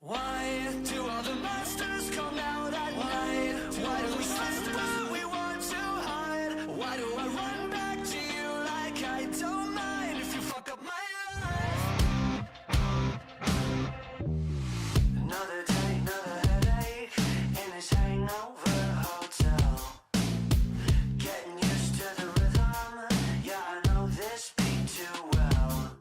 Why do all the monsters come out at night? Why do we sleep when we want to hide? Why do I run back to you like I don't mind if you fuck up my life? Another day, another headache in this hangover hotel. Getting used to the rhythm, yeah, I know this beat too well.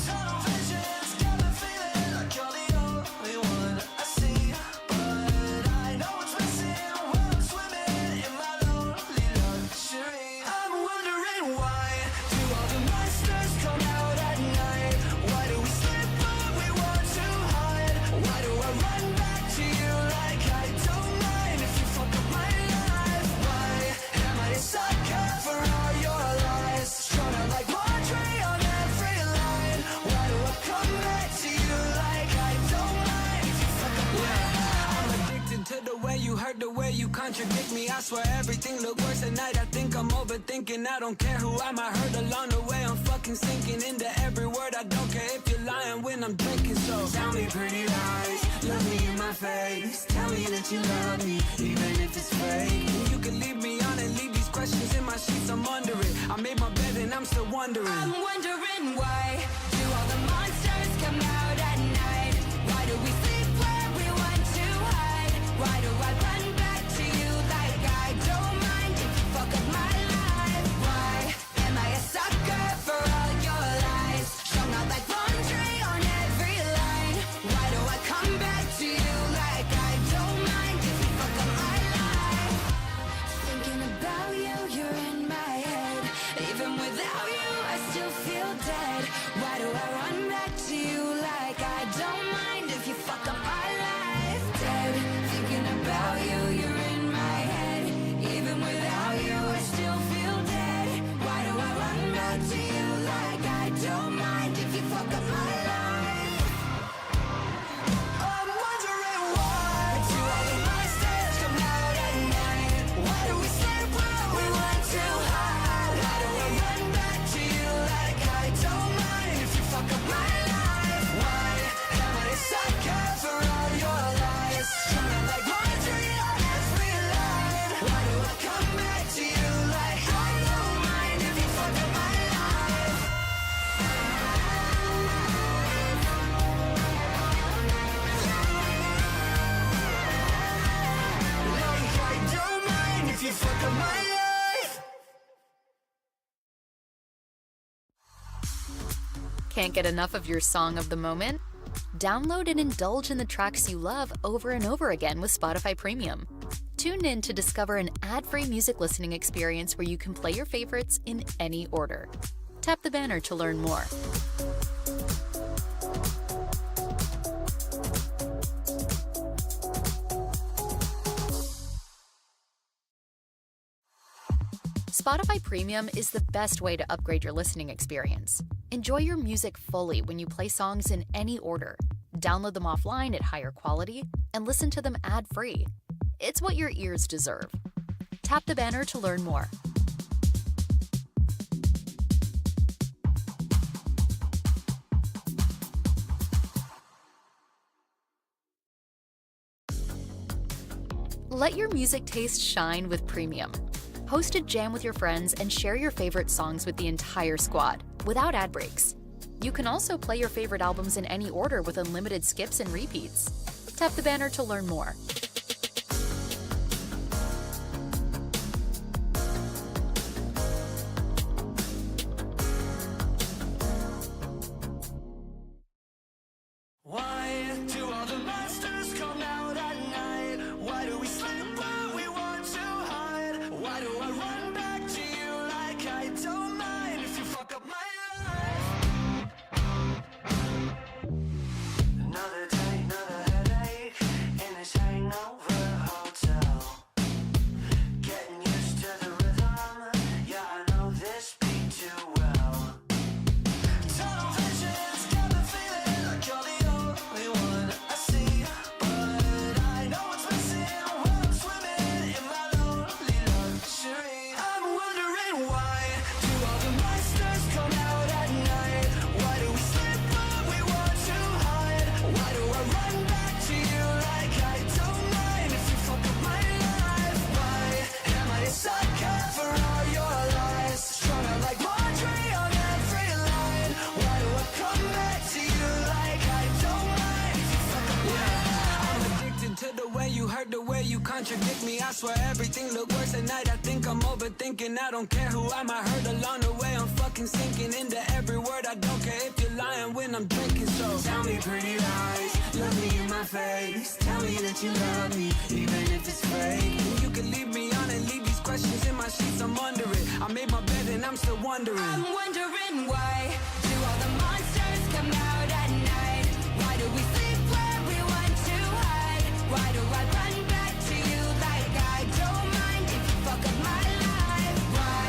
Tunnel vision's got me feeling like you're the only one I see, but I know what's missing when I'm swimming in my lonely luxury. I'm wondering why do all the monsters come out at night? Why do we sleep when we want to hide? Why do I run back to you like I don't mind if you fuck up my life? Why am I a sucker for all your lies? Strung out like laundry on every line. Why do I come back to you like I don't mind if you fuck up my life? I'm addicted to the way you hurt, the way you contradict me. I swear everything look worse at night. I think I'm overthinking. I don't care who I might hurt along the way. I'm fucking sinking into every word. I don't care if you're lying when I'm drinking. So tell me pretty lies, look me in my face. Tell me that you love me, even if it's fake. And you can leave me on and leave these questions in my sheets. I'm under it. I made my bed and I'm still wondering. I'm wondering why do all the monsters come out at night? Why do we sleep where we want to hide? Why do I run back to you like I don't mind if you fuck up my life? Why am I a sucker for all your lies? Strung out like laundry on every line. Why do I come back to you like I don't mind if you fuck up my life? Thinking about you, you're in my head. Even without you, I still feel dead. Why do I run back to you like I don't mind if you fuck up my life? Dead. Thinking about you, you're in my head. Even without you, I still feel dead. Why do I run back to you like I don't mind if you fuck up my life? I'm wondering why do all the monsters come out at night? Why do we sleep when we want to hide? Why do I run back to you like I don't mind if you fuck up my life? Why am I a sucker for all your lies? Strung out like laundry on every line. Why do I come back to you like I don't mind if you fuck up my life? Like I don't mind if you fuck up my life. Can't get enough of your song of the moment? Download and indulge in the tracks you love over and over again with Spotify Premium. Tune in to discover an ad-free music listening experience where you can play your favorites in any order. Tap the banner to learn more. Spotify Premium is the best way to upgrade your listening experience. Enjoy your music fully when you play songs in any order. Download them offline at higher quality and listen to them ad-free. It's what your ears deserve. Tap the banner to learn more. Let your music taste shine with Premium. Host a jam with your friends and share your favorite songs with the entire squad, without ad breaks. You can also play your favorite albums in any order with unlimited skips and repeats. Tap the banner to learn more. Why do all the monsters come out at night? Why do we sleep when we want to hide? Why do I run back to you like I don't mind if you fuck up my life? Another day, another headache in this hangover contradict me. I swear everything look worse at night. I think I'm overthinking. I don't care who I might hurt along the way. I'm fucking sinking into every word. I don't care if you're lying when I'm drinking. So tell me pretty lies, look me in my face. Tell me that you love me, even if it's fake. You can leave me on and leave these questions in my sheets. I'm under it. I made my bed and I'm still wondering. I'm wondering why do all the monsters come out at night? Why do we sleep where we want to hide? Why do I run back to you like I don't mind if you fuck up my life? Why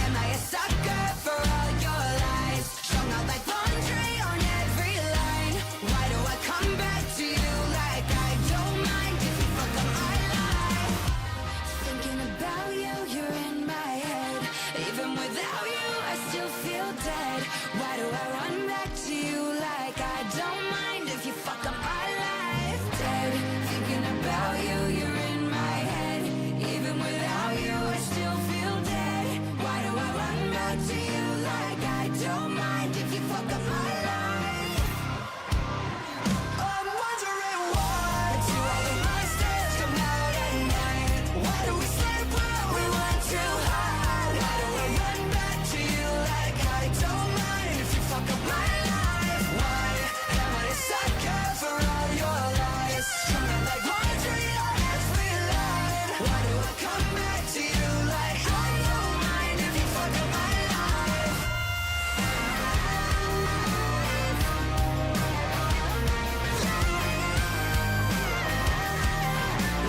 am I a sucker for all your lies? Strung out like laundry on every line. Why do I come back to you like I don't mind if you fuck up my life? Thinking about you, you're in my head. Even without you, I still feel dead. Why do I run back to you like I don't mind if you fuck up my life? Dead. Thinking about you, you're in my head. Even without you, I still feel dead. Why do I run back to you like I don't mind if you fuck up my life? I'm wondering why do all the monsters come out at night? Why do we sleep where we want to hide? Why do I run back to you like I don't mind if you fuck up my life? Why am I a sucker for all your lies? Strung out like laundry on every line. Why do I come back to you like I don't mind if you fuck up my life?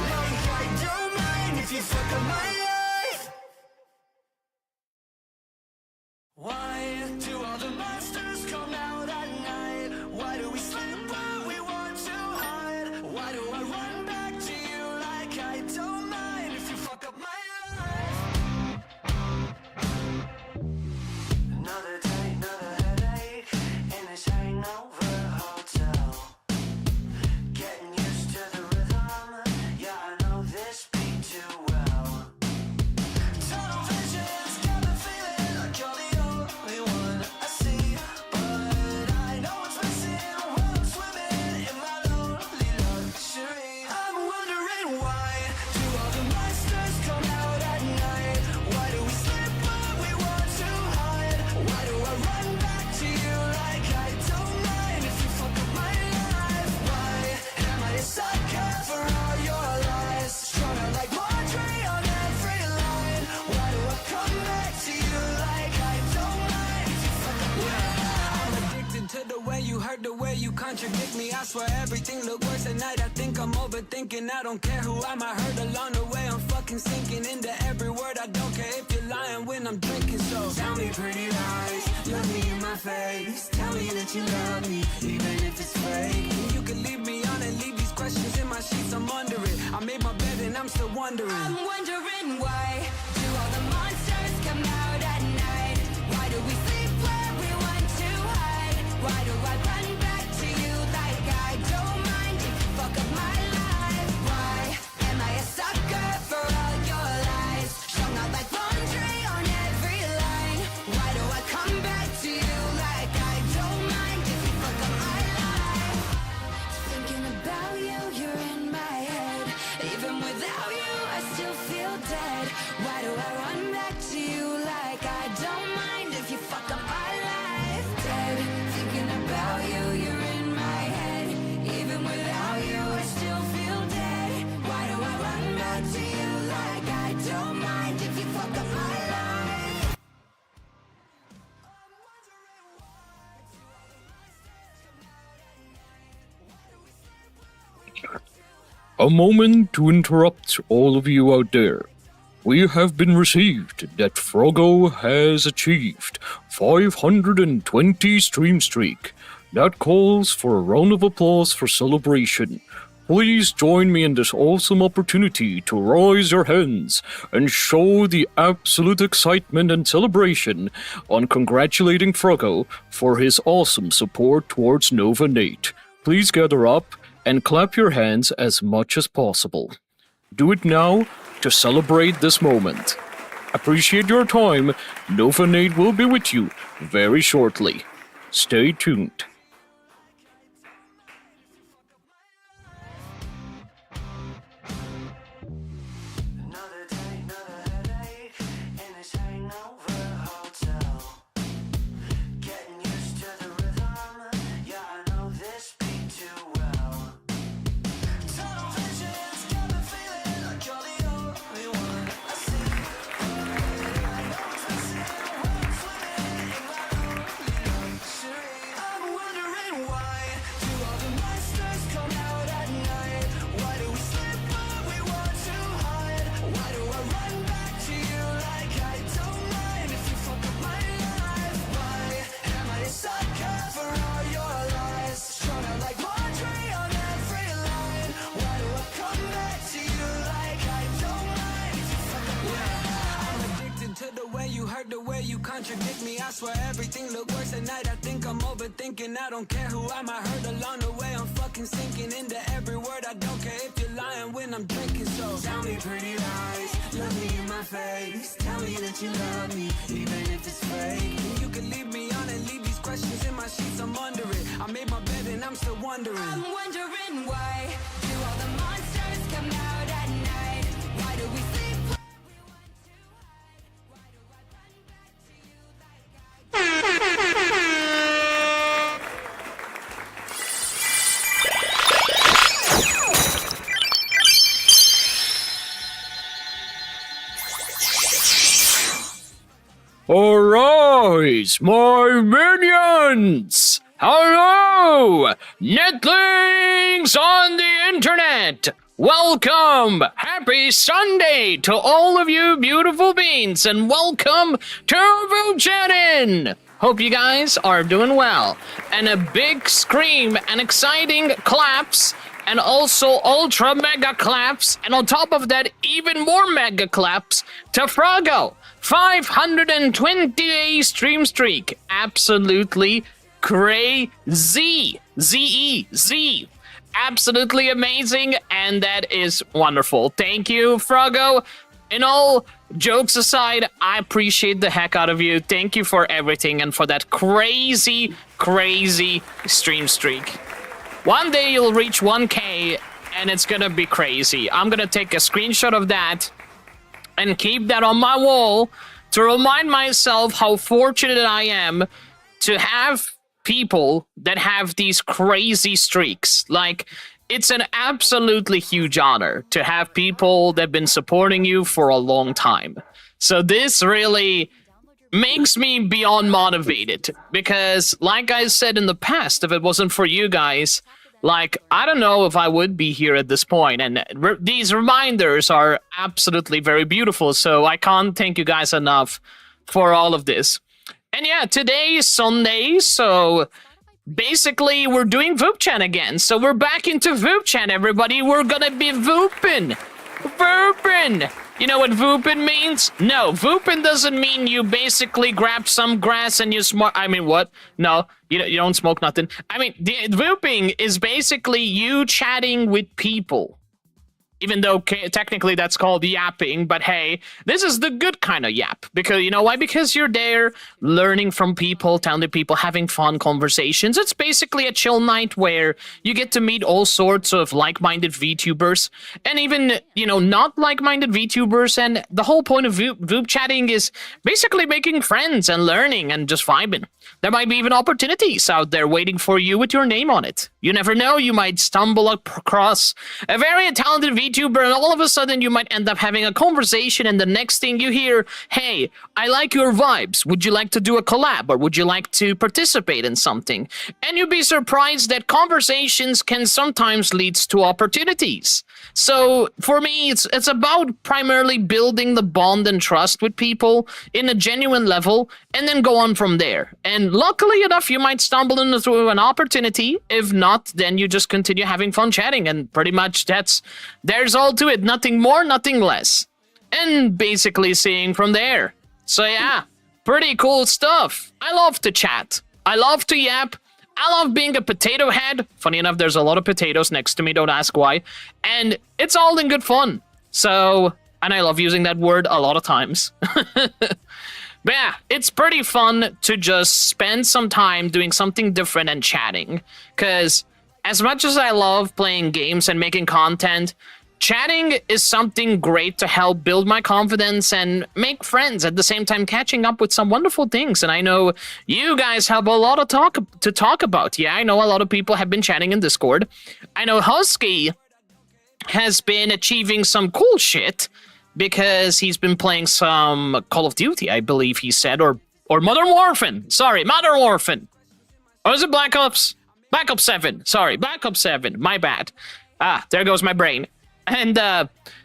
Like I don't mind if you fuck up my life. Why do all the monsters come out at night? Why do we sleep where we want to hide? Why do I run back to you like I don't mind if you fuck up my life? Another day, another headache in this hangover hotel. Getting used to the rhythm, yeah, I know this beat too well. Tunnel visions got me feeling like you're the only one I see, but I know what's missing while I'm swimming in my lonely luxury. I'm wondering why do all the monsters come out at night? Why do we sleep where we want to hide? Why do I run back to you like I don't mind if you fuck up my life? Why am I a sucker for all your lies? Strung out like laundry on every line. Why do I come back to you like I don't mind if you fuck up my life? I'm addicted to the way you hurt, the way you contradict me. I swear everything look worse at night. I think I'm overthinking. I don't care who I might hurt along the way. I'm fucking sinking into every word. I don't care if you're lying when I'm drinking. So tell me pretty lies, look me in my face. Tell me that you love me, even if it's fake. You can leave me on and leave these questions in my sheets. I'm under it. I made my bed and I'm still wondering. I'm wondering why do all the monsters come out at night? Why do we sleep where we want to hide? Why do I run back to you like I don't mind if you fuck up my life? Why am I a sucker for all your lies? Strung out like laundry on every line. Why do I come back to you like I don't mind if you fuck up my life? Thinking about you, you're in my head. Even without you, I still feel dead. Why do I run back to you like I don't mind if you fuck up my life? Dead. Thinking about you, you're in my head. Even without you, I still feel dead. Why do I run back to you like I don't mind if you fuck up my life? A moment to interrupt all of you out there. We have been received that Froggo has achieved 520 stream streak. That calls for a round of applause for celebration. Please join me in this awesome opportunity to raise your hands and show the absolute excitement and celebration on congratulating Froggo for his awesome support towards Nova Nate. Please gather up and clap your hands as much as possible. Do it now to celebrate this moment. Appreciate your time. Nova Nate will be with you very shortly. Stay tuned. contradict me. I swear everything look worse at night. I think I'm overthinking. I don't care who I might hurt along the way. I'm fucking sinking into every word. I don't care if you're lying when I'm drinking. So tell me pretty lies, look me in my face. Tell me that you love me, even if it's fake. And you can leave me on and leave these questions in my sheets. I'm under it. I made my bed and I'm still wondering. I'm wondering why do all the monsters come out at night? Why do we sleep when we want to hide? Why do I run back to you like I Arise, my minions! Hello, netlings on the internet! Welcome! Happy Sunday to all of you beautiful beings, and welcome to VupeChat! Hope you guys are doing well. And a big scream and exciting claps, and also ultra mega claps, and on top of that, even more mega claps to Frogo. 520-day stream streak. Absolutely crazy. Z-E-Z. Absolutely amazing, and that is wonderful. Thank you, Frogo. In all jokes aside, I appreciate the heck out of you. Thank you for everything and for that crazy, crazy stream streak. One day you'll reach 1K, and it's gonna be crazy. I'm gonna take a screenshot of that and keep that on my wall to remind myself how fortunate I am to have people that have these crazy streaks. Like, it's an absolutely huge honor to have people that have been supporting you for a long time. So this really makes me beyond motivated because, like I said in the past, if it wasn't for you guys, like, I don't know if I would be here at this point, and these reminders are absolutely very beautiful, so I can't thank you guys enough for all of this. And yeah, today is Sunday, so basically we're doing VupeChat again, so we're back into VupeChat, everybody. We're gonna be Voopin'. Voopin'! You know what Voopin' means? No, Voopin' doesn't mean you basically grab some grass and you smoke. I mean, what? No, you don't smoke nothing. I mean, Vooping is basically you chatting with people. Even though technically that's called yapping, but hey, this is the good kind of yap. Because, you know why? Because you're there learning from people, telling people, having fun conversations. It's basically a chill night where you get to meet all sorts of like-minded VTubers, and even, you know, not like-minded VTubers, and the whole point of Voop chatting is basically making friends and learning and just vibing. There might be even opportunities out there waiting for you with your name on it. You never know, you might stumble across a very talented VTuber and all of a sudden you might end up having a conversation and the next thing you hear, hey, I like your vibes. Would you like to do a collab or would you like to participate in something? And you'd be surprised that conversations can sometimes lead to opportunities. So for me, it's about primarily building the bond and trust with people in a genuine level and then go on from there. And luckily enough, you might stumble into an opportunity. If not, then you just continue having fun chatting, and pretty much there's all to it. Nothing more, nothing less. And basically seeing from there. So yeah, pretty cool stuff. I love to chat. I love to yap. I love being a potato head. Funny enough, there's a lot of potatoes next to me, don't ask why. And it's all in good fun. So, and I love using that word a lot of times. But yeah, it's pretty fun to just spend some time doing something different and chatting. Because as much as I love playing games and making content, chatting is something great to help build my confidence and make friends, at the same time catching up with some wonderful things. And I know you guys have a lot of to talk about. Yeah, I know a lot of people have been chatting in Discord. I know Husky has been achieving some cool shit because he's been playing some Call of Duty, I believe he said, or Modern Warfare. Sorry, Modern Warfare. Or is it Black Ops? Black Ops 7. Sorry, Black Ops 7. My bad. Ah, there goes my brain. And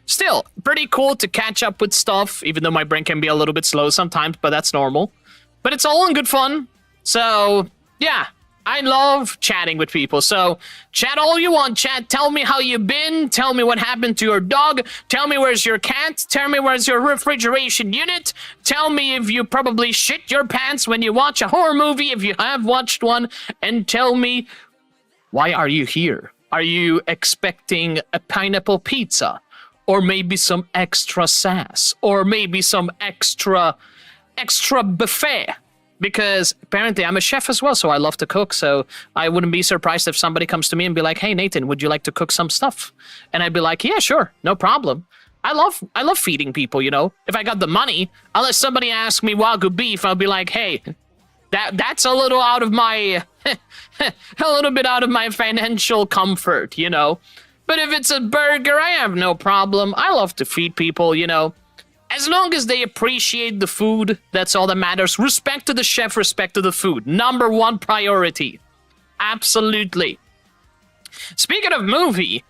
still, pretty cool to catch up with stuff, even though my brain can be a little bit slow sometimes, but that's normal. But it's all in good fun. So, yeah, I love chatting with people. So chat all you want, chat. Tell me how you've been. Tell me what happened to your dog. Tell me where's your cat. Tell me where's your refrigeration unit. Tell me if you probably shit your pants when you watch a horror movie, if you have watched one. And tell me, why are you here? Are you expecting a pineapple pizza? Or maybe some extra sass? Or maybe some extra buffet? Because apparently I'm a chef as well, so I love to cook. So I wouldn't be surprised if somebody comes to me and be like, "Hey Nathan, would you like to cook some stuff?" And I'd be like, "Yeah, sure, no problem." I love feeding people, you know. If I got the money, unless somebody asks me Wagyu beef, I'll be like, "Hey, that's a little out of my a little bit out of my financial comfort, you know." But if it's a burger, I have no problem. I love to feed people, you know. As long as they appreciate the food, that's all that matters. Respect to the chef, respect to the food. #1 priority. Absolutely. Speaking of movie,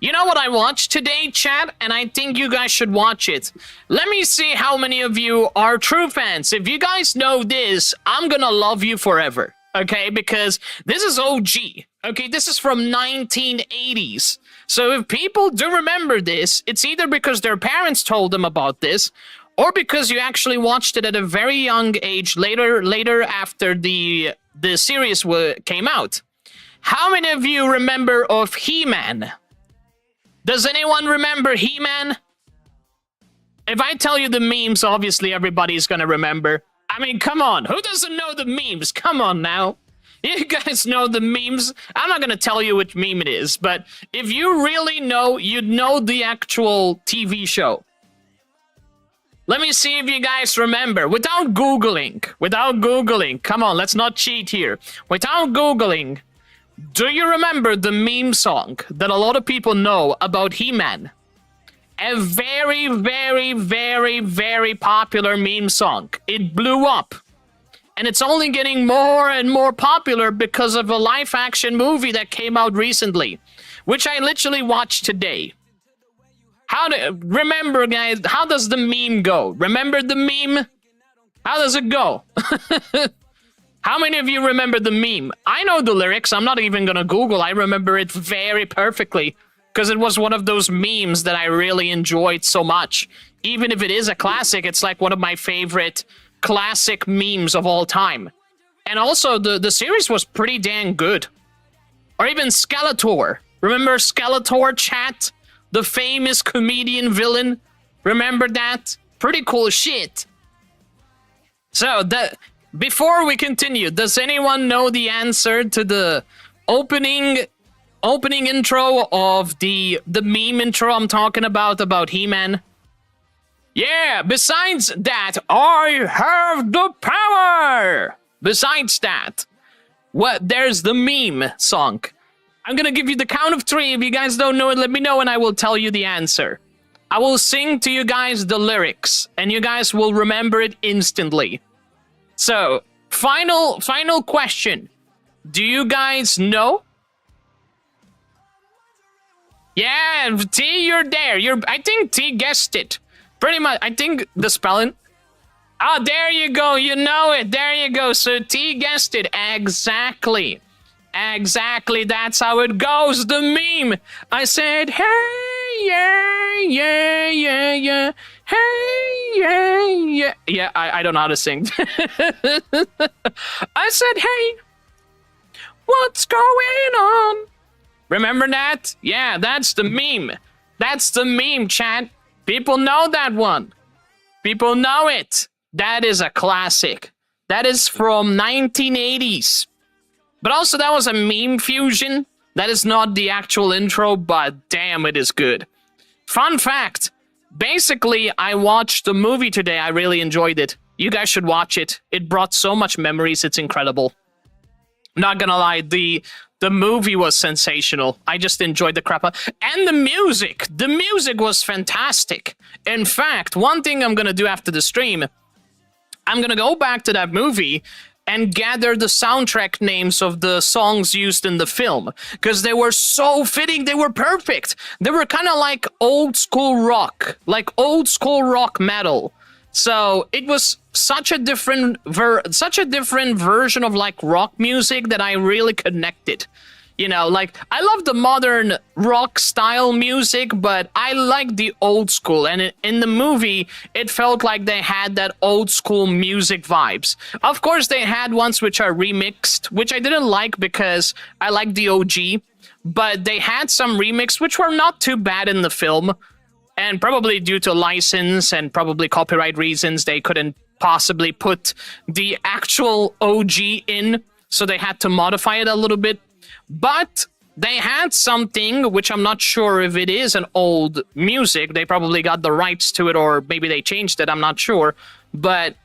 you know what I watched today, chat? And I think you guys should watch it. Let me see how many of you are true fans. If you guys know this, I'm gonna love you forever. Okay? Because this is OG. Okay? This is from 1980s. So if people do remember this, it's either because their parents told them about this, or because you actually watched it at a very young age, later after the series came out. How many of you remember of He-Man? Does anyone remember He-Man? If I tell you the memes, obviously everybody's gonna remember. I mean, come on, who doesn't know the memes? Come on now. You guys know the memes. I'm not going to tell you which meme it is, but if you really know, you'd know the actual TV show. Let me see if you guys remember. Without Googling. Come on, let's not cheat here. Without Googling, do you remember the meme song that a lot of people know about He-Man? A very, very, very, very popular meme song. It blew up. And it's only getting more and more popular because of a live-action movie that came out recently, which I literally watched today. Remember, guys, how does the meme go? Remember the meme? How does it go? How many of you remember the meme? I know the lyrics. I'm not even going to Google. I remember it very perfectly because it was one of those memes that I really enjoyed so much. Even if it is a classic, it's like one of my favorite classic memes of all time. And also the series was pretty dang good. Or even Skeletor. Remember Skeletor, chat? The famous comedian villain. Remember that? Pretty cool shit. So before we continue, does anyone know the answer to the opening intro of the meme intro I'm talking about He-Man? Yeah, besides that, I have the power! Besides that, there's the meme song. I'm gonna give you the count of 3. If you guys don't know it, let me know and I will tell you the answer. I will sing to you guys the lyrics, and you guys will remember it instantly. So, final question. Do you guys know? Yeah, T, you're there. I think T guessed it. Pretty much, I think the spelling. Oh, there you go. You know it. There you go. So T guessed it. Exactly. Exactly. That's how it goes. The meme. I said, hey, yeah, yeah, yeah, yeah. Hey, yeah, yeah. Yeah, I don't know how to sing. I said, hey, what's going on? Remember that? Yeah, that's the meme. That's the meme, chat. People know that one. People know it. That is a classic. That is from 1980s. But also that was a meme fusion. That is not the actual intro, but damn, it is good. Fun fact. Basically, I watched the movie today. I really enjoyed it. You guys should watch it. It brought so much memories. It's incredible. Not gonna lie, the movie was sensational. I just enjoyed the crap out. And the music was fantastic. In fact, one thing I'm gonna do after the stream, I'm gonna go back to that movie and gather the soundtrack names of the songs used in the film. Because they were so fitting, they were perfect. They were kind of like old school rock metal. So it was such a different version of like rock music that I really connected. You know, like, I love the modern rock style music, but I like the old school. And in the movie, it felt like they had that old school music vibes. Of course, they had ones which are remixed, which I didn't like because I like the OG. But they had some remix which were not too bad in the film. And probably due to license and probably copyright reasons, they couldn't possibly put the actual OG in. So they had to modify it a little bit. But they had something, which I'm not sure if it is an old music. They probably got the rights to it, or maybe they changed it. I'm not sure. But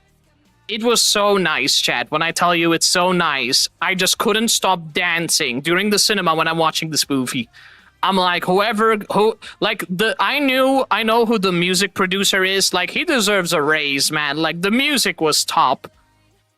it was so nice, chat. When I tell you it's so nice, I just couldn't stop dancing during the cinema when I'm watching this movie. I'm like, I know who the music producer is. Like, he deserves a raise, man. Like, the music was top.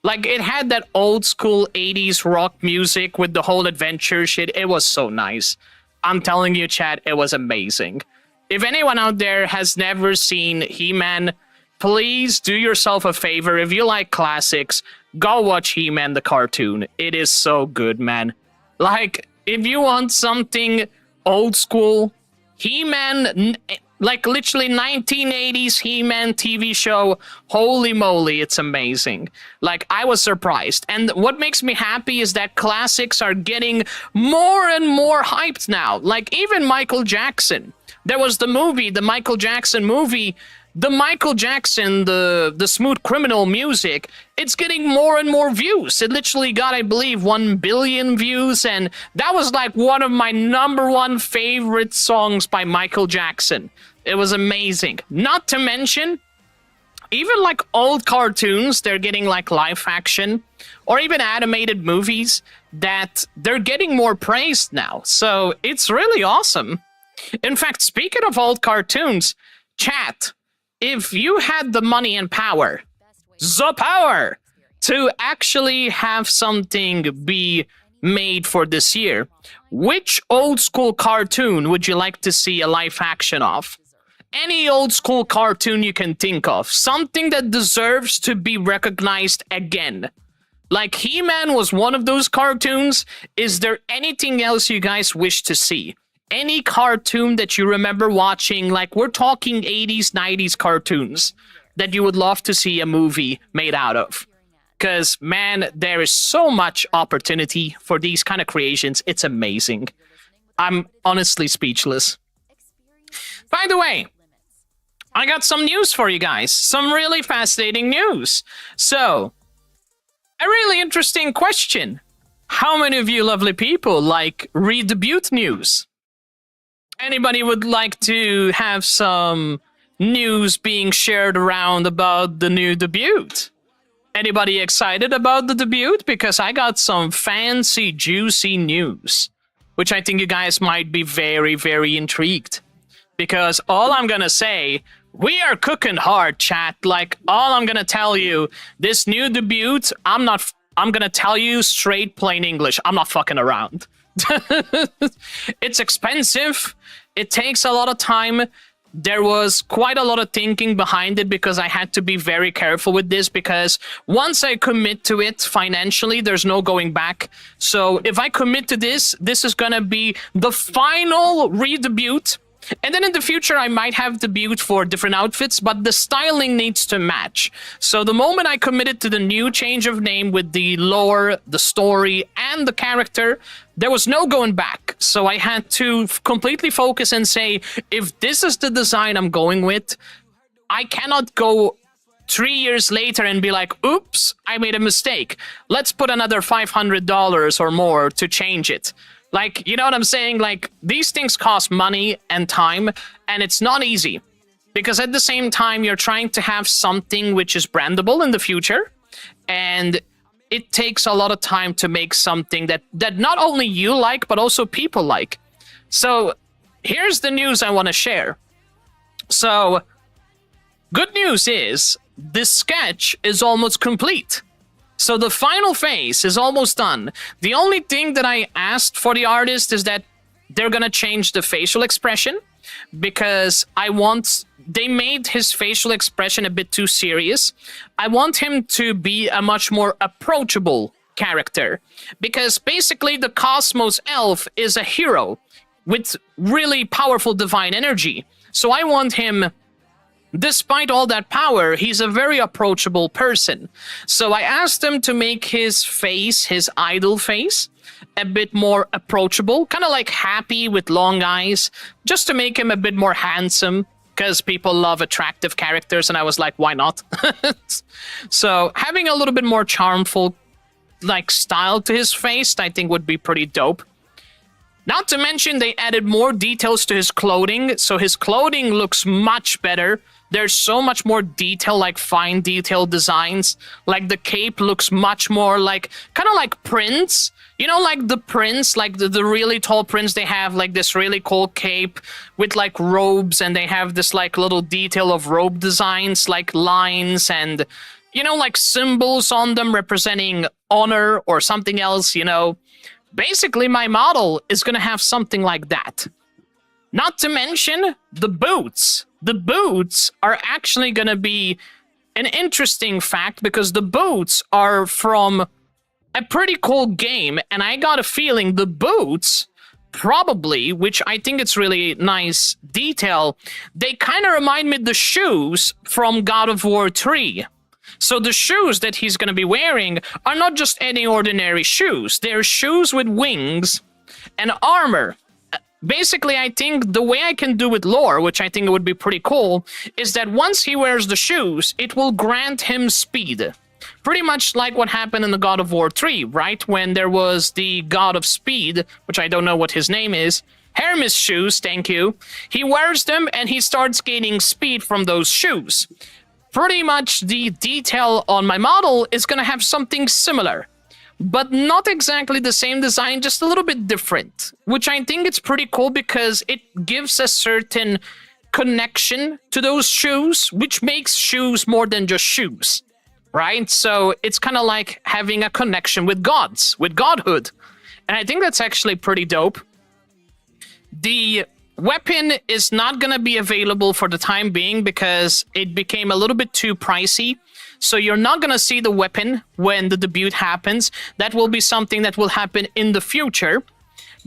Like, it had that old school 80s rock music with the whole adventure shit. It was so nice. I'm telling you, chat, it was amazing. If anyone out there has never seen He-Man, please do yourself a favor. If you like classics, go watch He-Man the cartoon. It is so good, man. Like, if you want something old school, He-Man, like literally 1980s He-Man TV show, holy moly, it's amazing. Like, I was surprised. And what makes me happy is that classics are getting more and more hyped now. Like, even Michael Jackson. There was the movie, the Michael Jackson movie, the Michael Jackson, the Smooth Criminal music, it's getting more and more views. It literally got, I believe, 1 billion views, and that was like one of my #1 favorite songs by Michael Jackson. It was amazing. Not to mention, even like old cartoons, they're getting like live action, or even animated movies, that they're getting more praised now. So it's really awesome. In fact, speaking of old cartoons, chat, if you had the money and power, the power, to actually have something be made for this year, which old school cartoon would you like to see a live action of? Any old school cartoon you can think of. Something that deserves to be recognized again. Like, He-Man was one of those cartoons. Is there anything else you guys wish to see? Any cartoon that you remember watching, like, we're talking 80s, 90s cartoons, that you would love to see a movie made out of? Because, man, there is so much opportunity for these kind of creations. It's amazing. I'm honestly speechless. By the way, I got some news for you guys. Some really fascinating news. So, a really interesting question. How many of you lovely people like read debut news? Anybody would like to have some news being shared around about the new debut? Anybody excited about the debut? Because I got some fancy, juicy news, which I think you guys might be very, very intrigued. Because all I'm gonna say, we are cooking hard, chat. Like, all I'm gonna tell you, this new debut, I'm gonna tell you straight plain English. I'm not fucking around. It's expensive. It takes a lot of time. There was quite a lot of thinking behind it because I had to be very careful with this, because once I commit to it financially, there's no going back. So if I commit to this, this is gonna be the final re-debut. And then in the future, I might have debut for different outfits, but the styling needs to match. So the moment I committed to the new change of name with the lore, the story, and the character, there was no going back. So I had to completely focus and say, if this is the design I'm going with, I cannot go 3 years later and be like, oops, I made a mistake. Let's put another $500 or more to change it. Like, you know what I'm saying? Like, these things cost money and time, and it's not easy. Because at the same time, you're trying to have something which is brandable in the future, and it takes a lot of time to make something that not only you like, but also people like. So, here's the news I want to share. So, good news is, this sketch is almost complete. So the final phase is almost done. The only thing that I asked for the artist is that they're gonna change the facial expression. because they made his facial expression a bit too serious. I want him to be a much more approachable character, because basically the Cosmos Elf is a hero with really powerful divine energy. So I want him, despite all that power, he's a very approachable person. So I asked him to make his face, his idol face, a bit more approachable, kind of like happy with long eyes, just to make him a bit more handsome, because people love attractive characters, and I was like, why not? So having a little bit more charmful like style to his face, I think would be pretty dope. Not to mention they added more details to his clothing, so his clothing looks much better. There's so much more detail, like fine detail designs. Like the cape looks much more like, kind of like Prince. You know, like the Prince, like the really tall Prince, they have like this really cool cape with like robes, and they have this like little detail of robe designs, like lines and, you know, like symbols on them representing honor or something else, you know. Basically, my model is going to have something like that. Not to mention the boots. The boots are actually going to be an interesting fact, because the boots are from a pretty cool game, and I got a feeling the boots probably, which I think it's really nice detail, they kind of remind me of the shoes from God of War 3. So the shoes that he's going to be wearing are not just any ordinary shoes. They're shoes with wings and armor. Basically, I think the way I can do with lore, which I think would be pretty cool, is that once he wears the shoes, it will grant him speed. Pretty much like what happened in the God of War 3, right? When there was the God of Speed, which I don't know what his name is, Hermes shoes, thank you. He wears them and he starts gaining speed from those shoes. Pretty much the detail on my model is going to have something similar, but not exactly the same design, just a little bit different, which I think it's pretty cool because it gives a certain connection to those shoes, which makes shoes more than just shoes, right? So it's kind of like having a connection with gods, with godhood, and I think that's actually pretty dope. The weapon is not going to be available for the time being because it became a little bit too pricey. So you're not going to see the weapon when the debut happens. That will be something that will happen in the future,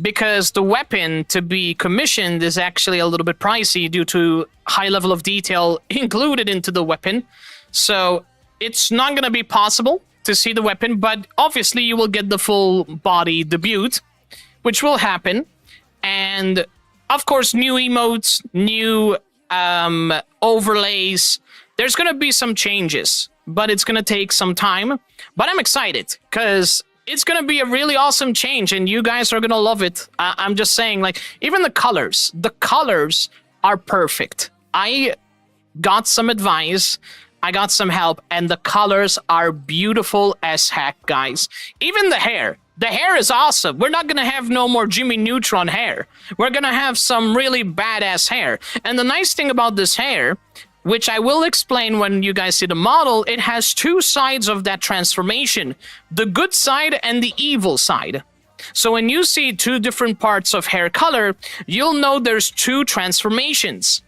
because the weapon to be commissioned is actually a little bit pricey due to high level of detail included into the weapon. So it's not going to be possible to see the weapon, but obviously you will get the full body debut, which will happen. And of course, new emotes, new overlays. There's going to be some changes, but it's going to take some time. But I'm excited because it's going to be a really awesome change and you guys are going to love it. I'm just saying, like, even the colors are perfect. I got some advice, I got some help, and the colors are beautiful as heck, guys. Even the hair. The hair is awesome. We're not going to have no more Jimmy Neutron hair. We're going to have some really badass hair. And the nice thing about this hair, which I will explain when you guys see the model, it has two sides of that transformation. The good side and the evil side. So when you see two different parts of hair color, you'll know there's two transformations.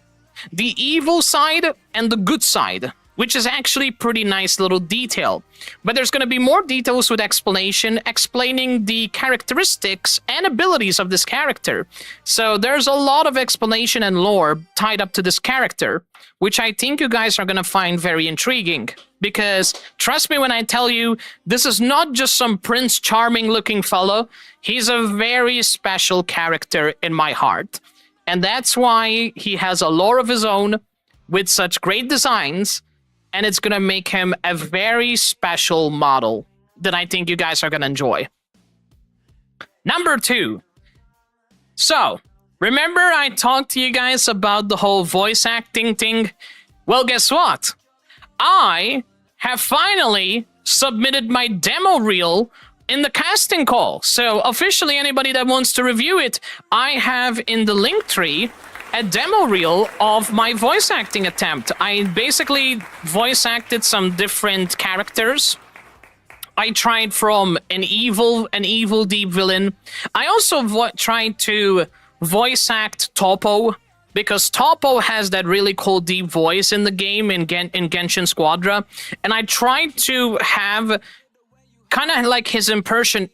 The evil side and the good side, which is actually pretty nice little detail. But there's going to be more details with explanation, explaining the characteristics and abilities of this character. So there's a lot of explanation and lore tied up to this character, which I think you guys are going to find very intriguing. Because trust me when I tell you, this is not just some Prince Charming looking fellow. He's a very special character in my heart. And that's why he has a lore of his own with such great designs. And it's going to make him a very special model that I think you guys are going to enjoy. Number 2. So, remember I talked to you guys about the whole voice acting thing? Well, guess what? I have finally submitted my demo reel in the casting call. So, officially, anybody that wants to review it, I have in the link tree a demo reel of my voice acting attempt. I basically voice acted some different characters. I tried from an evil deep villain. I also tried to voice act Topo, because Topo has that really cool deep voice in the game in Genshin Squadra, and I tried to have kind of like his impressionism,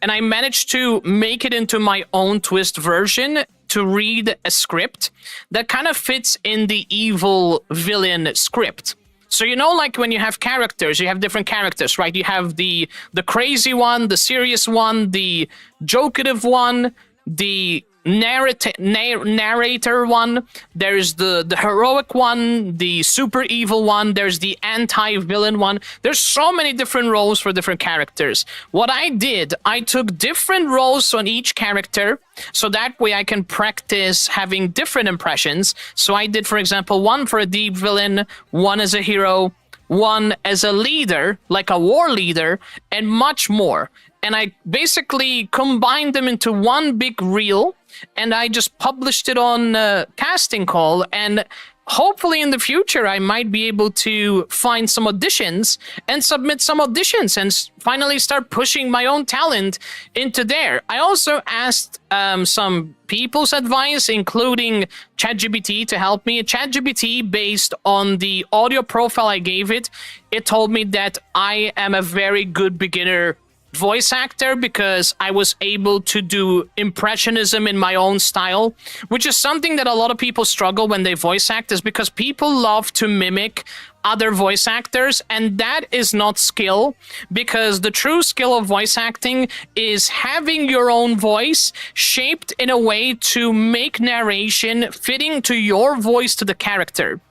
and I managed to make it into my own twist version to read a script that kind of fits in the evil villain script. So you know, like when you have characters, you have different characters, right? You have the crazy one, the serious one, the jokative one, the narrator one, there's the heroic one, the super evil one, there's the anti-villain one. There's so many different roles for different characters. What I did, I took different roles on each character, so that way I can practice having different impressions. So I did, for example, one for a deep villain, one as a hero, one as a leader, like a war leader, and much more. And I basically combined them into one big reel, and I just published it on Casting Call, and hopefully in the future I might be able to find some auditions and submit some auditions and finally start pushing my own talent into there. I also asked some people's advice, including ChatGPT, to help me. ChatGPT, based on the audio profile I gave it, it told me that I am a very good beginner voice actor because I was able to do impressionism in my own style, which is something that a lot of people struggle when they voice act, is because people love to mimic other voice actors, and that is not skill, because the true skill of voice acting is having your own voice shaped in a way to make narration fitting to your voice to the character.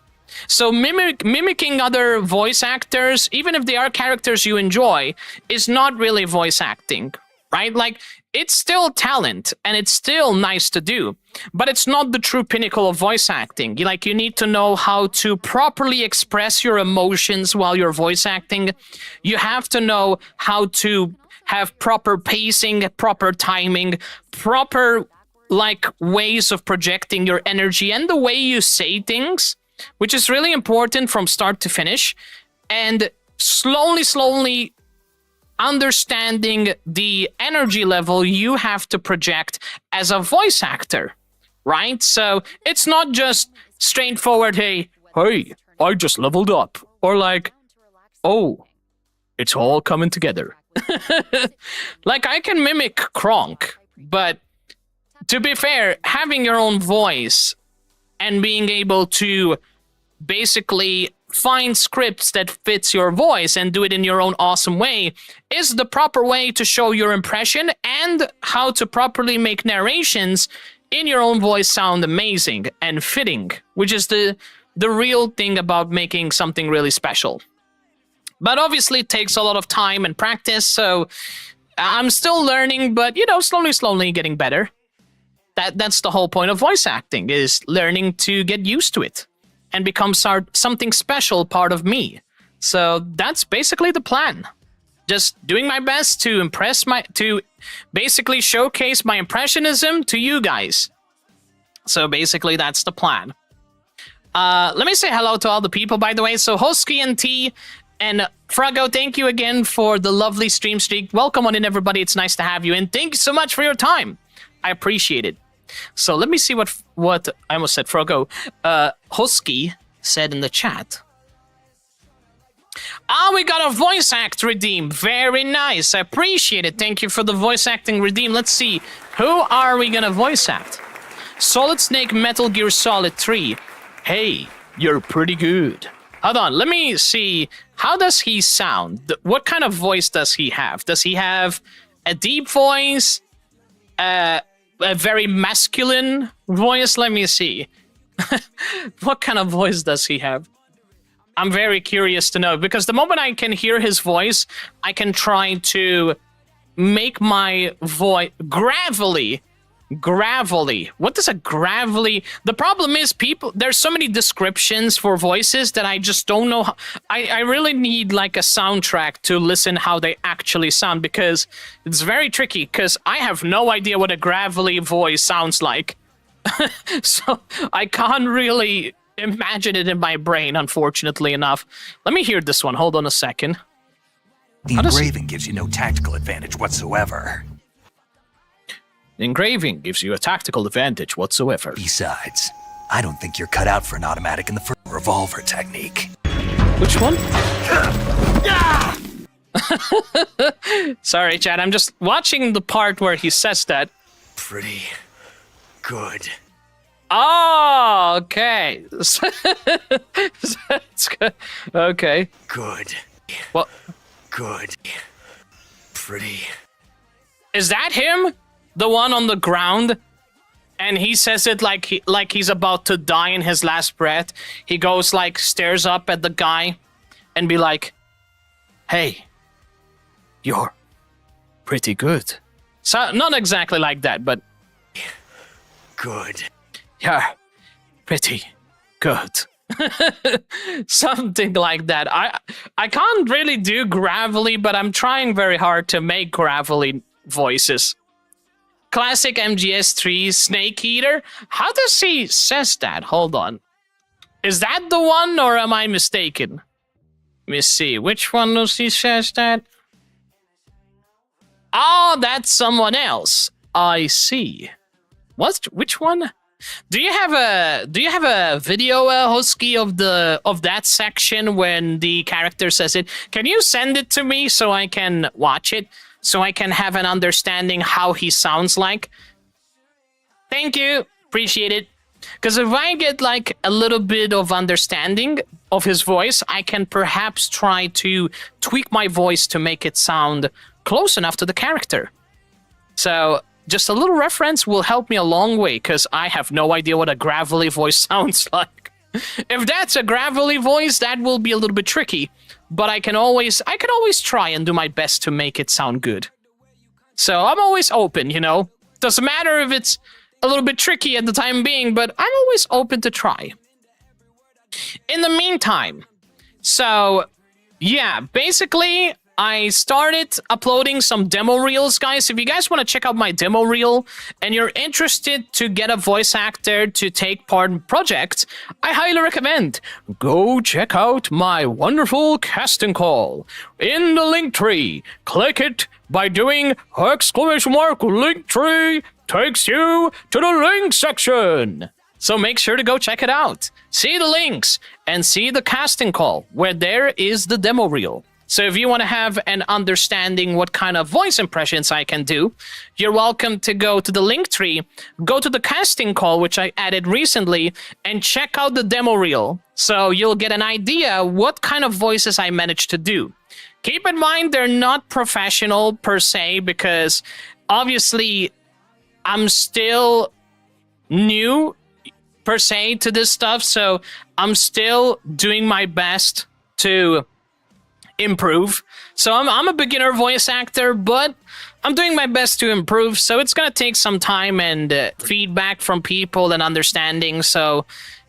So mimicking other voice actors, even if they are characters you enjoy, is not really voice acting, right? Like, it's still talent, and it's still nice to do, but it's not the true pinnacle of voice acting. Like, you need to know how to properly express your emotions while you're voice acting. You have to know how to have proper pacing, proper timing, proper, like, ways of projecting your energy and the way you say things, which is really important from start to finish, and slowly understanding the energy level you have to project as a voice actor, right? So it's not just straightforward, hey, I just leveled up, or like, oh, it's all coming together. Like, I can mimic Kronk, but to be fair, having your own voice and being able to basically find scripts that fits your voice and do it in your own awesome way is the proper way to show your impression, and how to properly make narrations in your own voice sound amazing and fitting, which is the real thing about making something really special. But obviously it takes a lot of time and practice, so I'm still learning, but, you know, slowly getting better. That's the whole point of voice acting, is learning to get used to it and become something special part of me. So that's basically the plan. Just doing my best to to basically showcase my impressionism to you guys. So basically that's the plan. Let me say hello to all the people, by the way. So Hosky and T and Frago, thank you again for the lovely stream streak. Welcome on in, everybody. It's nice to have you, and thank you so much for your time. I appreciate it. So let me see what I almost said Frogo. Husky said in the chat. We got a voice act redeem. Very nice. I appreciate it. Thank you for the voice acting redeem. Let's see. Who are we gonna voice act? Solid Snake Metal Gear Solid 3. Hey, you're pretty good. Hold on. Let me see. How does he sound? What kind of voice does he have? Does he have a deep voice? A very masculine voice? Let me see. What kind of voice does he have? I'm very curious to know, because the moment I can hear his voice, I can try to make my voice gravelly. What does a gravelly? The problem is, there's so many descriptions for voices that I just don't know. I really need like a soundtrack to listen how they actually sound, because it's very tricky, because I have no idea what a gravelly voice sounds like. So I can't really imagine it in my brain, unfortunately enough. Let me hear this one. Hold on a second. The engraving gives you no tactical advantage whatsoever. Engraving gives you a tactical advantage whatsoever. Besides, I don't think you're cut out for an automatic in the first revolver technique. Which one? Sorry, Chad, I'm just watching the part where he says that. Pretty good. Oh, okay. That's good. Okay. Good. Well, Good. Pretty. is that him? The one on the ground? And he says it like he's about to die in his last breath. He goes like, stares up at the guy and be like, hey, you're pretty good. So, not exactly like that, but Good. you're pretty good. Something like that. I can't really do gravelly, but I'm trying very hard to make gravelly voices. Classic MGS3 Snake Eater. How does he says that? Hold on. Is that the one, or am I mistaken? Let me see. Which one does he says that? Oh, that's someone else. I see. Which one? Do you have a video, Husky, of that section when the character says it? Can you send it to me so I can watch it? So I can have an understanding how he sounds like? Thank you. Appreciate it. Because if I get like a little bit of understanding of his voice, I can perhaps try to tweak my voice to make it sound close enough to the character. So just a little reference will help me a long way, because I have no idea what a gravelly voice sounds like. If that's a gravelly voice, that will be a little bit tricky. But I can always try and do my best to make it sound good. So I'm always open, you know. Doesn't matter if it's a little bit tricky at the time being, but I'm always open to try. In the meantime, so yeah, basically I started uploading some demo reels, guys. If you guys want to check out my demo reel and you're interested to get a voice actor to take part in projects, I highly recommend go check out my wonderful casting call in the link tree. Click it by doing !link tree takes you to the link section. So make sure to go check it out. See the links and see the casting call where there is the demo reel. So if you want to have an understanding what kind of voice impressions I can do, you're welcome to go to the link tree, go to the casting call, which I added recently, and check out the demo reel. So you'll get an idea what kind of voices I managed to do. Keep in mind, they're not professional per se, because obviously I'm still new per se to this stuff. So I'm still doing my best to improve. So I'm a beginner voice actor, but I'm doing my best to improve. So it's going to take some time and feedback from people and understanding. So,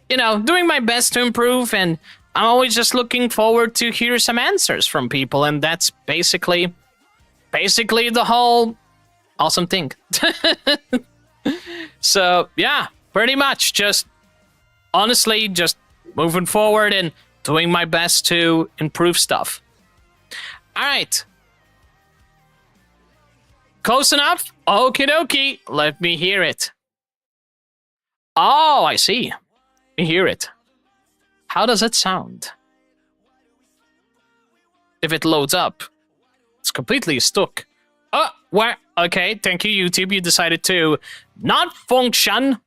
you know, doing my best to improve, and I'm always just looking forward to hear some answers from people. And that's basically the whole awesome thing. So yeah, pretty much just honestly just moving forward and doing my best to improve stuff. All right. Close enough? Okie dokie. Let me hear it. Oh, I see. You hear it. How does it sound? If it loads up, it's completely stuck. Oh, where? Okay, thank you, YouTube. You decided to not function. Let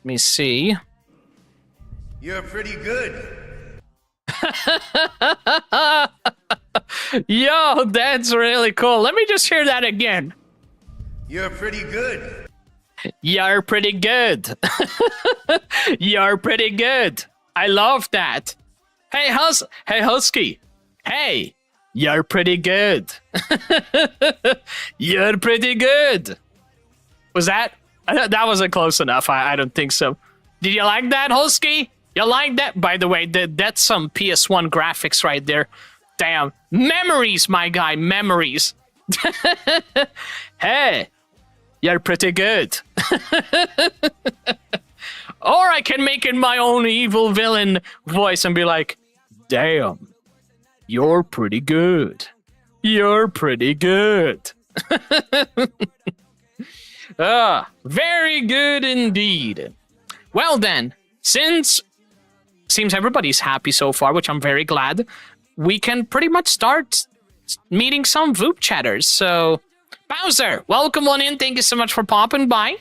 me see. You're pretty good. Yo, that's really cool. Let me just hear that again. You're pretty good. You're pretty good. You're pretty good. I love that. Hey, Husky. Hey, you're pretty good. You're pretty good. Was that? That wasn't close enough. I don't think so. Did you like that, Husky? You like that? By the way, that's some PS1 graphics right there. Damn. Memories, my guy. Memories. Hey, you're pretty good. Or I can make it my own evil villain voice and be like, damn, you're pretty good. You're pretty good. Very good indeed. Well then, since seems everybody's happy so far, which I'm very glad, we can pretty much start meeting some VupeChatters. So, Bowser, welcome on in. Thank you so much for popping by.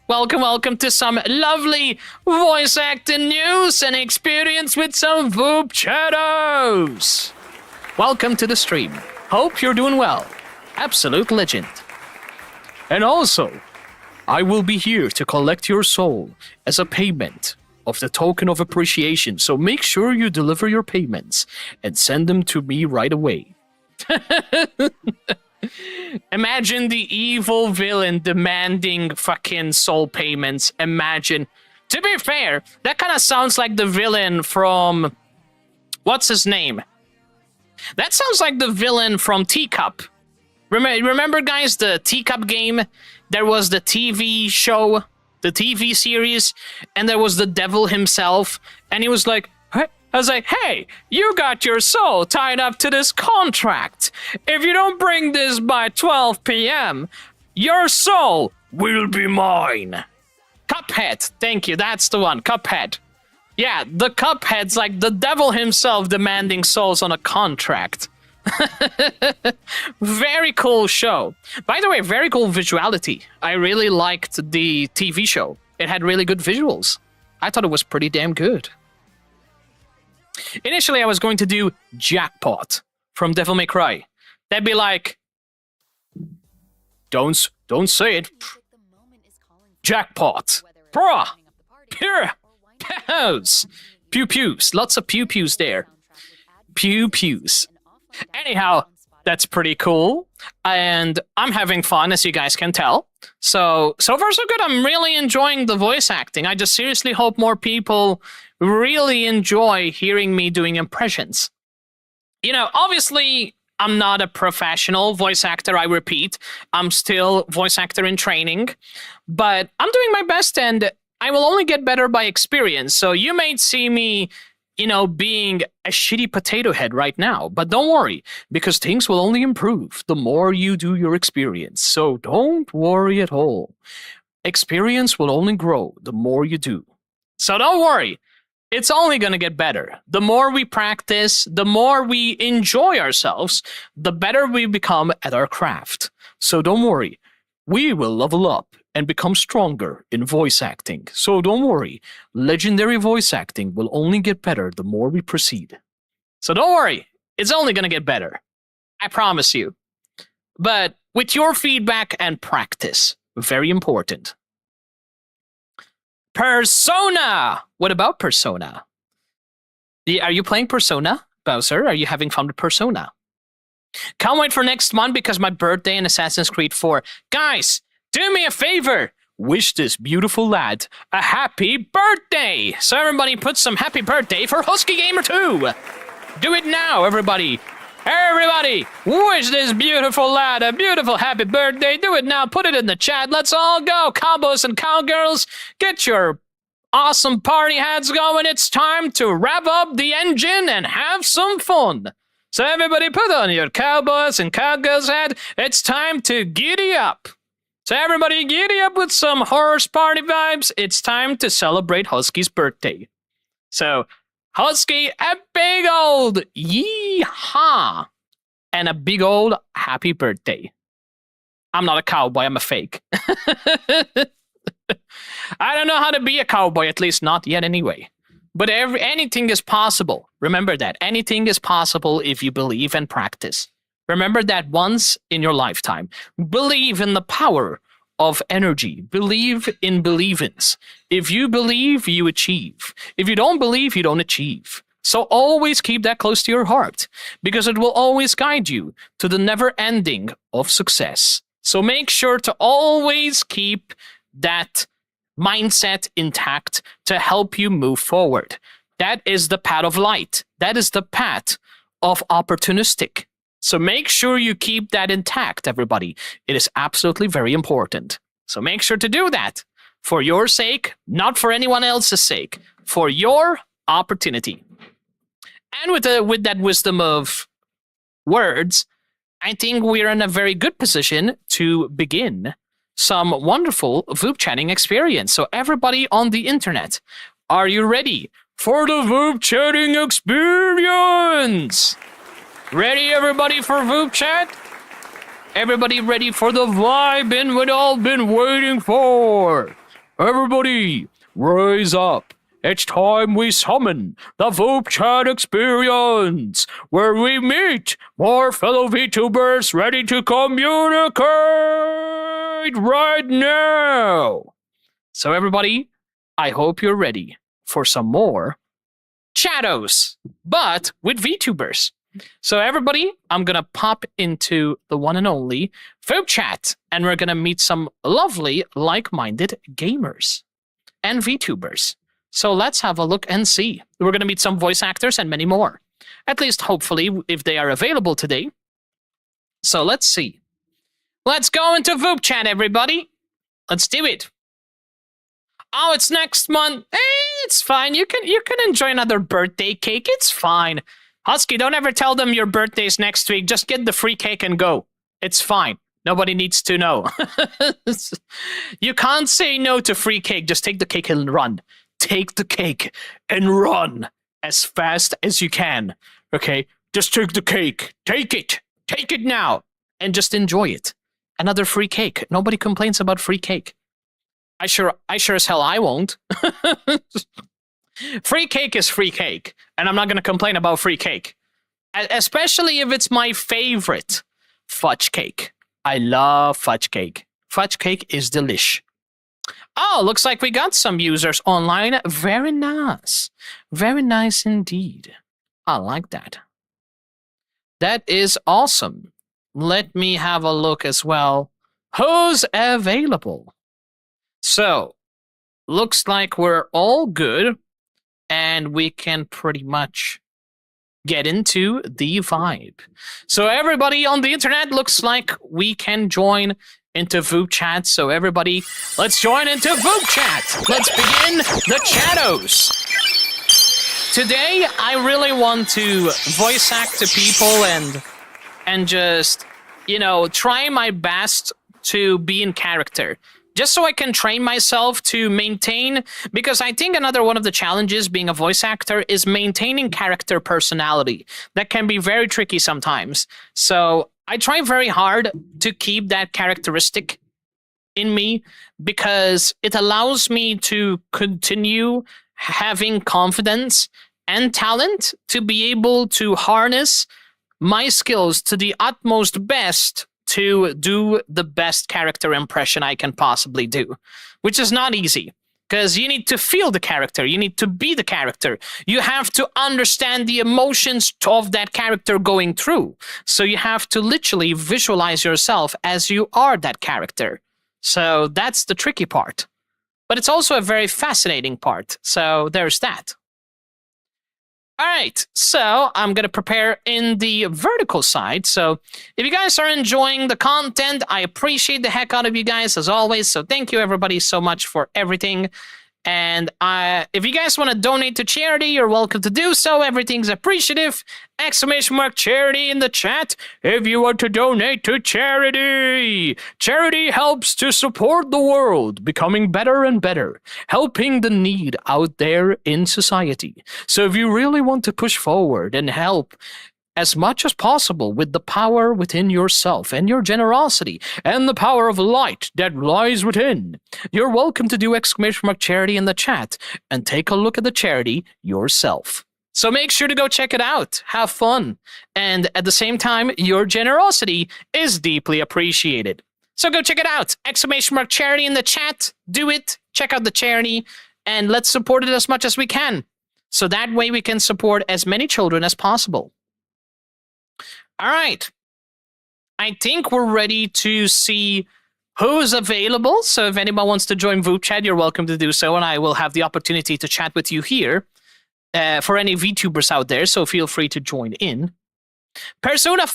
Welcome to some lovely voice acting news and experience with some VupeChatters. Welcome to the stream. Hope you're doing well. Absolute legend. And also, I will be here to collect your soul as a payment of the token of appreciation, so make sure you deliver your payments and send them to me right away. Imagine the evil villain demanding fucking soul payments. Imagine. To be fair, that kind of sounds like the villain from... What's his name? That sounds like the villain from Teacup. Remember, guys, the Teacup game? There was the TV show, the TV series, and there was the devil himself, and he was like, hey. I was like, hey, you got your soul tied up to this contract. If you don't bring this by 12 p.m., your soul will be mine. Cuphead, thank you, that's the one, Cuphead. Yeah, the Cuphead's like the devil himself demanding souls on a contract. Very cool show. By the way, very cool visuality. I really liked the TV show. It had really good visuals. I thought it was pretty damn good. Initially, I was going to do Jackpot from Devil May Cry. That'd be like, don't say it. Jackpot. Bruh. Pure. Pews. Pew pews. Lots of pew pews there. Pew pews. Anyhow, that's pretty cool. And I'm having fun, as you guys can tell. So far so good. I'm really enjoying the voice acting. I just seriously hope more people really enjoy hearing me doing impressions. You know, obviously, I'm not a professional voice actor, I repeat. I'm still voice actor in training. But I'm doing my best, and I will only get better by experience. So you may see me, you know, being a shitty potato head right now. But don't worry, because things will only improve the more you do your experience. So don't worry at all. Experience will only grow the more you do. So don't worry. It's only going to get better. The more we practice, the more we enjoy ourselves, the better we become at our craft. So don't worry. We will level up and become stronger in voice acting. So don't worry. Legendary voice acting will only get better the more we proceed. So don't worry. It's only going to get better. I promise you. But with your feedback and practice, very important. Persona! What about Persona? Are you playing Persona, Bowser? Are you having fun with Persona? Can't wait for next month because my birthday in Assassin's Creed 4. Guys, do me a favor. Wish this beautiful lad a happy birthday. So everybody put some happy birthday for Husky Gamer 2. Do it now, everybody. Everybody, wish this beautiful lad a beautiful happy birthday. Do it now. Put it in the chat. Let's all go. Cowboys and cowgirls, get your awesome party hats going. It's time to rev up the engine and have some fun. So everybody put on your cowboys and cowgirls hat. It's time to giddy up. So everybody giddy up with some horse party vibes. It's time to celebrate Husky's birthday. So Husky, a big old yee-haw, and a big old happy birthday. I'm not a cowboy, I'm a fake. I don't know how to be a cowboy, at least not yet anyway. But anything is possible. Remember that. Anything is possible if you believe and practice. Remember that once in your lifetime. Believe in the power of energy. Believe in believance. If you believe, you achieve. If you don't believe, you don't achieve. So always keep that close to your heart, because it will always guide you to the never ending of success. So make sure to always keep that mindset intact to help you move forward. That is the path of light. That is the path of opportunistic. So make sure you keep that intact, everybody. It is absolutely very important. So make sure to do that for your sake, not for anyone else's sake, for your opportunity. And with that wisdom of words, I think we're in a very good position to begin some wonderful VoopChatting chatting experience. So everybody on the internet, are you ready for the VoopChatting chatting experience? Ready, everybody, for VoopChat? Chat? Everybody ready for the vibe we've all been waiting for? Everybody, rise up. It's time we summon the VupeChat experience, where we meet more fellow VTubers ready to communicate right now. So everybody, I hope you're ready for some more Chatos, but with VTubers. So everybody, I'm gonna pop into the one and only VupeChat, and we're gonna meet some lovely, like-minded gamers and VTubers. So let's have a look and see. We're going to meet some voice actors and many more. At least, hopefully, if they are available today. So let's see. Let's go into VupeChat, everybody. Let's do it. Oh, it's next month. It's fine. You can enjoy another birthday cake. It's fine. Husky, don't ever tell them your birthday's next week. Just get the free cake and go. It's fine. Nobody needs to know. You can't say no to free cake. Just take the cake and run. Take the cake and run as fast as you can. Okay? Just take the cake. Take it. Take it now. And just enjoy it. Another free cake. Nobody complains about free cake. I sure as hell I won't. Free cake is free cake. And I'm not going to complain about free cake. Especially if it's my favorite fudge cake. I love fudge cake. Fudge cake is delish. Oh, looks like we got some users online. Very nice. Very nice indeed. I like that. That is awesome. Let me have a look as well. Who's available? So, looks like we're all good, and we can pretty much get into the vibe. So everybody on the internet, looks like we can join into VupeChat. So everybody, let's join into VupeChat. Let's begin the Chatos. Today, I really want to voice act to people and just, try my best to be in character. Just so I can train myself to maintain, because I think another one of the challenges being a voice actor is maintaining character personality. That can be very tricky sometimes. So I try very hard to keep that characteristic in me because it allows me to continue having confidence and talent to be able to harness my skills to the utmost best to do the best character impression I can possibly do, which is not easy. Because you need to feel the character. You need to be the character. You have to understand the emotions of that character going through. So you have to literally visualize yourself as you are that character. So that's the tricky part. But it's also a very fascinating part. So there's that. All right, so I'm going to prepare in the vertical side. So if you guys are enjoying the content, I appreciate the heck out of you guys as always. So thank you everybody so much for everything. And if you guys want to donate to charity, you're welcome to do so. Everything's appreciative. !charity in the chat if you want to donate to charity. Charity helps to support the world becoming better and better, helping the need out there in society. So if you really want to push forward and help as much as possible with the power within yourself and your generosity and the power of light that lies within, you're welcome to do !charity in the chat and take a look at the charity yourself. So make sure to go check it out. Have fun. And at the same time, your generosity is deeply appreciated. So go check it out. !charity in the chat. Do it. Check out the charity and let's support it as much as we can. So that way we can support as many children as possible. All right. I think we're ready to see who's available. So if anyone wants to join VupeChat, you're welcome to do so. And I will have the opportunity to chat with you here for any VTubers out there. So feel free to join in. Persona,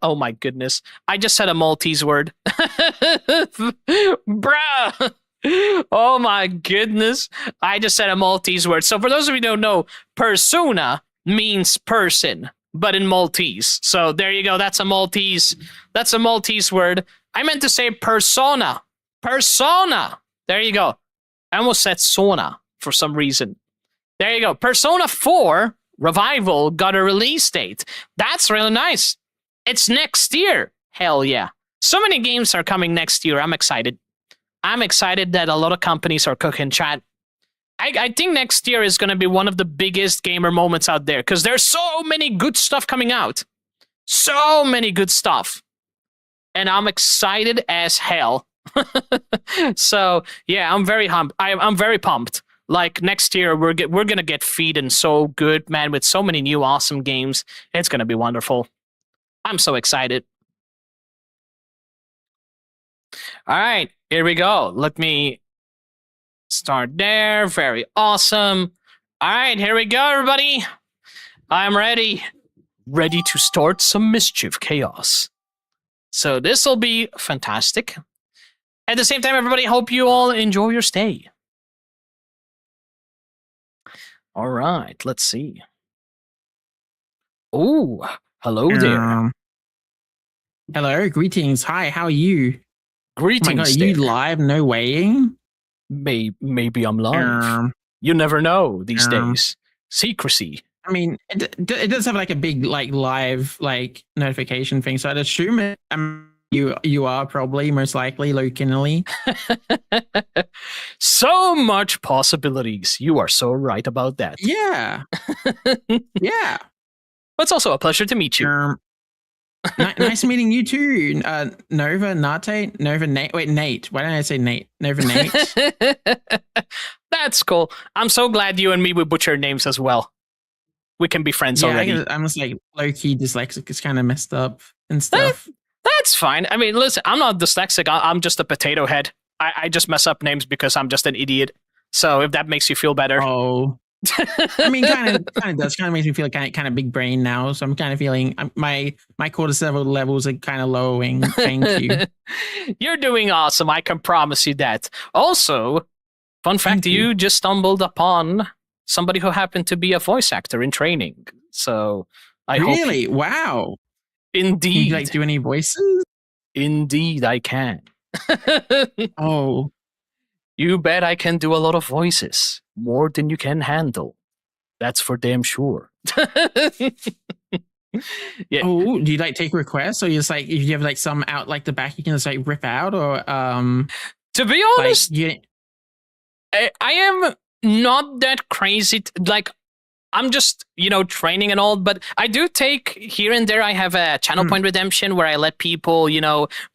oh my goodness. I just said a Maltese word. Bruh. Oh my goodness. I just said a Maltese word. So for those of you who don't know, persona means person. but in Maltese. So there you go. That's a Maltese word. I meant to say persona. Persona. There you go. I almost said sauna for some reason. There you go. Persona 4 Revival got a release date. That's really nice. It's next year. Hell yeah. So many games are coming next year. I'm excited. I'm excited that a lot of companies are cooking, chat. I think next year is going to be one of the biggest gamer moments out there because there's so many good stuff coming out. So many good stuff. And I'm excited as hell. So, yeah, I'm very I'm very pumped. Like, next year, we're going to get feeding so good, man, with so many new awesome games. It's going to be wonderful. I'm so excited. All right, here we go. Let me start there. Very awesome. All right, here we go, everybody. I'm ready. Ready to start some mischief chaos. So this will be fantastic. At the same time, everybody, hope you all enjoy your stay. All right, let's see. Oh, hello there. Hello, greetings. Hi, how are you? Greetings. Oh my God, are you live? No weighing? Maybe I'm live. You never know these days. Secrecy. I mean, it does have like a big like live like notification thing, so I'd assume it. You are probably most likely locally. So much possibilities. You are so right about that. Yeah. Yeah. But it's also a pleasure to meet you. Nice meeting you too, Nova Nate. Wait, Nate. Why didn't I say Nate? Nova Nate. That's cool. I'm so glad you and me would butcher names as well. We can be friends already. I'm just like low-key dyslexic. It's kind of messed up and stuff. That's fine. I mean, listen, I'm not dyslexic. I'm just a potato head. I just mess up names because I'm just an idiot. So if that makes you feel better. Oh. I mean, kind of does. Kind of makes me feel kind of big brain now. So I'm kind of feeling my cortisol levels are kind of lowering. Thank you. You're doing awesome. I can promise you that. Also, fun fact, you just stumbled upon somebody who happened to be a voice actor in training. So I really? Wow. Indeed. Can you like do any voices? Indeed, I can. Oh. You bet I can do a lot of voices. More than you can handle. That's for damn sure. Yeah. Oh, do you like take requests, or you just like if you have like some out like the back you can just like rip out, or to be honest, like, I am not that crazy. Like, I'm just, training and all, but I do take here and there. I have a channel point redemption where I let people,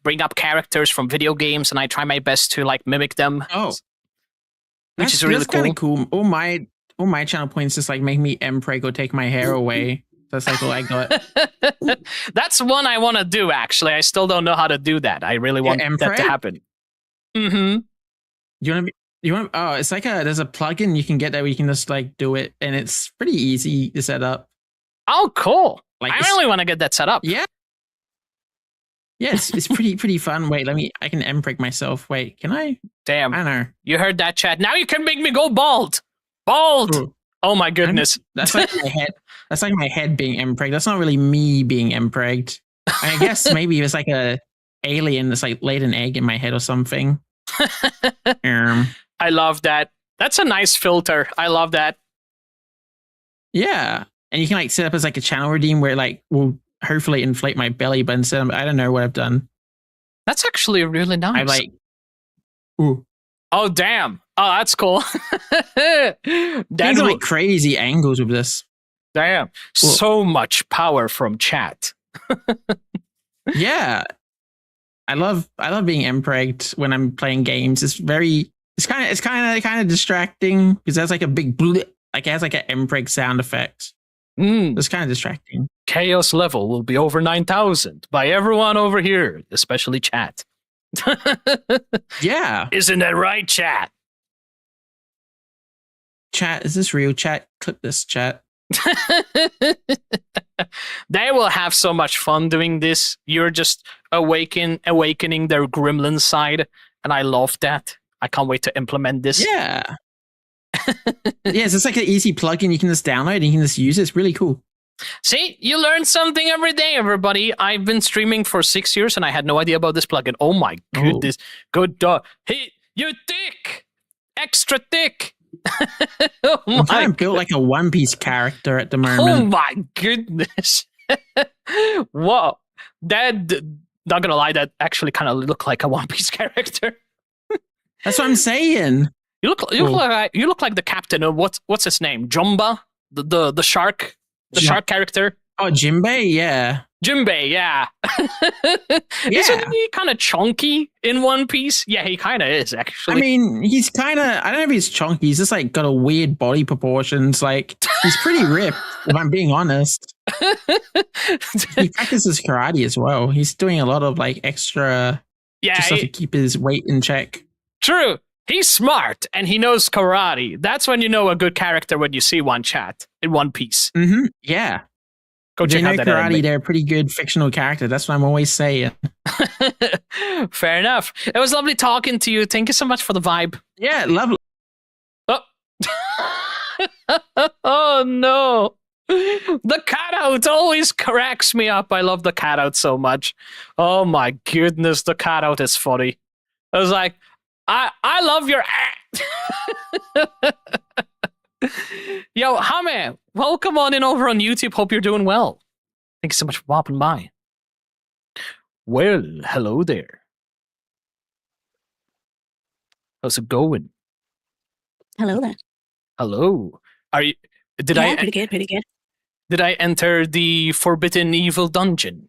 bring up characters from video games, and I try my best to like mimic them. Oh, which is really cool. Kind of cool. All my channel points just like make me empreg or take my hair away. That's like all I got. That's one I want to do. Actually, I still don't know how to do that. I really want that to happen. Mm-hmm. You want? Oh, it's like there's a plugin you can get there where you can just like do it, and it's pretty easy to set up. Oh, cool! Like I really want to get that set up. Yeah. Yes, it's pretty fun. Wait, I can empreg myself. Wait, can I? Damn. I don't know. You heard that, chat. Now you can make me go bald. Bald. Ooh. Oh my goodness. That's like my head. That's like my head being empregged. That's not really me being empregged. I guess maybe it's like a alien that's like laid an egg in my head or something. I love that. That's a nice filter. I love that. Yeah. And you can like set up as like a channel redeem where it like will hopefully inflate my belly, but instead I don't know what I've done. That's actually really nice. I'm like, ooh. Oh, damn. Oh, that's cool. That's like crazy angles with this. Damn. Cool. So much power from chat. Yeah. I love being empregged when I'm playing games. It's kind of distracting because that's like a big blip. Like it has like an empreg sound effect. It's kind of distracting. Chaos level will be over 9,000 by everyone over here, especially chat. Yeah. Isn't that right, chat? Chat, is this real? Chat, clip this, chat. They will have so much fun doing this. You're just awakening their gremlin side, and I love that. I can't wait to implement this. Yeah. Yes, it's like an easy plugin you can just download and you can just use it. It's really cool. See, you learn something every day, everybody. I've been streaming for 6 years and I had no idea about this plugin. Oh my goodness. Good dog. Hey, you're thick. Extra thick. Oh I'm trying my to build like a One Piece character at the Oh moment. my goodness. Whoa. That, not gonna lie, that actually kind of looked like a One Piece character. That's what I'm saying. You look like the captain of what's his name? Jumba? The shark? The Ja- shark character? Oh, Jinbei, yeah. Jinbei, yeah. Isn't he kind of chunky in One Piece? Yeah, he kind of is, actually. I mean, he's kind of, I don't know if he's chunky. He's just like got a weird body proportions. Like, he's pretty ripped, if I'm being honest. He practices karate as well. He's doing a lot of like extra stuff to keep his weight in check. True. He's smart and he knows karate. That's when you know a good character when you see one chat in One Piece. Mm-hmm. Yeah. Go If check they know out that karate, anime. they're a pretty good fictional character. That's what I'm always saying. Fair enough. It was lovely talking to you. Thank you so much for the vibe. Yeah, lovely. Oh, oh no. The cat out always cracks me up. I love the cat out so much. Oh my goodness, the cat out is funny. I was like, I love your Yo, Hame, welcome on in over on YouTube. Hope you're doing well. Thank you so much for popping by. Well, hello there. How's it going? Hello there. Hello. Are you? Did Yeah, pretty good. Did I enter the Forbidden Evil dungeon?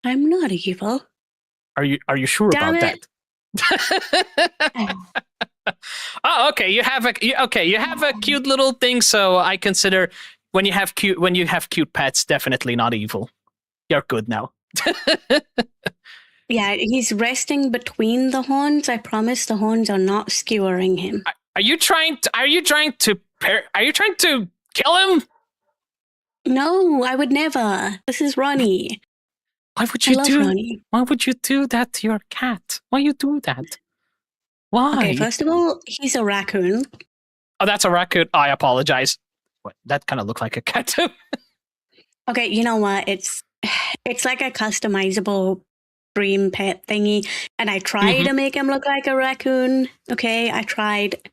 I'm not evil. Are you sure Damn about it. that? Oh, okay. You have a cute little thing, so I consider when you have cute pets, definitely not evil. You're good now. Yeah, he's resting between the horns. I promise the horns are not skewering him. Are you trying to kill him? No, I would never. This is Ronnie. Why would I you love do? Ronnie. Why would you do that to your cat? Why you do that? Why? Okay, first of all, he's a raccoon. Oh, that's a raccoon. I apologize. What, that kind of looked like a cat too. Okay, you know what? It's like a customizable dream pet thingy, and I tried to make him look like a raccoon. Okay, I tried.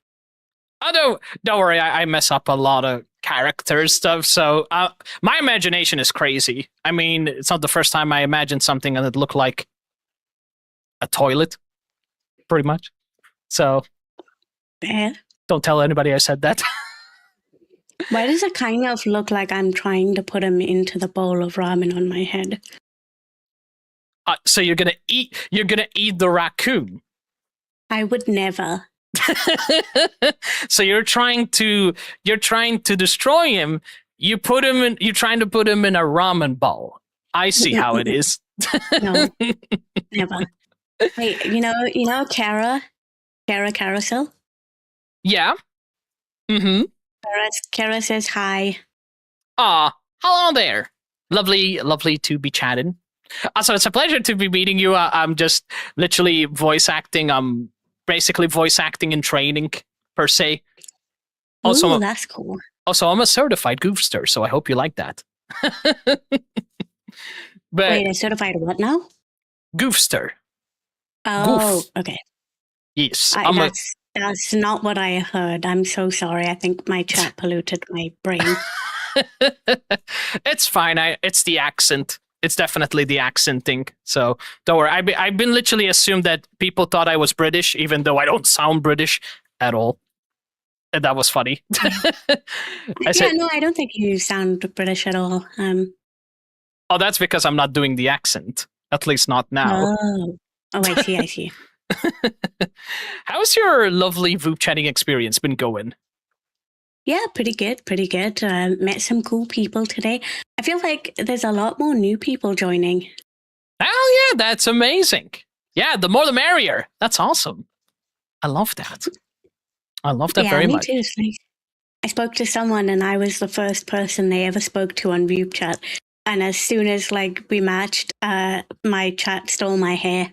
Oh, don't worry. I mess up a lot of character stuff. So my imagination is crazy. I mean, it's not the first time I imagined something and it looked like a toilet, pretty much. So don't tell anybody I said that. Why does it kind of look like I'm trying to put him into the bowl of ramen on my head? So you're gonna eat the raccoon. I would never. So you're trying to destroy him. You're trying to put him in a ramen bowl. I see how it is. No, never. Wait, you know Kara Carousel? Yeah. Mm-hmm. Kara says hi. Hello there. Lovely to be chatting. Also, it's a pleasure to be meeting you. I'm just literally voice acting. I'm basically voice acting in training, per se. Also, Ooh, that's cool. Also, I'm a certified goofster, so I hope you like that. But Wait, a certified what now? goofster. Oh, Goof. okay. Yes. That's not what I heard. I'm so sorry. I think my chat polluted my brain. It's fine. It's the accent. It's definitely the accent thing. So don't worry. I've been literally assumed that people thought I was British, even though I don't sound British at all. And that was funny. No, I don't think you sound British at all. Oh, that's because I'm not doing the accent. At least not now. I see. How's your lovely VoopChatting chatting experience been going? Yeah, pretty good. Met some cool people today. I feel like there's a lot more new people joining. Oh, yeah, that's amazing. Yeah, the more the merrier. That's awesome. I love that. Very much. Too. I spoke to someone and I was the first person they ever spoke to on VupeChat. And as soon as we matched, my chat stole my hair.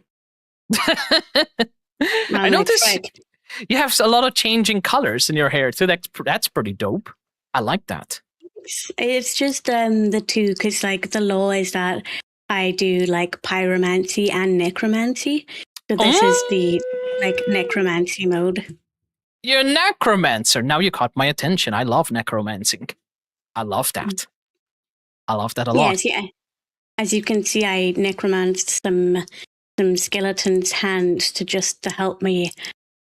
I noticed you have a lot of changing colors in your hair too. That's pretty dope. I like that. It's just the two, because like the law is that I do like pyromancy and necromancy. So this is the like necromancy mode. You're a necromancer. Now you caught my attention. I love necromancing. I love that. I love that a lot. Yes, yeah. As you can see, I necromanced some skeletons' hands to help me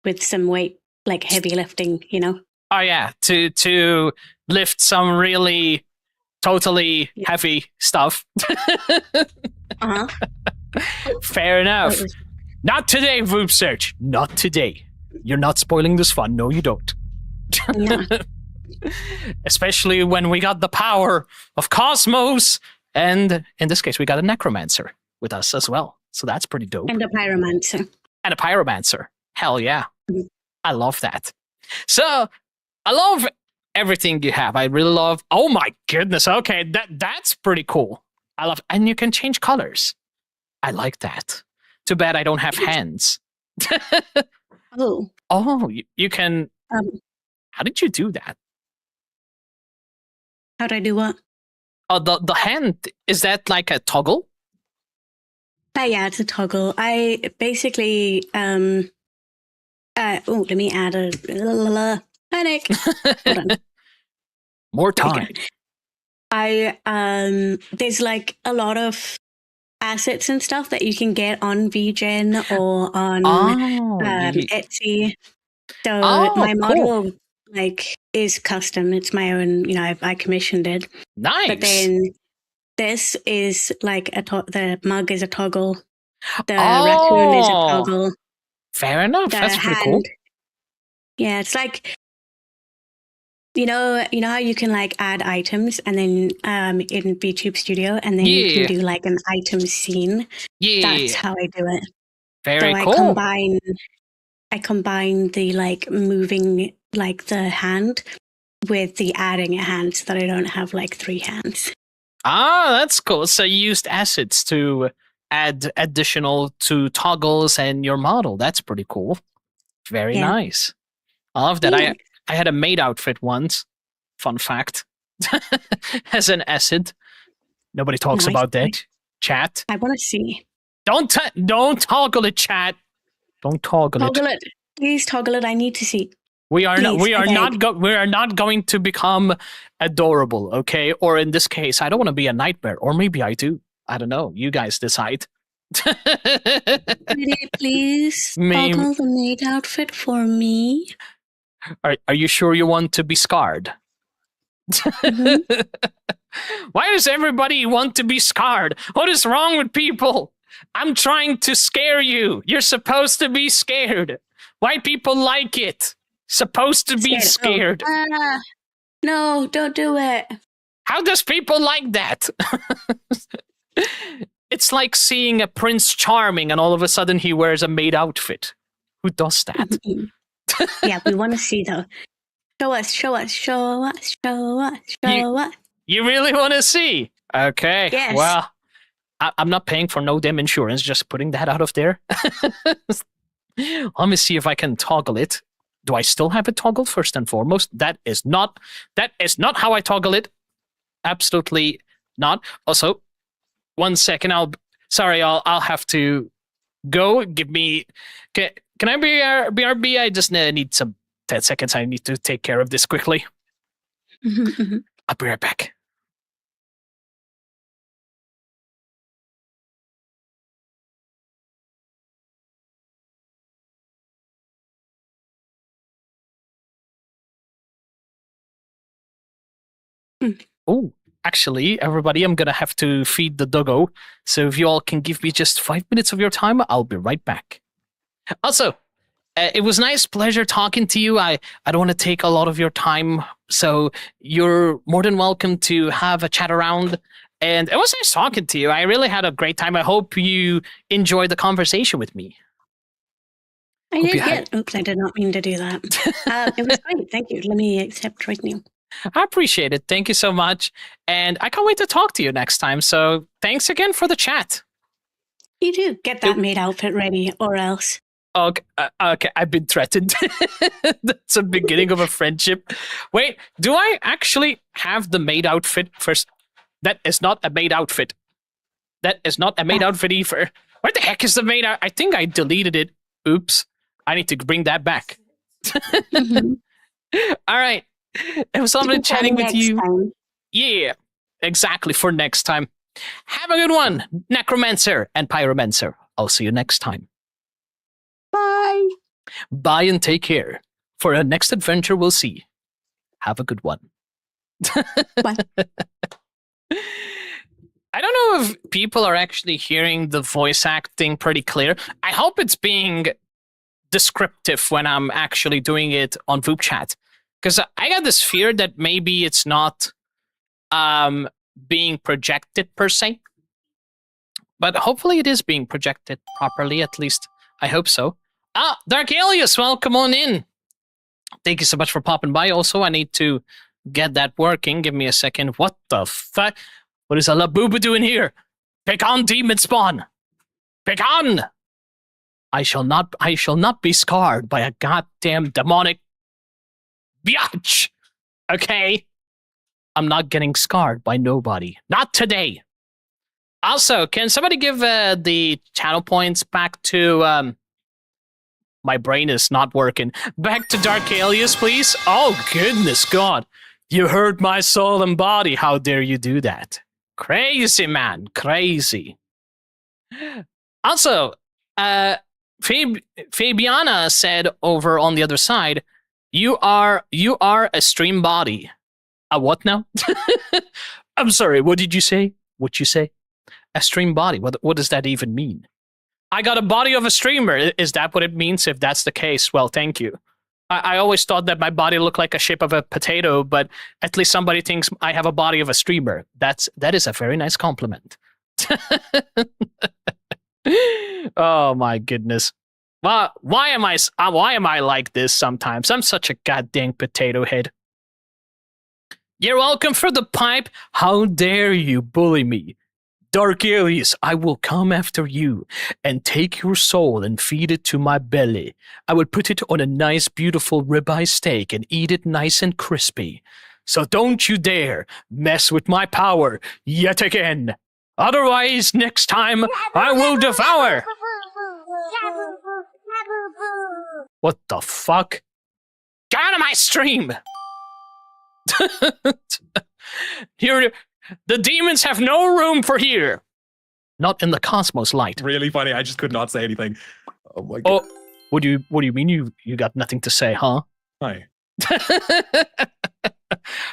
with some weight, like heavy lifting, you know? Oh yeah, to lift some really totally heavy stuff. Uh-huh. Fair enough. Not today, Voop Search. Not today. You're not spoiling this fun. No, you don't. No. Especially when we got the power of Cosmos, and in this case, we got a necromancer with us as well. So that's pretty dope. And a pyromancer. And a pyromancer. Hell yeah. I love that. So I love everything you have. I really love. Oh my goodness. Okay, that's pretty cool. I love, and you can change colors. I like that. Too bad I don't have hands. Oh. Oh, you can. How did you do that? How'd I do what? Oh, the hand, is that like a toggle? Yeah, it's a toggle. I basically let me add a panic. Hold on. More time. There's like a lot of assets and stuff that you can get on VGen or on Etsy. So my model like is custom. It's my own, you know, I commissioned it. Nice. But then this is like the mug is a toggle. The raccoon is a toggle. Fair enough. That's pretty cool. Yeah, it's like you know how you can like add items and then in VTube Studio and then you can do like an item scene. Yeah. That's how I do it. Very so cool. I combine the like moving like the hand with the adding a hand so that I don't have like 3 hands. Ah, that's cool. So you used assets to add additional to toggles and your model. That's pretty cool. Very nice. I love that. Yeah. I had a maid outfit once. Fun fact. As an acid. Nobody talks about that. Chat. I want to see. Don't toggle it, chat. Don't toggle it. Please toggle it. I need to see. We are not going to become adorable, okay? Or in this case, I don't want to be a nightmare, or maybe I do. I don't know. You guys decide. Please toggle the maid outfit for me. Are you sure you want to be scarred? Mm-hmm. Why does everybody want to be scarred? What is wrong with people? I'm trying to scare you. You're supposed to be scared. Why people like it? Supposed to be scared. Oh. No, don't do it. How does people like that? It's like seeing a Prince Charming and all of a sudden he wears a maid outfit. Who does that? Yeah, we want to see though. Show us. You really want to see? Okay. Yes. Well, I'm not paying for no damn insurance, just putting that out of there. Let me see if I can toggle it. Do I still have it toggled first and foremost? That is not how I toggle it. Absolutely not. Also, 1 second. I'll have to go. Give me. Can I be BRB? I just need some 10 seconds. I need to take care of this quickly. I'll be right back. Oh, actually, everybody, I'm going to have to feed the doggo. So if you all can give me just 5 minutes of your time, I'll be right back. Also, it was nice pleasure talking to you. I don't want to take a lot of your time, so you're more than welcome to have a chat around. And it was nice talking to you. I really had a great time. I hope you enjoyed the conversation with me. I did get. Oops, I did not mean to do that. It was great. Thank you. Let me accept right now. I appreciate it. Thank you so much. And I can't wait to talk to you next time. So thanks again for the chat. You do. Get that maid outfit ready or else. Okay, okay, I've been threatened. That's a beginning of a friendship. Wait, do I actually have the maid outfit first? That is not a maid outfit. That is not a maid outfit either. Where the heck is the maid I think I deleted it. Oops. I need to bring that back. Mhm. All right. It was lovely chatting with Next you. time. Yeah, exactly, for next time. Have a good one, Necromancer and Pyromancer. I'll see you next time. Bye. Bye and take care. For our next adventure, we'll see. Have a good one. Bye. I don't know if people are actually hearing the voice acting pretty clear. I hope it's being descriptive when I'm actually doing it on VupeChat. Because I got this fear that maybe it's not being projected per se. But hopefully it is being projected properly, at least I hope so. Ah, Dark Alias, welcome on in. Thank you so much for popping by. Also, I need to get that working. Give me a second. What the fuck? What is a Labubu doing here? Pick on, demon spawn. Pick on. I shall not be scarred by a goddamn demonic biatch. Okay? I'm not getting scarred by nobody. Not today. Also, can somebody give the channel points back to my brain is not working. Back to Dark Alias, please. Oh, goodness God. You hurt my soul and body. How dare you do that? Crazy, man. Crazy. Also, Fabiana said over on the other side, you are a stream body. A what now? I'm sorry, what did you say? What'd you say? A stream body. What does that even mean? I got a body of a streamer. Is that what it means? If that's the case, well, thank you. I always thought that my body looked like a shape of a potato, but at least somebody thinks I have a body of a streamer. That is a very nice compliment. Oh my goodness. Why am I like this sometimes? I'm such a goddamn potato head. You're welcome for the pipe. How dare you bully me? Dark Alias, I will come after you and take your soul and feed it to my belly. I will put it on a nice, beautiful ribeye steak and eat it nice and crispy. So don't you dare mess with my power yet again. Otherwise, next time, I will devour. What the fuck? Get out of my stream! Here, the demons have no room for here. Not in the cosmos light. Really funny. I just could not say anything. Oh my god. Oh, what do you mean you got nothing to say, huh? Hi.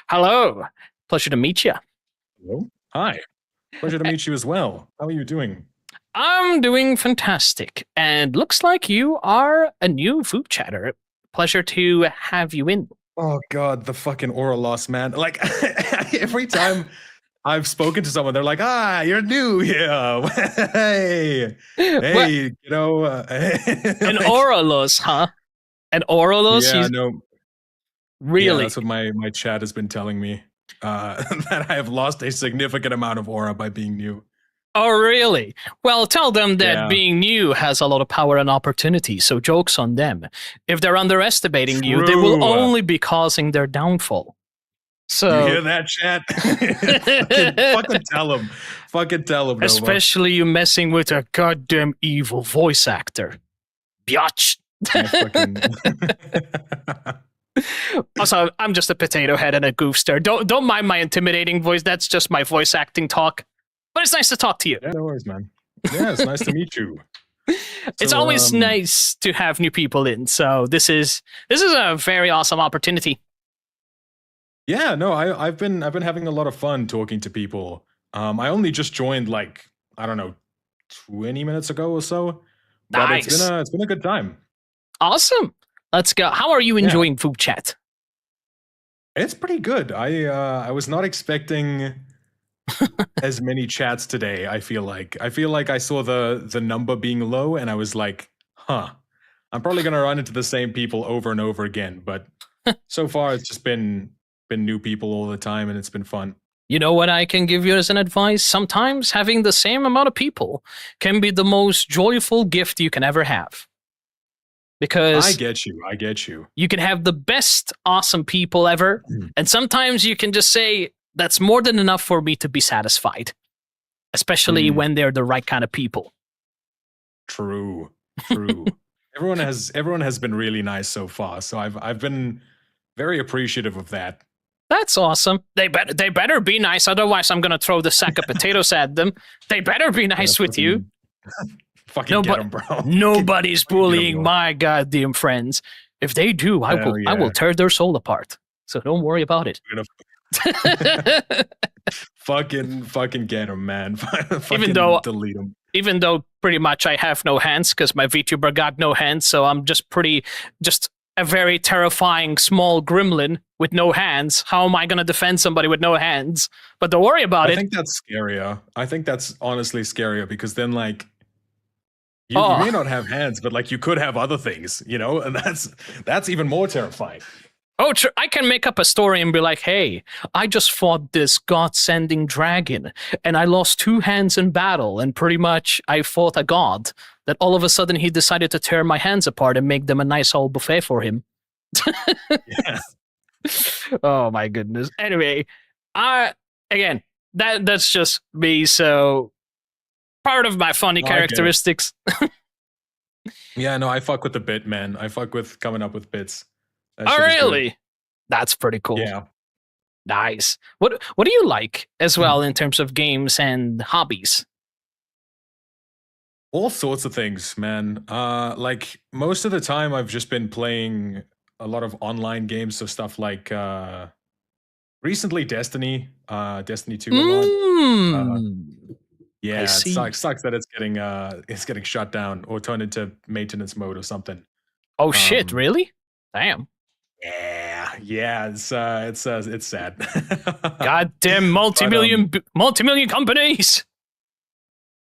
Hello. Pleasure to meet you. Hello. Hi. Pleasure to meet you as well. How are you doing? I'm doing fantastic. And looks like you are a new VupeChatter. Pleasure to have you in. Oh god, the fucking aura loss, man. Like every time I've spoken to someone, they're like, you're new here. Hey, Well, you know. an aura loss, huh? An aura loss? Yeah, no. Really? Yeah, that's what my chat has been telling me. That I have lost a significant amount of aura by being new. Oh, really? Well, tell them that Yeah. being new has a lot of power and opportunity, so joke's on them. If they're underestimating you, they will True. only be causing their downfall. So, You hear that, chat? fucking tell them. Fucking tell them. especially you messing with a goddamn evil voice actor. Biatch. Also, I'm just a potato head and a goofster. Don't mind my intimidating voice. That's just my voice acting talk. But it's nice to talk to you. Yeah, no worries, man. Yeah, it's nice to meet you. It's So, always nice to have new people in. So this is a very awesome opportunity. Yeah, no, I've been having a lot of fun talking to people. I only just joined like, I don't know, 20 minutes ago or so. But Nice. it's been a good time. Awesome. Let's go. How are you enjoying VupeChat? It's pretty good. I was not expecting as many chats today. I feel like I saw the number being low and I was like, I'm probably gonna run into the same people over and over again. But so far it's just been new people all the time and it's been fun. You know what I can give you as an advice? Sometimes having the same amount of people can be the most joyful gift you can ever have. because I get you. you can have the best awesome people ever, and sometimes you can just say that's more than enough for me to be satisfied, especially when they're the right kind of people. True. everyone has been really nice so far, so I've been very appreciative of that. That's awesome. They better be nice, otherwise I'm gonna throw the sack of potatoes at them. They better be nice with you. Fucking get 'em, bro. Nobody's Fucking get 'em, bullying bro. my goddamn friends. If they do, I will tear their soul apart. So don't worry about it. We're gonna fucking get them, man. Fucking delete them. Even though pretty much I have no hands because my VTuber got no hands, so I'm just a very terrifying small gremlin with no hands. How am I going to defend somebody with no hands? But don't worry about it. I think that's scarier. I think that's honestly scarier because then, like, you may not have hands, but like you could have other things, you know, and that's even more terrifying. Oh, I can make up a story and be like, hey, I just fought this god-sending dragon, and I lost 2 hands in battle, and pretty much I fought a god, that all of a sudden he decided to tear my hands apart and make them a nice old buffet for him. Yeah. Oh, my goodness. Anyway, again, that's just me, so part of my funny characteristics. Yeah, no, I fuck with the bit, man. I fuck with coming up with bits. Oh, really? That's pretty cool. Yeah. Nice. What do you like as well in terms of games and hobbies? All sorts of things, man. Like most of the time I've just been playing a lot of online games, so stuff like recently Destiny 2 a lot. Yeah, it sucks that it's getting shut down or turned into maintenance mode or something. Oh shit, really? Damn. Yeah, it's sad. Goddamn multi-million companies.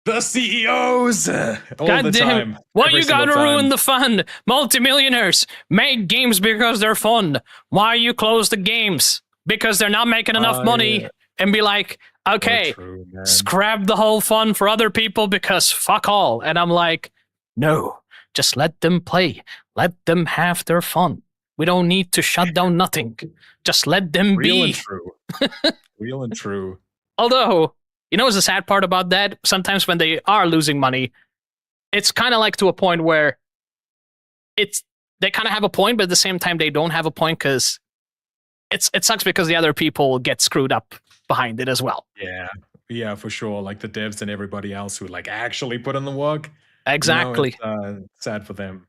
The CEOs all God the damn. time. Why every you gotta single time. ruin the fun? Multimillionaires make games because they're fun. Why you close the games? Because they're not making enough money. Yeah. And be like, okay, True, scrap the whole fun for other people because fuck all. And I'm like, no, just let them play. Let them have their fun. We don't need to shut down nothing. Just let them Real be. and true. Real and true. Although, you know what's the sad part about that? Sometimes when they are losing money, it's kind of like to a point where they kind of have a point, but at the same time they don't have a point because it sucks because the other people get screwed up behind it as well. Yeah, for sure. Like the devs and everybody else who like actually put in the work. Exactly. You know, it's sad for them.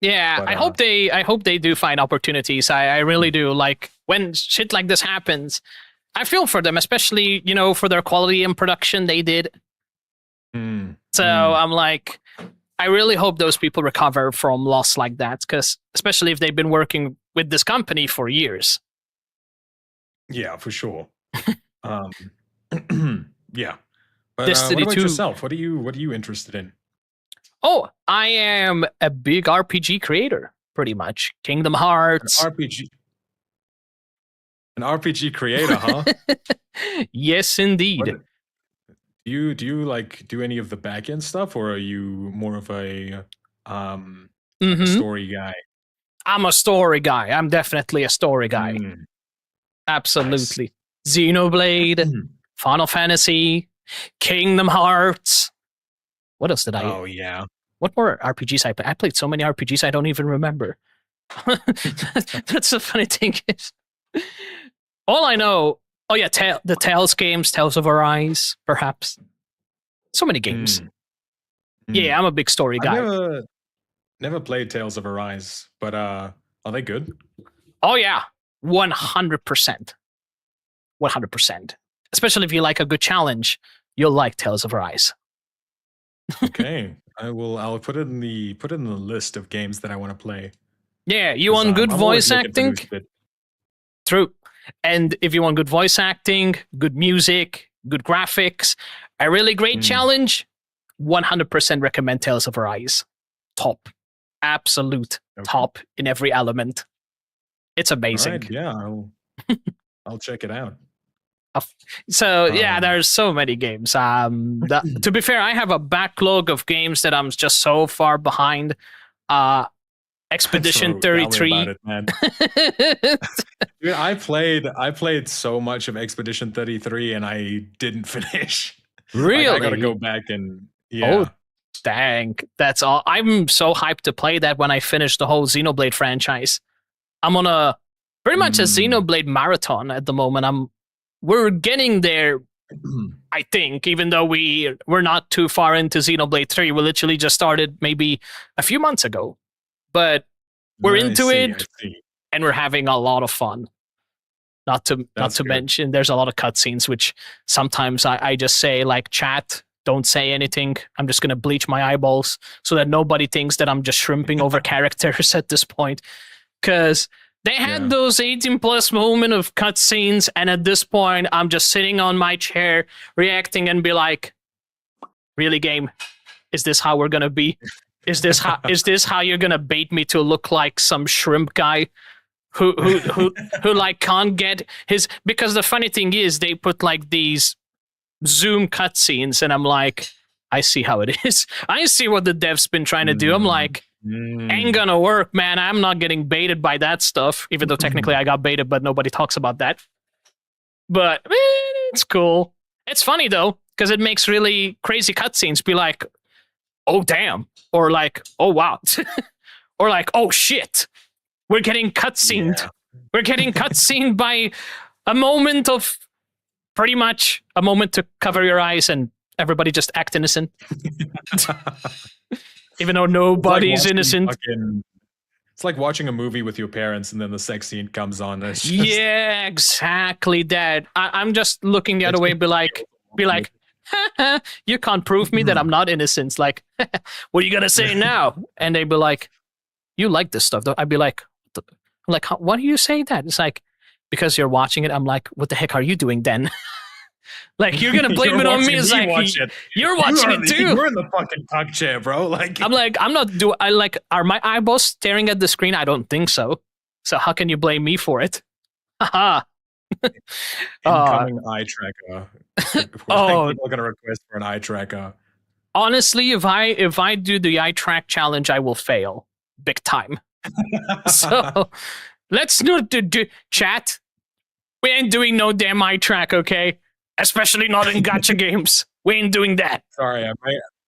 Yeah, But, I hope they do find opportunities. I really do. Like when shit like this happens, I feel for them, especially, you know, for their quality and production they did. So I'm like, I really hope those people recover from loss like that, because especially if they've been working with this company for years. Yeah, for sure. Yeah. But Destiny what about 2. yourself? What are you interested in? Oh, I am a big RPG creator, pretty much. Kingdom Hearts. An RPG creator, huh? Yes, indeed. Do you like do any of the back end stuff, or are you more of a story guy? I'm a story guy. I'm definitely a story guy. Absolutely. Nice. Xenoblade, Final Fantasy, Kingdom Hearts. What else did I? Oh yeah. What more RPGs I played? I played so many RPGs I don't even remember. That's the funny thing is, all I know. Oh yeah, the Tales games, Tales of Arise, perhaps. So many games. Yeah, I'm a big story guy. I've never played Tales of Arise, but are they good? Oh yeah, 100%. 100%. Especially if you like a good challenge, you'll like Tales of Arise. Okay, I'll put it in the list of games that I want to play. Yeah, you want good voice acting? True. And if you want good voice acting, good music, good graphics, a really great challenge, 100% recommend Tales of Arise. Top. Absolute top in every element. It's amazing. All right, yeah, I'll check it out. So yeah, there's so many games. To be fair, I have a backlog of games that I'm just so far behind. Expedition So, tell me 33. about it, man. Dude, I played so much of Expedition 33 and I didn't finish. Really? Like, I gotta go back and Oh, dang. That's all. I'm so hyped to play that when I finish the whole Xenoblade franchise. I'm on a pretty much a Xenoblade marathon at the moment. We're getting there, I think, even though we're not too far into Xenoblade 3. We literally just started maybe a few months ago. But we're into it and we're having a lot of fun. Not to mention, there's a lot of cutscenes, which sometimes I just say, like, chat, don't say anything. I'm just going to bleach my eyeballs so that nobody thinks that I'm just shrimping over characters at this point. Because they had those 18 plus moment of cutscenes, and at this point, I'm just sitting on my chair reacting and be like, really, game? Is this how we're going to be? Is this how you're going to bait me to look like some shrimp guy? Who like can't get his, because the funny thing is they put like these zoom cutscenes and I'm like, I see how it is. I see what the devs been trying to do. I'm like, ain't gonna work, man. I'm not getting baited by that stuff, even though technically I got baited, but nobody talks about that. But it's cool. It's funny though, because it makes really crazy cutscenes be like, oh damn, or like, oh wow, or like, oh shit. We're getting cutscened. Yeah. We're getting cutscened by a moment of pretty much a moment to cover your eyes and everybody just act innocent. Even though nobody's innocent. It's like watching a movie with your parents and then the sex scene comes on. And it's just, yeah, exactly that. I'm just looking the other way and be like, you can't prove me that I'm not innocent. Like, what are you going to say now? And they'd be like, you like this stuff, though. I'd be like, why do you say that? It's like, because you're watching it. I'm like, what the heck are you doing then? Like, you're gonna blame it on me. It's like, you're watching it too. You're in the fucking tuck chair, bro. Like, I'm like, are my eyeballs staring at the screen? I don't think so. So how can you blame me for it? Haha. Incoming eye tracker. People are gonna request for an eye tracker. Honestly, if I do the eye track challenge, I will fail big time. So let's not do chat. We ain't doing no damn eye track, okay? Especially not in gacha games. We ain't doing that. Sorry,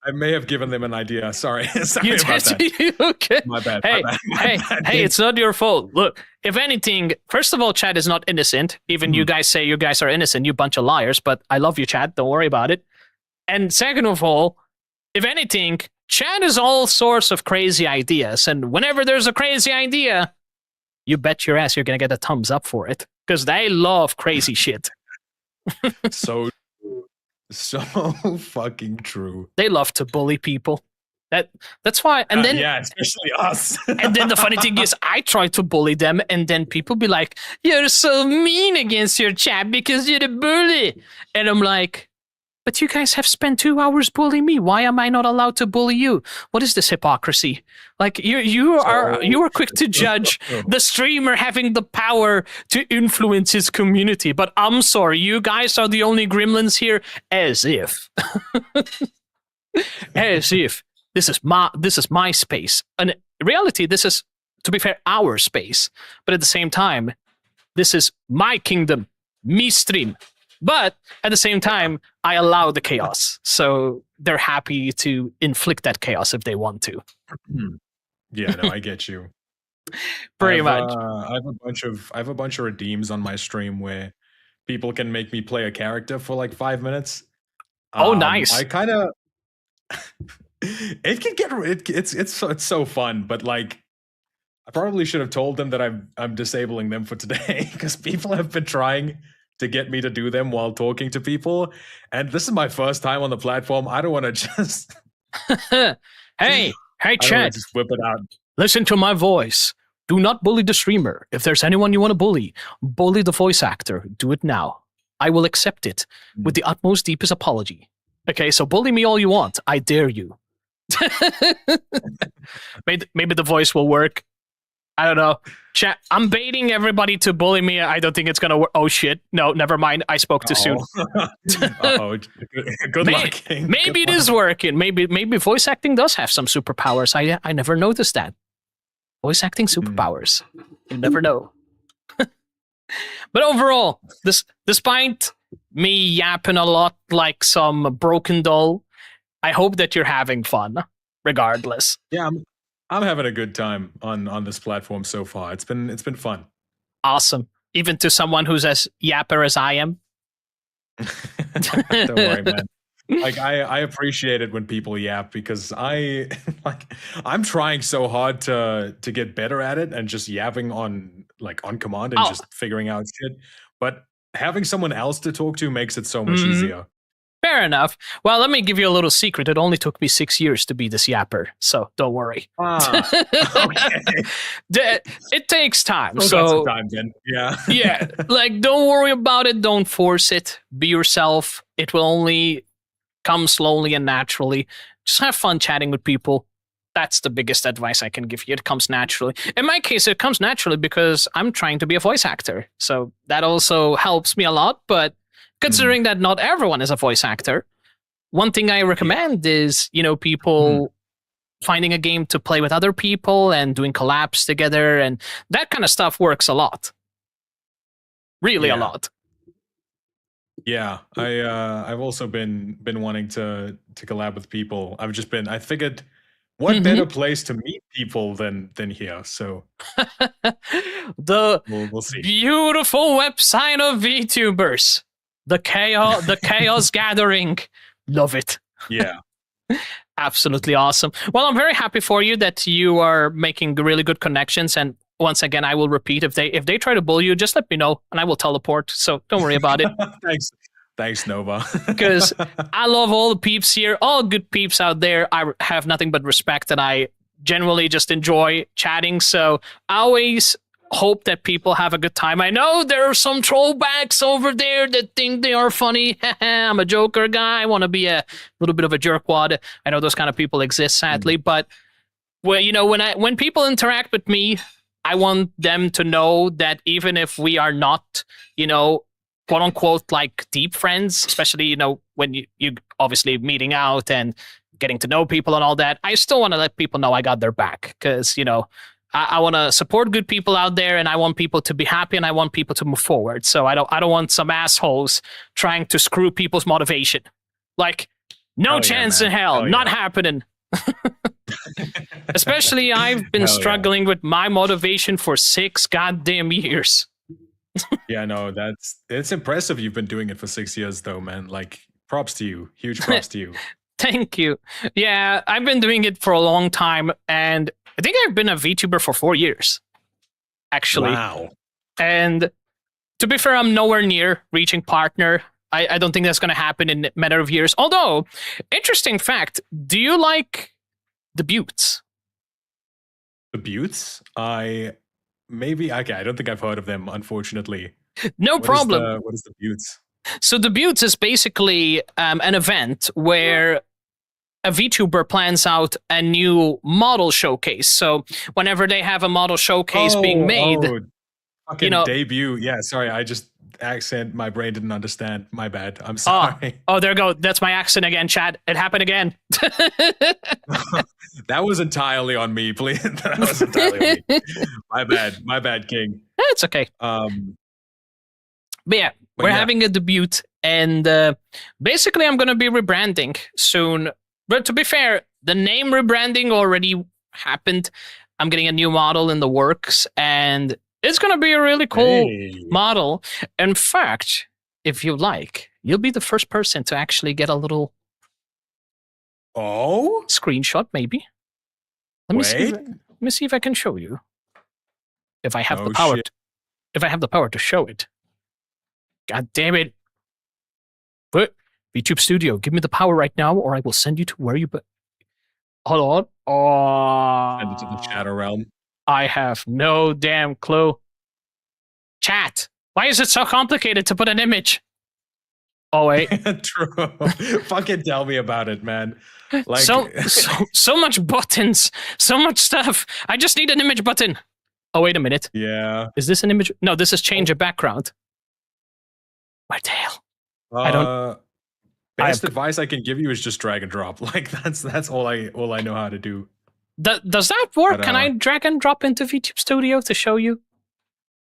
I may have given them an idea. Sorry about that. Okay. My bad. Hey, it's not your fault. Look, if anything, first of all, chat is not innocent. Even you guys say you guys are innocent, you bunch of liars, but I love you, chat. Don't worry about it. And second of all, if anything, chat is all sorts of crazy ideas. And whenever there's a crazy idea, you bet your ass you're going to get a thumbs up for it. Because they love crazy shit. So fucking true. They love to bully people. That's why. And then especially us. And then the funny thing is, I try to bully them, and then people be like, "You're so mean against your chat because you're the bully." And I'm like, but you guys have spent 2 hours bullying me. Why am I not allowed to bully you? What is this hypocrisy? Like you are quick to judge the streamer having the power to influence his community, but I'm sorry, you guys are the only gremlins here. As if, as if this is my space. And in reality, this is, to be fair, our space. But at the same time, this is my kingdom, me stream. But at the same time, I allow the chaos. So they're happy to inflict that chaos if they want to. Yeah, no, I get you. Pretty much. I have a bunch of redeems on my stream where people can make me play a character for like 5 minutes. Oh, nice. I kind of it can get it's so fun, but like I probably should have told them that I'm disabling them for today because people have been trying to get me to do them while talking to people, and this is my first time on the platform. I don't want to just hey chat, just whip it out. Listen to my voice. Do not bully the streamer. If there's anyone you want to bully the voice actor. Do it now. I will accept it with the utmost deepest apology. Okay, so bully me all you want. I dare you. Maybe the voice will work. I don't know. Chat, I'm baiting everybody to bully me. I don't think it's gonna work. Oh shit! No, never mind. I spoke too soon. Good luck. Maybe it is working. Maybe voice acting does have some superpowers. I never noticed that. Voice acting superpowers. You never know. But overall, despite me yapping a lot like some broken doll, I hope that you're having fun, regardless. Yeah, I'm having a good time on this platform so far. It's been fun. Awesome. Even to someone who's as yapper as I am. Don't worry, man. Like I appreciate it when people yap because I'm trying so hard to get better at it and just yapping on command and just figuring out shit. But having someone else to talk to makes it so much easier. Fair enough. Well, let me give you a little secret. It only took me 6 years to be this yapper, so don't worry. Okay. It takes time. Got So some time then. Yeah. yeah, like don't worry about it. Don't force it. Be yourself. It will only come slowly and naturally. Just have fun chatting with people. That's the biggest advice I can give you. It comes naturally. In my case, it comes naturally because I'm trying to be a voice actor. So that also helps me a lot. But considering that not everyone is a voice actor, one thing I recommend is, people finding a game to play with other people and doing collabs together. And that kind of stuff works a lot. Really a lot. Yeah, I've also been wanting to collab with people. I figured what better place to meet people than here. So the we'll see. Beautiful website of VTubers. The chaos gathering. Love it. Yeah. Absolutely awesome. Well, I'm very happy for you that you are making really good connections. And once again, I will repeat, if they try to bully you, just let me know and I will teleport. So don't worry about it. Thanks, Nova. Because I love all the peeps here, all good peeps out there. I have nothing but respect and I generally just enjoy chatting. So I always hope that people have a good time. I know there are some trollbacks over there that think they are funny. I'm a joker guy. I want to be a little bit of a jerkwad. I know those kind of people exist, sadly. But when people interact with me, I want them to know that even if we are not, quote unquote, like deep friends, especially, when you obviously meeting out and getting to know people and all that, I still want to let people know I got their back because, I want to support good people out there and I want people to be happy and I want people to move forward. So I don't want some assholes trying to screw people's motivation. Like, no chance in hell, not happening. Especially I've been struggling with my motivation for 6 goddamn years. Yeah, no, it's impressive you've been doing it for 6 years though, man. Like, props to you. Huge props to you. Thank you. Yeah, I've been doing it for a long time and I think I've been a VTuber for 4 years. Actually. Wow. And to be fair, I'm nowhere near reaching partner. I don't think that's going to happen in a matter of years. Although, interesting fact, do you like the Buttes? The Buttes? I don't think I've heard of them, unfortunately. No problem. What is the Buttes? So the Buttes is basically an event where a VTuber plans out a new model showcase. So whenever they have a model showcase being made, debut. Yeah, sorry, my brain didn't understand. My bad. I'm sorry. Oh, there you go. That's my accent again, Chad. It happened again. That was entirely on me, please. That was entirely on me. My bad, King. It's okay. But yeah, we're having a debut, and basically I'm going to be rebranding soon. But to be fair, the name rebranding already happened. I'm getting a new model in the works, and it's going to be a really cool model. In fact, if you like, you'll be the first person to actually get a little screenshot, maybe. Let me see if I can show you. If I have the power. If I have the power to show it. God damn it. But VTube Studio, give me the power right now, or I will send you to where you... Hold on. Send it to the Shadow Realm. I have no damn clue. Chat, why is it so complicated to put an image? Oh, wait. True. Fucking tell me about it, man. Like so much buttons, so much stuff. I just need an image button. Oh, wait a minute. Yeah. Is this an image? No, this is change a background. Where the hell? I don't... Best advice I can give you is just drag and drop. Like that's all I know how to do. Does that work? But, Can I drag and drop into VTube Studio to show you?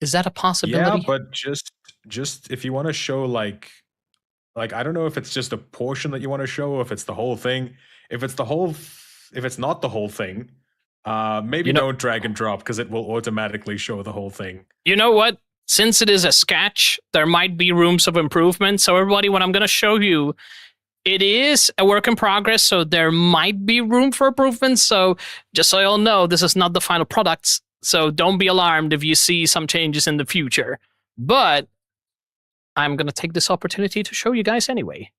Is that a possibility? Yeah, but just if you want to show like I don't know if it's just a portion that you want to show, or if it's the whole thing. If it's not the whole thing, maybe don't drag and drop because it will automatically show the whole thing. You know what? Since it is a sketch, there might be rooms of improvement. So everybody, what I'm going to show you, it is a work in progress, so there might be room for improvement. So just so you all know, this is not the final products. So don't be alarmed if you see some changes in the future. But I'm going to take this opportunity to show you guys anyway,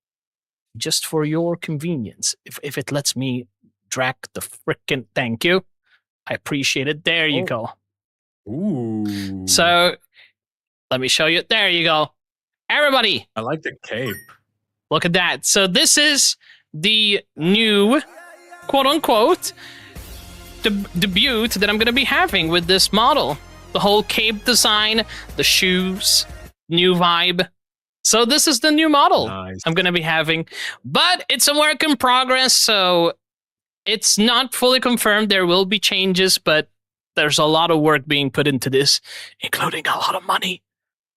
just for your convenience. If it lets me drag the frickin' thank you. I appreciate it. There you go. Ooh. So let me show you. There you go. Everybody. I like the cape. Look at that. So this is the new, quote unquote, debut that I'm going to be having with this model. The whole cape design, the shoes, new vibe. So this is the new model I'm going to be having. But it's a work in progress, so it's not fully confirmed. There will be changes, but there's a lot of work being put into this, including a lot of money.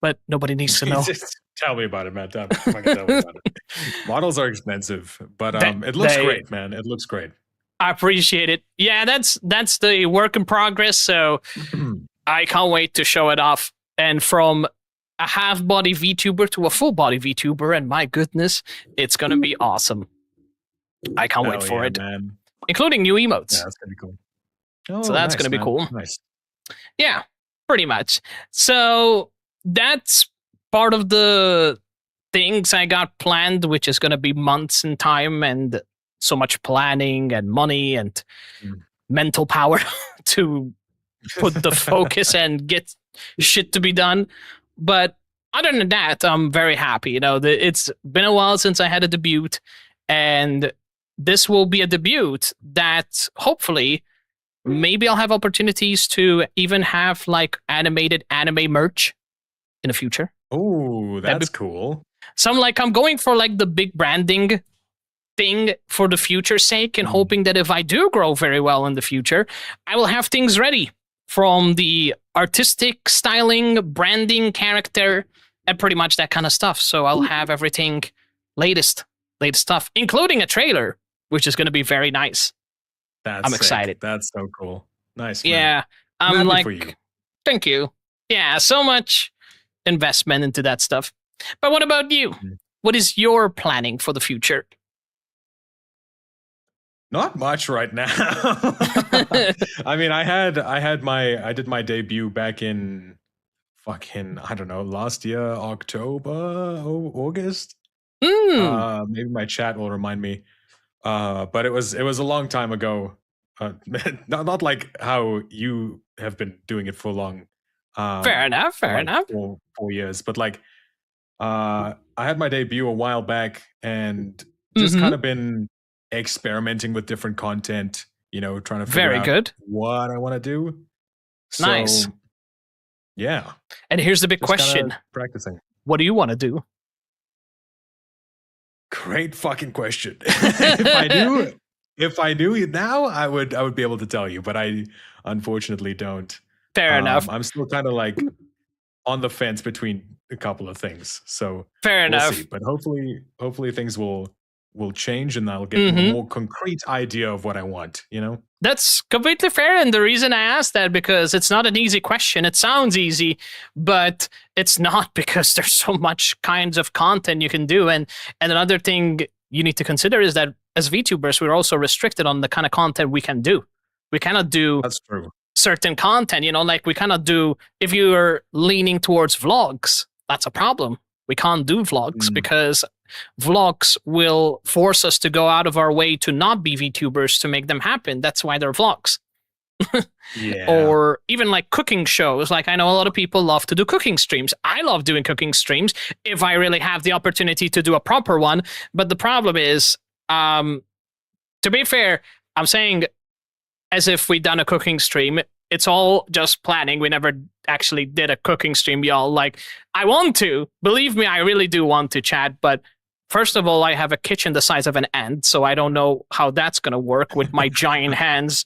But nobody needs to know. Tell me about it, man. Tell me about it. Models are expensive, but it looks great, man. It looks great. I appreciate it. Yeah, that's the work in progress, so I can't wait to show it off. And from a half-body VTuber to a full-body VTuber, and my goodness, it's going to be awesome. I can't wait for it. Man. Including new emotes. Yeah, that's going to be cool. Oh, so that's going to be cool. Nice. Yeah, pretty much. So that's part of the things I got planned, which is going to be months in time and so much planning and money and mental power to put the focus and get shit to be done. But other than that, I'm very happy. You know, it's been a while since I had a debut, and this will be a debut that hopefully maybe I'll have opportunities to even have like animated anime merch in the future. Oh, that's cool. So I'm going for like the big branding thing for the future's sake, and hoping that if I do grow very well in the future, I will have things ready from the artistic styling, branding, character, and pretty much that kind of stuff. So I'll have everything latest stuff, including a trailer, which is going to be very nice. I'm excited. That's so cool. Nice. Man. Yeah. I'm like, for you. Thank you. Yeah, so much investment into that stuff. But what about you? What is your planning for the future? Not much right now. I mean, I did my debut back in fucking, I don't know, last year, October, August. Maybe my chat will remind me. But it was a long time ago. Not like how you have been doing it for long. Fair enough. 4 years, but like, I had my debut a while back, and just kind of been experimenting with different content. You know, trying to figure out what I want to do. So, nice. Yeah. And here's the big question: practicing. What do you want to do? Great fucking question. If I knew now, I would be able to tell you, but I unfortunately don't. Fair enough. I'm still kind of like on the fence between a couple of things. So fair enough. See. But hopefully things will change, and I'll get a more concrete idea of what I want, you know? That's completely fair. And the reason I asked that, because it's not an easy question. It sounds easy, but it's not, because there's so much kinds of content you can do. And another thing you need to consider is that as VTubers, we're also restricted on the kind of content we can do. We cannot do That's true. certain content, you know, like we cannot do, if you're leaning towards vlogs, that's a problem. We can't do vlogs because vlogs will force us to go out of our way to not be VTubers to make them happen. That's why they're vlogs. Yeah. Or even like cooking shows. Like I know a lot of people love to do cooking streams. I love doing cooking streams if I really have the opportunity to do a proper one. But the problem is, to be fair, I'm saying as if we done a cooking stream. It's all just planning. We never actually did a cooking stream, y'all. Like, I want to. Believe me, I really do want to, chat. But first of all, I have a kitchen the size of an ant, so I don't know how that's going to work with my giant hands.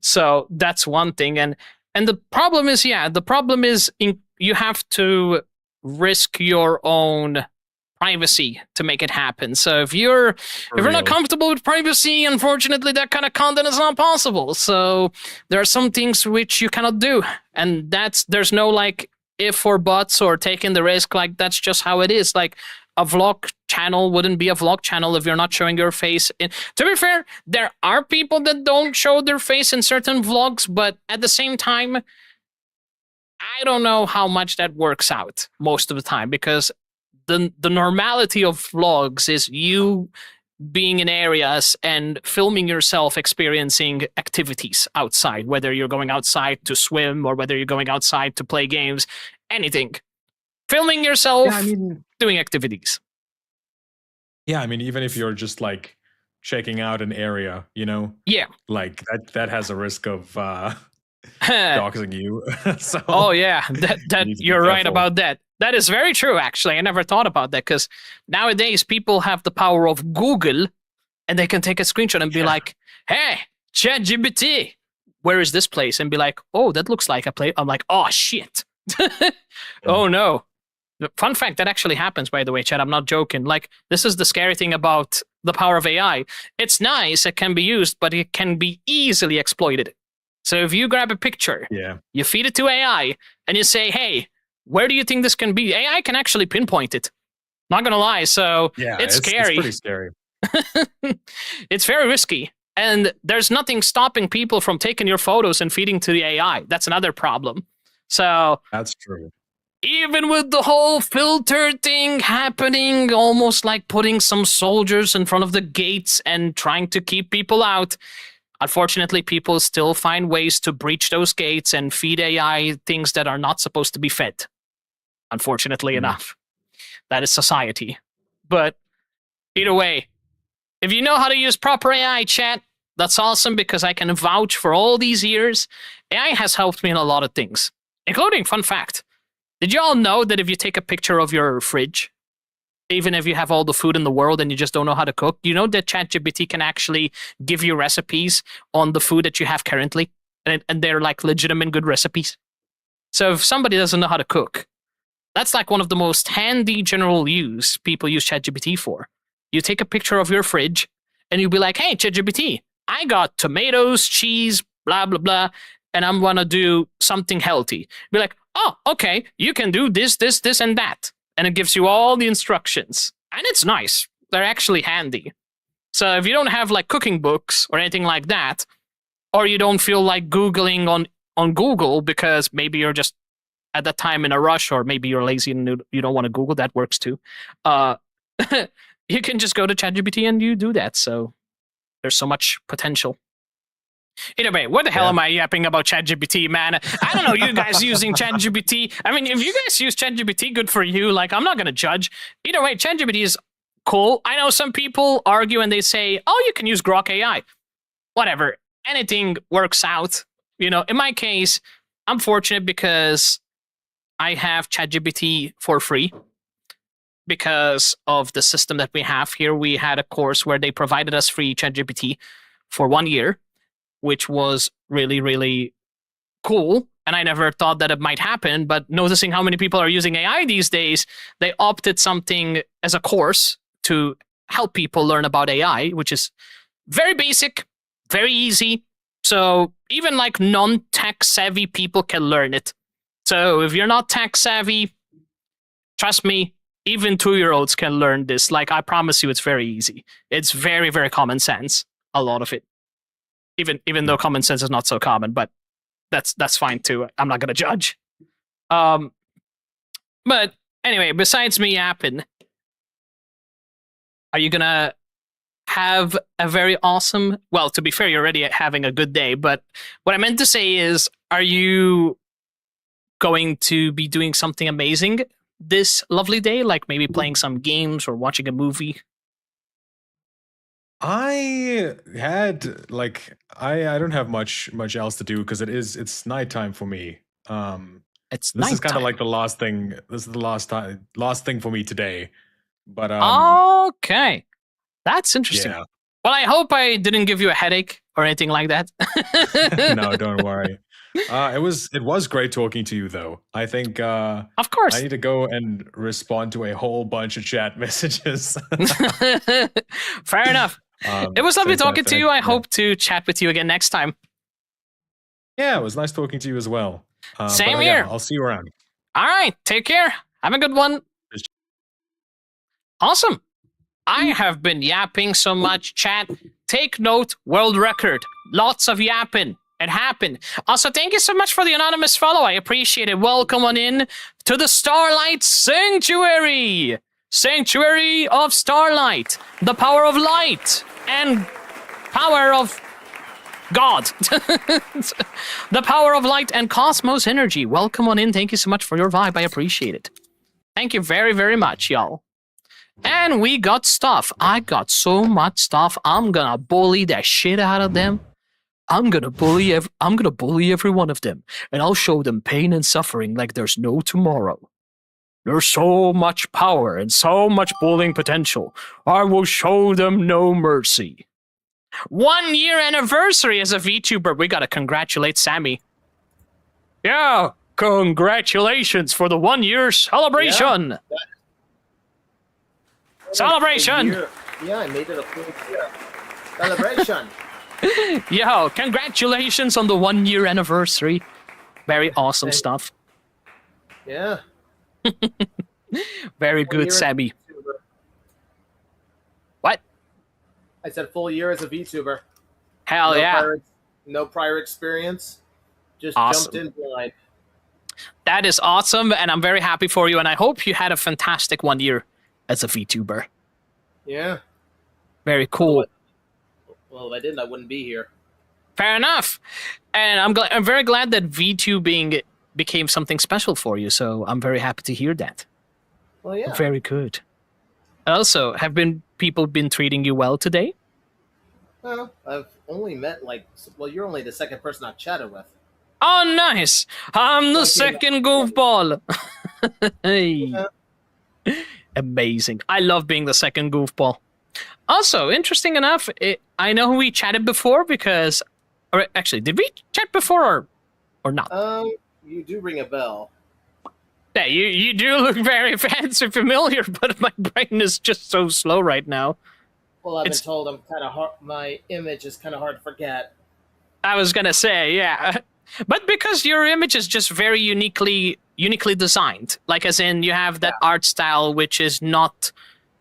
So that's one thing. And the problem is, you have to risk your own privacy to make it happen. So if you're not comfortable with privacy, unfortunately, that kind of content is not possible. So there are some things which you cannot do, and there's no like if or buts or taking the risk. Like that's just how it is. Like a vlog channel wouldn't be a vlog channel if you're not showing your face. To be fair, there are people that don't show their face in certain vlogs, but at the same time, I don't know how much that works out most of the time, because the normality of vlogs is you being in areas and filming yourself experiencing activities outside, whether you're going outside to swim or whether you're going outside to play games, anything. Filming yourself doing activities. Yeah, I mean, even if you're just like checking out an area, you know? Yeah. Like that has a risk of doxing you. So oh yeah, that you're right about that. That is very true, actually. I never thought about that, because nowadays people have the power of Google, and they can take a screenshot and be like, hey, ChatGPT, where is this place? And be like, oh, that looks like a place. I'm like, oh, shit. Oh, no. Fun fact, that actually happens, by the way, Chad. I'm not joking. Like, this is the scary thing about the power of AI. It's nice, it can be used, but it can be easily exploited. So if you grab a picture, you feed it to AI, and you say, hey, where do you think this can be? AI can actually pinpoint it. Not gonna lie, so it's scary. It's pretty scary. It's very risky. And there's nothing stopping people from taking your photos and feeding to the AI. That's another problem. So that's true. Even with the whole filter thing happening, almost like putting some soldiers in front of the gates and trying to keep people out, unfortunately, people still find ways to breach those gates and feed AI things that are not supposed to be fed. Unfortunately enough. That is society. But either way, if you know how to use proper AI, chat, that's awesome, because I can vouch for all these years. AI has helped me in a lot of things, including, fun fact, did you all know that if you take a picture of your fridge, even if you have all the food in the world and you just don't know how to cook, you know that ChatGPT can actually give you recipes on the food that you have currently, and they're like legitimate good recipes. So if somebody doesn't know how to cook, that's like one of the most handy general use people use ChatGPT for. You take a picture of your fridge and you'll be like, hey, ChatGPT, I got tomatoes, cheese, blah, blah, blah, and I'm going to do something healthy. Be like, oh, okay, you can do this, this, this, and that. And it gives you all the instructions. And it's nice. They're actually handy. So if you don't have like cooking books or anything like that, or you don't feel like Googling on Google because maybe you're just at that time in a rush, or maybe you're lazy and you don't want to Google, that works too. You can just go to ChatGPT and you do that. So there's so much potential. Either way, what the hell am I yapping about ChatGPT, man? I don't know, you guys using ChatGPT. I mean, if you guys use ChatGPT, good for you. Like, I'm not going to judge. Either way, ChatGPT is cool. I know some people argue and they say, oh, you can use Grok AI. Whatever. Anything works out. You know, in my case, I'm fortunate because I have ChatGPT for free. Because of the system that we have here, we had a course where they provided us free ChatGPT for 1 year, which was really, really cool. And I never thought that it might happen, but noticing how many people are using AI these days, they opted something as a course to help people learn about AI, which is very basic, very easy. So even like non-tech savvy people can learn it. So if you're not tech savvy, trust me, even 2-year-olds can learn this. Like, I promise you, it's very easy. It's very, very common sense, a lot of it. Even though common sense is not so common, but that's fine too. I'm not gonna judge. But anyway, besides me yapping, are you gonna have a very awesome? Well, to be fair, you're already having a good day. But what I meant to say is, are you going to be doing something amazing this lovely day, like maybe playing some games or watching a movie? I had like I don't have much else to do because it's nighttime for me. This is kind of like the last thing. This is the last thing for me today. But Okay. That's interesting. yeah. Well, I hope I didn't give you a headache or anything like that. No, don't worry. It was great talking to you though. I think Of course. I need to go and respond to a whole bunch of chat messages. Fair enough. It was lovely since I talking to you. I finished- hope to chat with you again next time. Yeah, it was nice talking to you as well. Same but, here. I'll see you around. All right. Take care. Have a good one. Awesome. I have been yapping so much, chat. Take note, world record. Lots of yapping. It happened. Also, thank you so much for the anonymous follow. I appreciate it. Welcome on in to the Starlight Sanctuary. Sanctuary of Starlight. The power of light and power of God. The power of light and cosmos energy. Welcome on in. Thank you so much for your vibe. I appreciate it. Thank you very, very much, y'all. And we got stuff. I got so much stuff. I'm gonna bully the shit out of them. I'm gonna bully every one of them, and I'll show them pain and suffering like there's no tomorrow. There's so much power and so much bullying potential. I will show them no mercy. 1 year anniversary as a VTuber. We gotta congratulate Sammy. Yeah, congratulations for the 1 year celebration. Celebration! Yeah, I made it a full year. Celebration! Yo, congratulations on the 1 year anniversary. Very awesome stuff. Yeah. Very Full good, year as a Sammy. VTuber. What? I said full year as a VTuber. Hell yeah. No prior experience. Just Awesome. jumped in blind. That is awesome, and I'm very happy for you, and I hope you had a fantastic 1 year as a VTuber. Yeah. Very cool. Well, if I didn't, I wouldn't be here. Fair enough. And I'm very glad that VTubing became something special for you, so I'm very happy to hear that. Well, yeah. Very good. Also, have people been treating you well today? Well, I've only met you're only the second person I've chatted with. Oh, nice. I'm the second goofball. Hey. Yeah. Amazing. I love being the second goofball. Also, interesting enough, I know we chatted before because... Or actually, did we chat before or not? You do ring a bell. Yeah, you do look very fancy familiar, but my brain is just so slow right now. Well, I've been told I'm kind of hard. My image is kind of hard to forget. I was gonna say, yeah. But because your image is just very uniquely designed. Like, as in, you have that art style, which is not...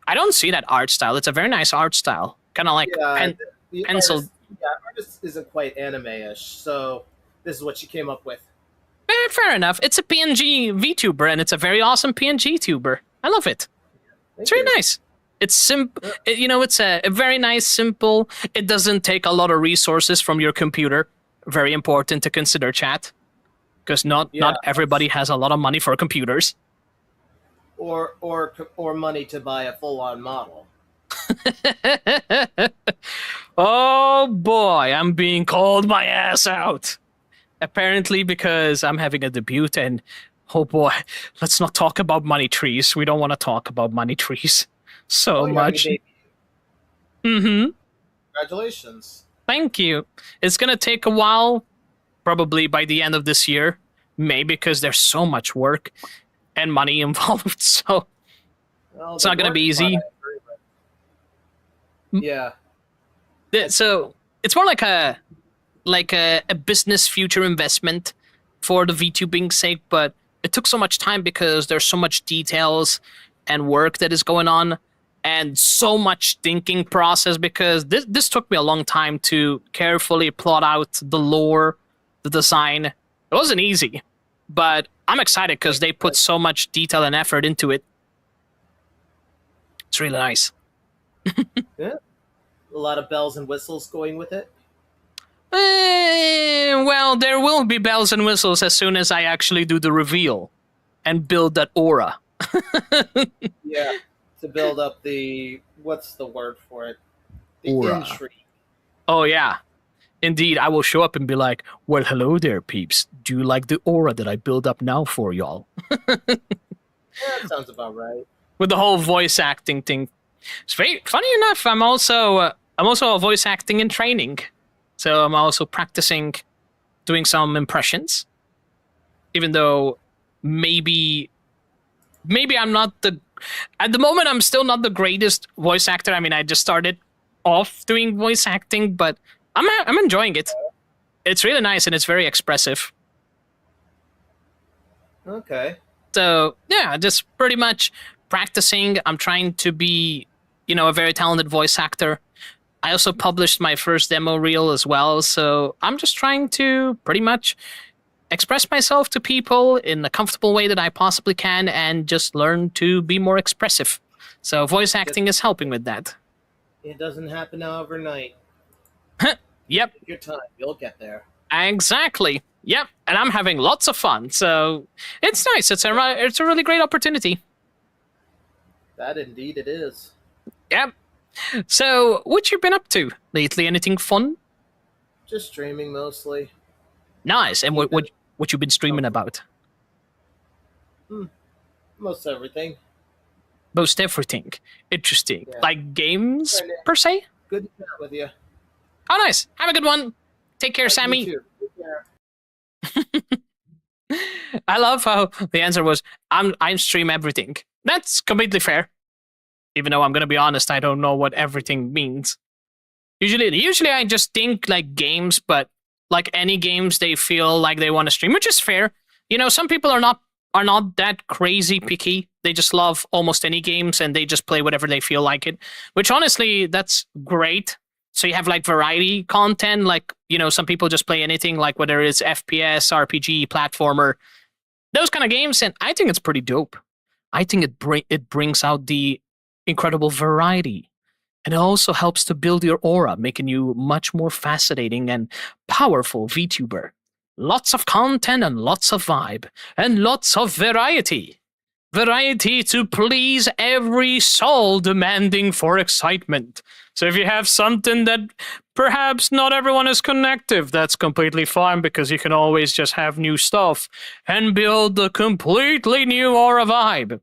I don't see that art style. It's a very nice art style. Kind of like the pencil... artist isn't quite anime-ish, so this is what she came up with. Fair enough. It's a PNG VTuber, and it's a very awesome PNG tuber. I love it. It's very nice. It's simple. It's a very nice, simple. It doesn't take a lot of resources from your computer. Very important to consider, chat. Because not everybody has a lot of money for computers. Or money to buy a full-on model. Oh boy, I'm being called my ass out. Apparently because I'm having a debut, and oh boy, let's not talk about money trees. We don't want to talk about money trees so much. Mm-hmm. Congratulations. Thank you. It's gonna take a while, probably by the end of this year. Maybe because there's so much work and money involved, so it's not gonna be easy. Yeah. So it's more like a business future investment for the VTubing sake, but it took so much time because there's so much details and work that is going on and so much thinking process, because this took me a long time to carefully plot out the lore, the design. It wasn't easy, but I'm excited because they put so much detail and effort into it. It's really nice. Yeah. A lot of bells and whistles going with it. Well, there will be bells and whistles as soon as I actually do the reveal and build that aura. Yeah, to build up the... What's the word for it? The Aura. intrigue. Oh, yeah. Indeed, I will show up and be like, well, hello there, peeps. Do you like the aura that I build up now for y'all? Yeah, that sounds about right. with the whole voice acting thing. It's very funny enough. I'm also a voice acting in training, so I'm also practicing doing some impressions. Even though maybe I'm not at the moment I'm still not the greatest voice actor. I mean, I just started off doing voice acting, but I'm enjoying it. It's really nice and it's very expressive. Okay. So yeah, just pretty much practicing. I'm trying to be, a very talented voice actor. I also published my first demo reel as well, so I'm just trying to pretty much express myself to people in a comfortable way that I possibly can and just learn to be more expressive. So voice acting is helping with that. It doesn't happen overnight. Yep. Take your time. You'll get there. Exactly. Yep. And I'm having lots of fun. So it's nice. It's a really great opportunity. That indeed it is. Yep. So what you been up to lately? Anything fun? Just streaming mostly. Nice. And what you been streaming about? Most everything. Most everything. Interesting. Yeah. Like games Right, yeah. per se? Good to chat with you. Oh, nice. Have a good one. Take care, You Sammy. too. Take care. I love how the answer was, I stream everything. That's completely fair. Even though I'm gonna be honest, I don't know what everything means. Usually I just think like games, but like any games they feel like they want to stream, which is fair. Some people are not that crazy picky. They just love almost any games and they just play whatever they feel like it. Which honestly, that's great. So you have like variety content, like, some people just play anything, like whether it's FPS, RPG, platformer, those kind of games, and I think it's pretty dope. I think it brings out the incredible variety. And it also helps to build your aura, making you much more fascinating and powerful VTuber. Lots of content and lots of vibe and lots of variety. Variety to please every soul demanding for excitement. So if you have something that perhaps not everyone is connective, that's completely fine because you can always just have new stuff and build a completely new aura vibe.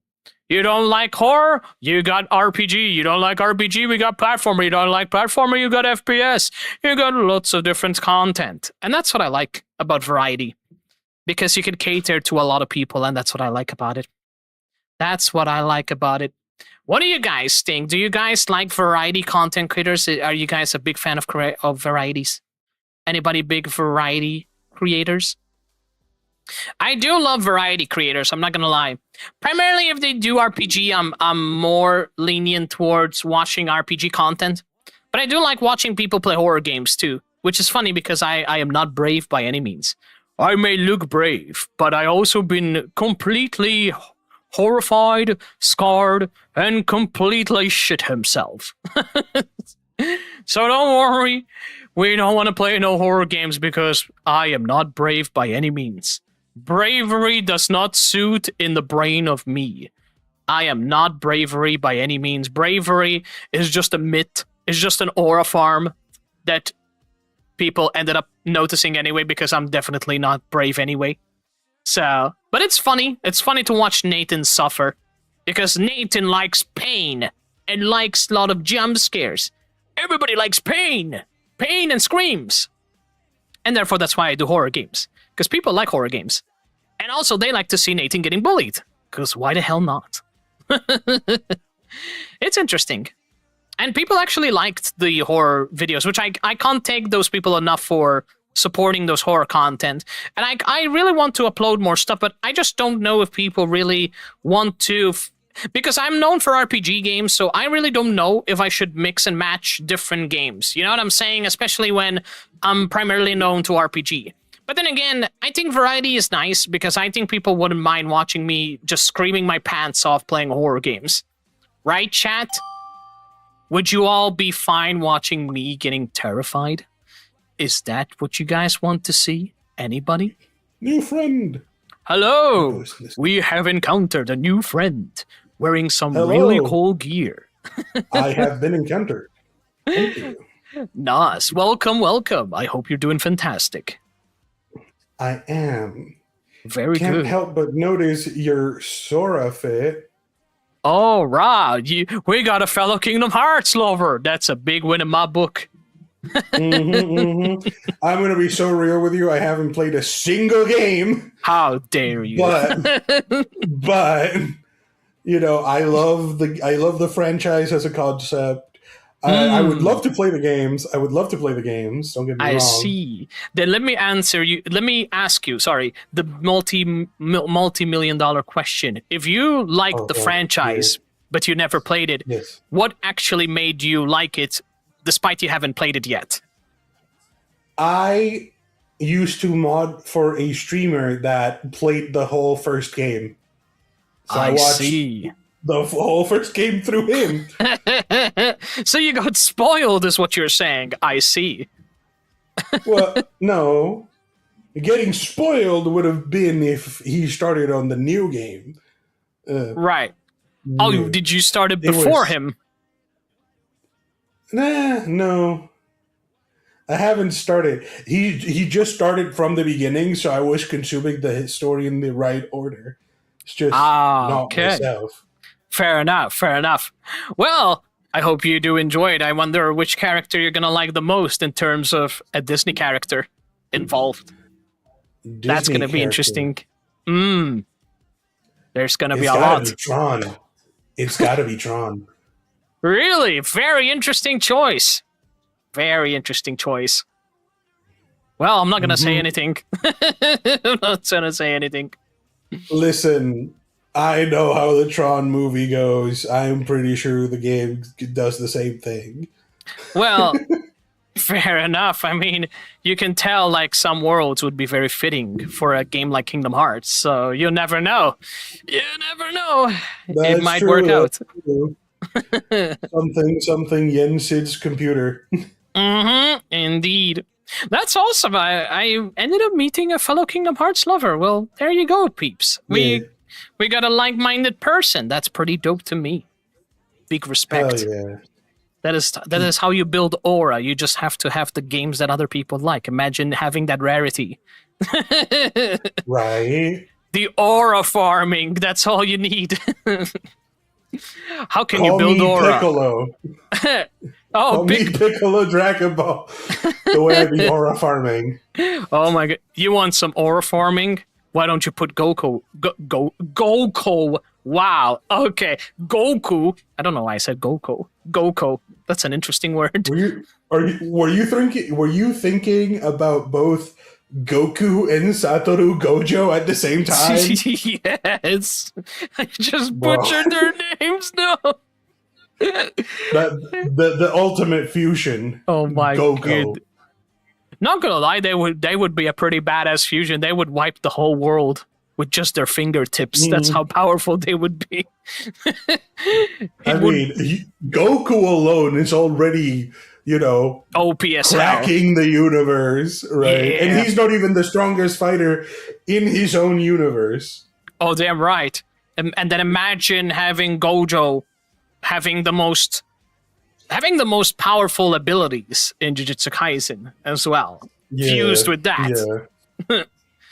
You don't like horror? You got RPG. You don't like RPG? We got platformer. You don't like platformer? You got FPS. You got lots of different content. And that's what I like about variety. Because you can cater to a lot of people, and that's what I like about it. That's what I like about it. What do you guys think? Do you guys like variety content creators? Are you guys a big fan of varieties? Anybody big variety creators? I do love variety creators, I'm not gonna lie. Primarily if they do RPG, I'm more lenient towards watching RPG content. But I do like watching people play horror games too, which is funny because I am not brave by any means. I may look brave, but I also been completely horrified, scarred, and completely shit himself. So don't worry, we don't want to play no horror games because I am not brave by any means. Bravery does not suit in the brain of me. I am not bravery by any means. Bravery is just a myth. It's just an aura farm that people ended up noticing anyway because I'm definitely not brave anyway. So, but it's funny. It's funny to watch Nathan suffer because Nathan likes pain and likes a lot of jump scares. Everybody likes pain. Pain and screams. And therefore, that's why I do horror games. Because people like horror games. And also, they like to see Nathan getting bullied. Because why the hell not? It's interesting. And people actually liked the horror videos, which I can't thank those people enough for supporting those horror content. And I really want to upload more stuff, but I just don't know if people really want to... Because I'm known for RPG games, so I really don't know if I should mix and match different games. You know what I'm saying? Especially when I'm primarily known to RPG. But then again, I think variety is nice because I think people wouldn't mind watching me just screaming my pants off playing horror games. Right, chat? Would you all be fine watching me getting terrified? Is that what you guys want to see? Anybody? New friend. Hello. We have encountered a new friend wearing some really cool gear. I have been encountered. Thank you. Nice. Welcome, welcome. I hope you're doing fantastic. I am. Very Can't good. help but notice your Sora fit. Oh, right. We got a fellow Kingdom Hearts lover. That's a big win in my book. I'm going to be so real with you. I haven't played a single game. How dare you? But you know, I love the franchise as a concept. I would love to play the games. Don't get me wrong. I see. Then let me ask you. Sorry, the multi-million-dollar question. If you like the franchise, but you never played it, what actually made you like it, despite you haven't played it yet? I used to mod for a streamer that played the whole first game. So I watched the whole first game through him. So you got spoiled, is what you're saying. I see. Well, no. Getting spoiled would have been if he started on the new game. Right. Oh, did you start it before him? Nah, no. I haven't started. He just started from the beginning, so I was consuming the story in the right order. It's just not myself. Fair enough. Well, I hope you do enjoy it. I wonder which character you're going to like the most in terms of a Disney character involved. That's going to be interesting. There's going to be a lot. It's got to be Tron. Really? Very interesting choice. Well, I'm not going to say anything. Listen, I know how the Tron movie goes. I'm pretty sure the game does the same thing. Well, fair enough. I mean, you can tell like some worlds would be very fitting for a game like Kingdom Hearts. So you never know. It might work out. something Yen Sid's computer. Indeed. That's awesome. I ended up meeting a fellow Kingdom Hearts lover. Well, there you go, peeps. We got a like-minded person. That's pretty dope to me. Big respect. Hell yeah. That is how you build aura. You just have to have the games that other people like. Imagine having that rarity. Right. The aura farming. That's all you need. How can you build aura? Piccolo. Oh, me Piccolo Dragon Ball. The way I be aura farming. Oh my god! You want some aura farming? Why don't you put Goku? Goku. Wow. Okay. Goku. I don't know why I said Goku. Goku. That's an interesting word. Were you thinking about both Goku and Satoru Gojo at the same time? Yes. I just butchered their names now. The ultimate fusion. Oh my Goku. god. Not gonna lie, they would be a pretty badass fusion. They would wipe the whole world with just their fingertips. That's how powerful they would be. Goku alone is already, OPSL. cracking the universe, right? Yeah. And he's not even the strongest fighter in his own universe. Oh, damn right. And then imagine having Gojo having the most powerful abilities in Jujutsu Kaisen as well. Fused with that.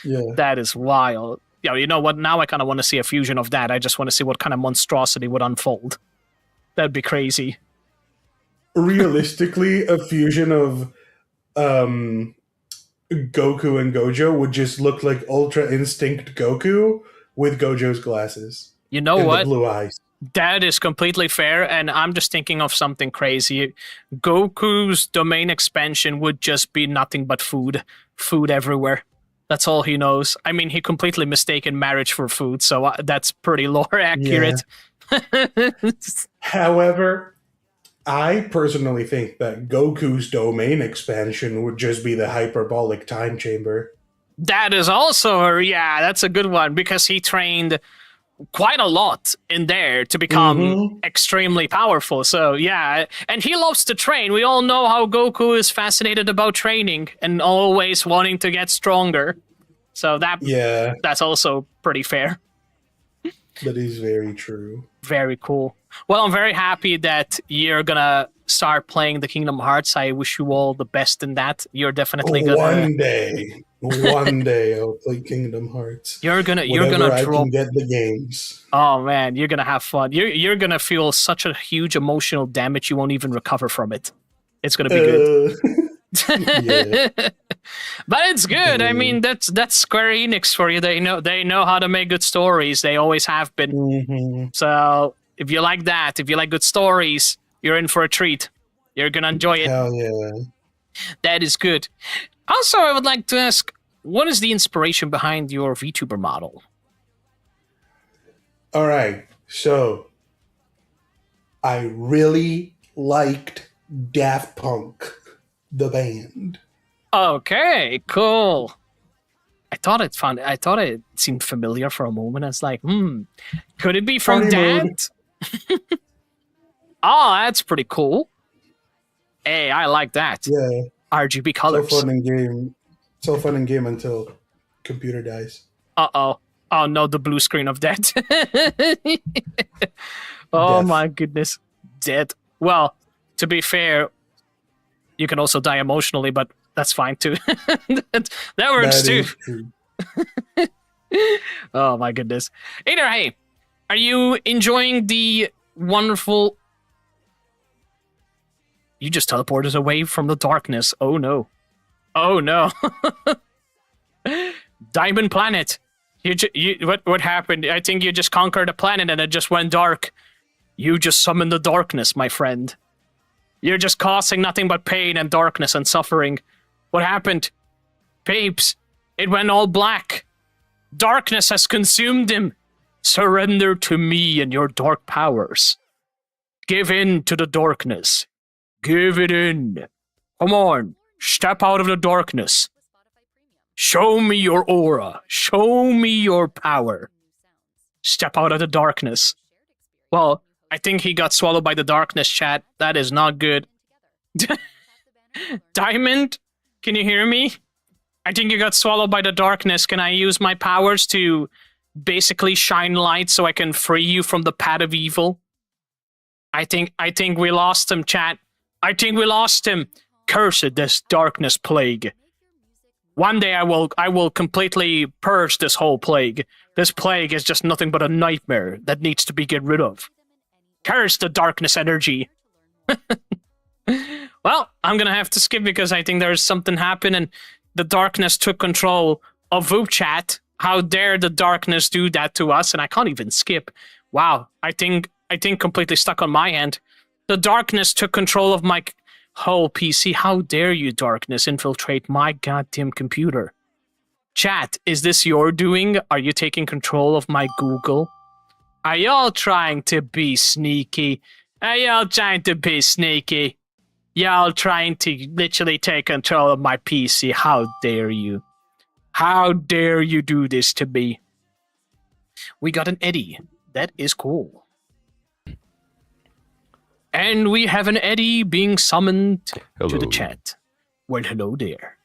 Yeah. That is wild. Yeah, you know what? Now I kind of want to see a fusion of that. I just want to see what kind of monstrosity would unfold. That'd be crazy. Realistically, a fusion of Goku and Gojo would just look like Ultra Instinct Goku with Gojo's glasses. You know and what? The blue eyes. That is completely fair, and I'm just thinking of something crazy. Goku's domain expansion would just be nothing but food. Food everywhere. That's all he knows. I mean, he completely mistaken marriage for food, so that's pretty lore accurate. Yeah. However, I personally think that Goku's domain expansion would just be the hyperbolic time chamber. That is also, that's a good one, because he trained quite a lot in there to become extremely powerful. So and he loves to train. We all know how Goku is fascinated about training and always wanting to get stronger. So that's also pretty fair. That is very true. Very cool. Well, I'm very happy that you're gonna start playing the Kingdom Hearts. I wish you all the best in that. You're definitely gonna... One day I'll play Kingdom Hearts. You're gonna Whenever I drop. can get the games. Oh man, you're gonna have fun. You're gonna feel such a huge emotional damage you won't even recover from it. It's gonna be good. Yeah. But it's good. I mean, that's Square Enix for you. They know how to make good stories. They always have been. Mm-hmm. So if you like that, if you like good stories, you're in for a treat. You're gonna enjoy it. Hell yeah. That is good. Also, I would like to ask, what is the inspiration behind your VTuber model? All right. So I really liked Daft Punk, the band. Okay, cool. I thought it seemed familiar for a moment. I was like, could it be from Funny that? Oh, that's pretty cool. Hey, I like that. Yeah. RGB colors. So fun in game until computer dies. Uh-oh. Oh no, the blue screen of death. Oh Death. my goodness. Dead. Well, to be fair, you can also die emotionally, but that's fine too. that works That too. is true. Oh my goodness. Either hey, are you enjoying the wonderful... You just teleported away from the darkness. Oh no. Oh no. Diamond Planet. What happened? I think you just conquered a planet and it just went dark. You just summoned the darkness, my friend. You're just causing nothing but pain and darkness and suffering. What happened? Babes, it went all black. Darkness has consumed him. Surrender to me and your dark powers. Give in to the darkness. Give it in. Come on, step out of the darkness. Show me your aura. Show me your power. Step out of the darkness. Well, I think he got swallowed by the darkness, chat. That is not good. Diamond, can you hear me? I think you got swallowed by the darkness. Can I use my powers to basically shine light so I can free you from the path of evil? I think we lost him, chat. I think we lost him. Cursed this darkness plague. One day I will completely purge this whole plague. This plague is just nothing but a nightmare that needs to be get rid of. Curse the darkness energy. Well, I'm gonna have to skip because I think there's something happened and the darkness took control of VupeChat. How dare the darkness do that to us? And I can't even skip. Wow, I think completely stuck on my end. The darkness took control of my whole PC. How dare you, darkness, infiltrate my goddamn computer? Chat, is this your doing? Are you taking control of my Google? Are y'all trying to be sneaky? Are y'all trying to be sneaky? Y'all trying to literally take control of my PC. How dare you? How dare you do this to me? We got an Eddie. That is cool. And we have an Eddie being summoned to the chat. Well, hello there.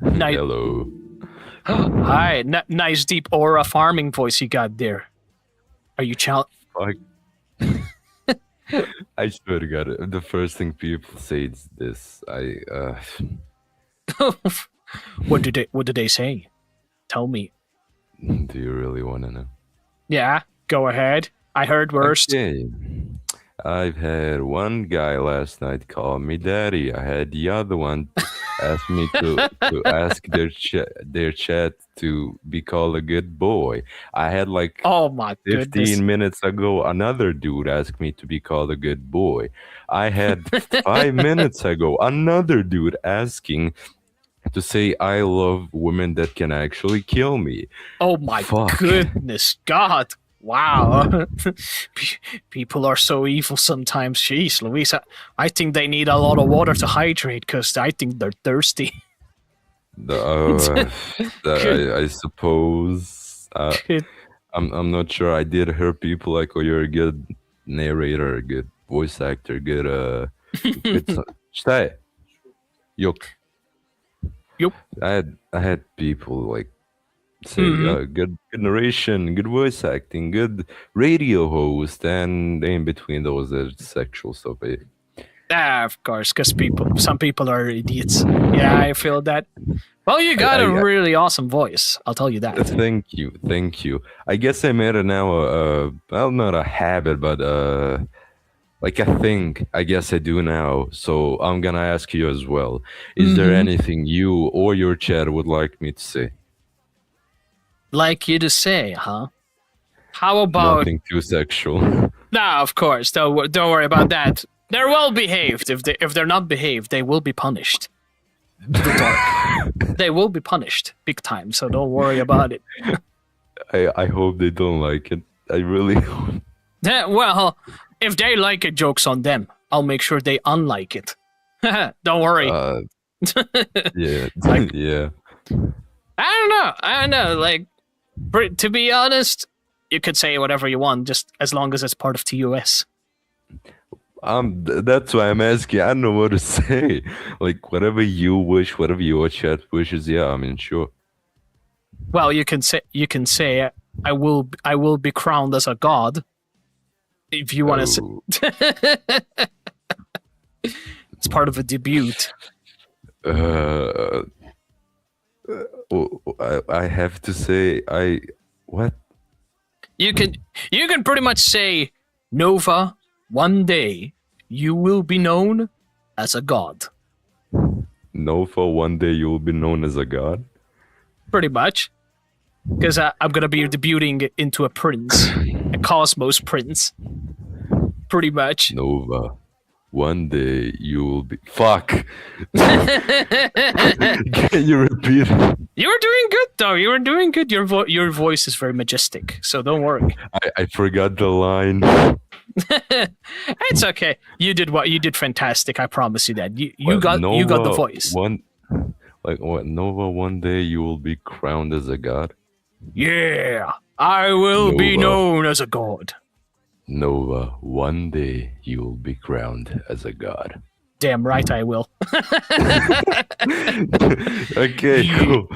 Hello. Hi, nice deep aura farming voice you got there. Are you Fuck. I swear to God, the first thing people say is this. What did they say? Tell me. Do you really want to know? Yeah, go ahead. I heard worst. Okay. I've had one guy last night call me daddy. I had the other one ask me to ask their chat to be called a good boy. I had like 15 minutes ago another dude asked me to be called a good boy. I had 5 minutes ago another dude asking to say I love women that can actually kill me. Oh my goodness, God. Wow. People are so evil sometimes. Jeez, Louise, I think they need a lot of water to hydrate because I think they're thirsty. I suppose. I'm not sure. I did hear people like, oh, you're a good narrator, a good voice actor, good Stay. Yup. I had people like say good narration, good voice acting, good radio host, and in between those there's sexual stuff. Of course, because some people are idiots. Yeah, I feel that. Well, you got a really awesome voice. I'll tell you that. Thank you. I guess I made it now. Well, not a habit, but like a thing. I guess I do now. So I'm gonna ask you as well. Is there anything you or your chat would like me to say? Like you to say, huh? How about Nothing too sexual. Nah, of course. Don't worry about that. They're well behaved. If they're not behaved, they will be punished. They will be punished big time. So don't worry about it. I hope they don't like it. I really hope. Yeah, well, if they like it, joke's on them. I'll make sure they unlike it. Don't worry. Yeah, yeah. I don't know. Like, to be honest, you could say whatever you want, just as long as it's part of TUS. That's why I'm asking. I don't know what to say. Like, whatever you wish, whatever your chat wishes. Yeah, I mean, sure. Well, you can say I will be crowned as a god. If you want to say. It's part of a debut. I have to say, what? You can pretty much say, Nova, one day you will be known as a god. Nova, one day you will be known as a god? Pretty much. Because I'm going to be debuting into a prince. A Cosmos prince. Pretty much. Nova, one day you will be... Fuck! Can you repeat it? You were doing good, though. You were doing good. Your voice is very majestic, so don't worry. I forgot the line. It's okay. You did fantastic. I promise you that. You got the voice. Nova, one day you will be crowned as a god? Yeah, I will be known as a god. Nova, one day you will be crowned as a god. Damn right I will. Okay, cool.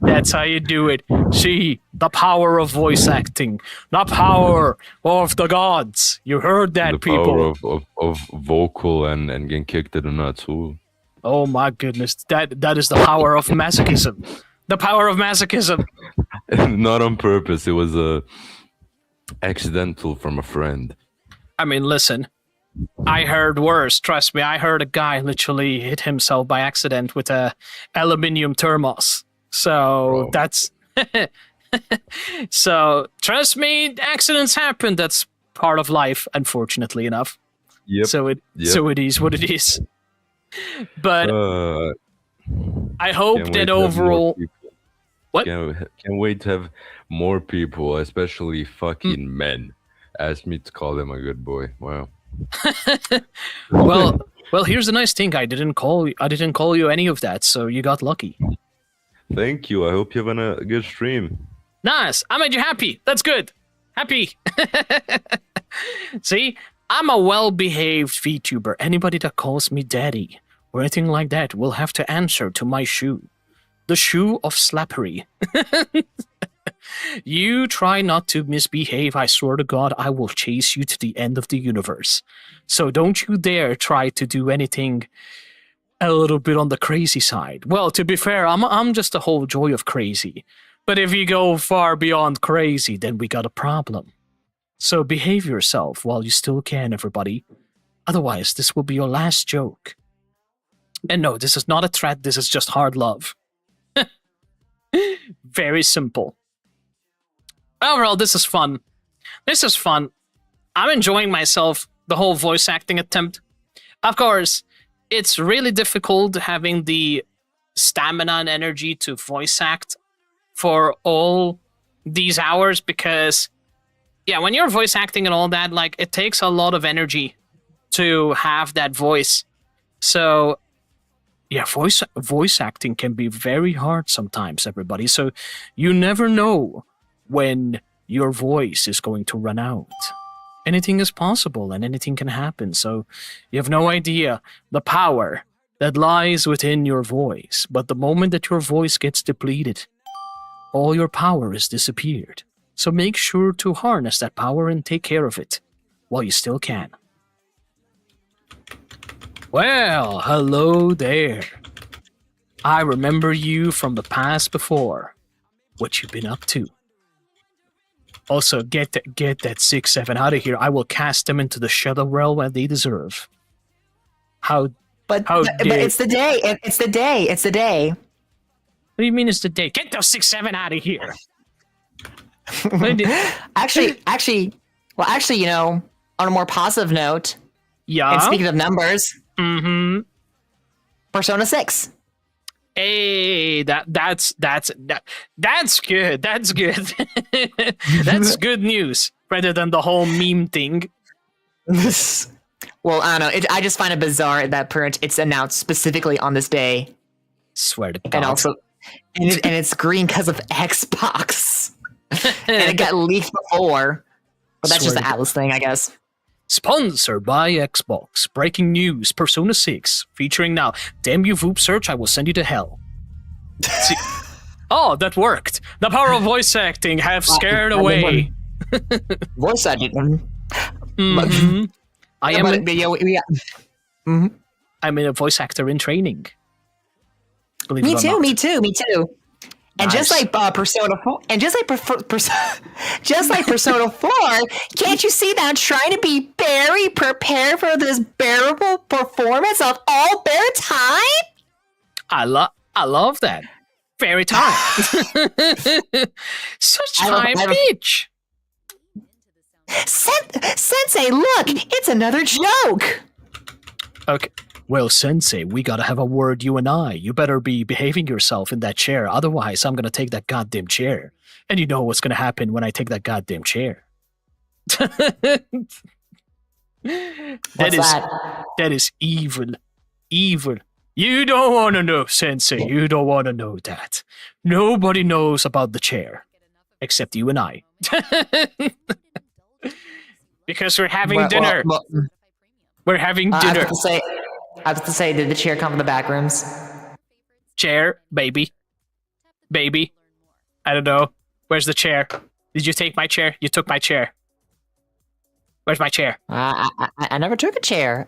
That's how you do it. See, the power of voice acting. The power of the gods. You heard that, the people. Power of vocal and getting kicked in the nuts. Ooh. Oh my goodness. That is the power of masochism. The power of masochism. Not on purpose. It was accidental from a friend. I mean, listen. I heard worse. Trust me. I heard a guy literally hit himself by accident with a aluminium thermos. So that's... So, trust me, accidents happen. That's part of life, unfortunately enough. Yep. So it is what it is. But I hope that overall... What? Can't wait to have more people, especially fucking men, ask me to call them a good boy. Wow. Well, here's the nice thing. I didn't call you any of that, so you got lucky. Thank you. I hope you're having a good stream. Nice. I made you happy. That's good. Happy. See, I'm a well-behaved VTuber. Anybody that calls me daddy or anything like that will have to answer to my shoe. The shoe of slappery. You try not to misbehave, I swear to God, I will chase you to the end of the universe. So don't you dare try to do anything a little bit on the crazy side. Well, to be fair, I'm just the whole joy of crazy. But if you go far beyond crazy, then we got a problem. So behave yourself while you still can, everybody. Otherwise, this will be your last joke. And no, this is not a threat, this is just hard love. Very simple. Overall, this is fun. This is fun. I'm enjoying myself, the whole voice acting attempt. Of course, it's really difficult having the stamina and energy to voice act for all these hours because, yeah, when you're voice acting and all that, like, it takes a lot of energy to have that voice. So, yeah, voice acting can be very hard sometimes, everybody. So you never know when your voice is going to run out. Anything is possible and anything can happen. So you have no idea the power that lies within your voice. But the moment that your voice gets depleted, all your power is disappeared. So make sure to harness that power and take care of it while you still can. Well, hello there. I remember you from the past before. What you been up to? Also, get that 6-7 out of here. I will cast them into the shadow realm where they deserve. But it's the day. It's the day. It's the day. What do you mean it's the day? Get those 6-7 out of here. actually, you know, on a more positive note. Yeah. And speaking of numbers. Mm-hmm. Persona 6. Hey, that's good. That's good. That's good news, rather than the whole meme thing. Well, I don't know. I just find it bizarre that it's announced specifically on this day. Swear to God. And also, and it's green because of Xbox. And it got leaked before. But that's just the Atlas thing, I guess. Sponsored by Xbox. Breaking news. Persona 6. Featuring now. Damn you, Voop Search. I will send you to hell. See? Oh, that worked. The power of voice acting have scared away. Voice acting. Mm-hmm. Mm-hmm. I'm a voice actor in training. Me too. And Nice. just like Persona 4, and just like Persona 4, can't you see that I'm trying to be very prepared for this bearable performance of all bear time? I love that. Very time. Such time, bitch. Sensei, look, it's another joke. Okay. Well, Sensei, we gotta have a word, you and I. You better be behaving yourself in that chair. Otherwise, I'm gonna take that goddamn chair. And you know what's gonna happen when I take that goddamn chair. That is evil. Evil. You don't want to know, Sensei. You don't want to know that. Nobody knows about the chair. Except you and I. Because we're having dinner. We're having dinner. I have to say, did the chair come from the back rooms? Chair, baby. Baby. I don't know. Where's the chair? Did you take my chair? You took my chair. Where's my chair? I never took a chair.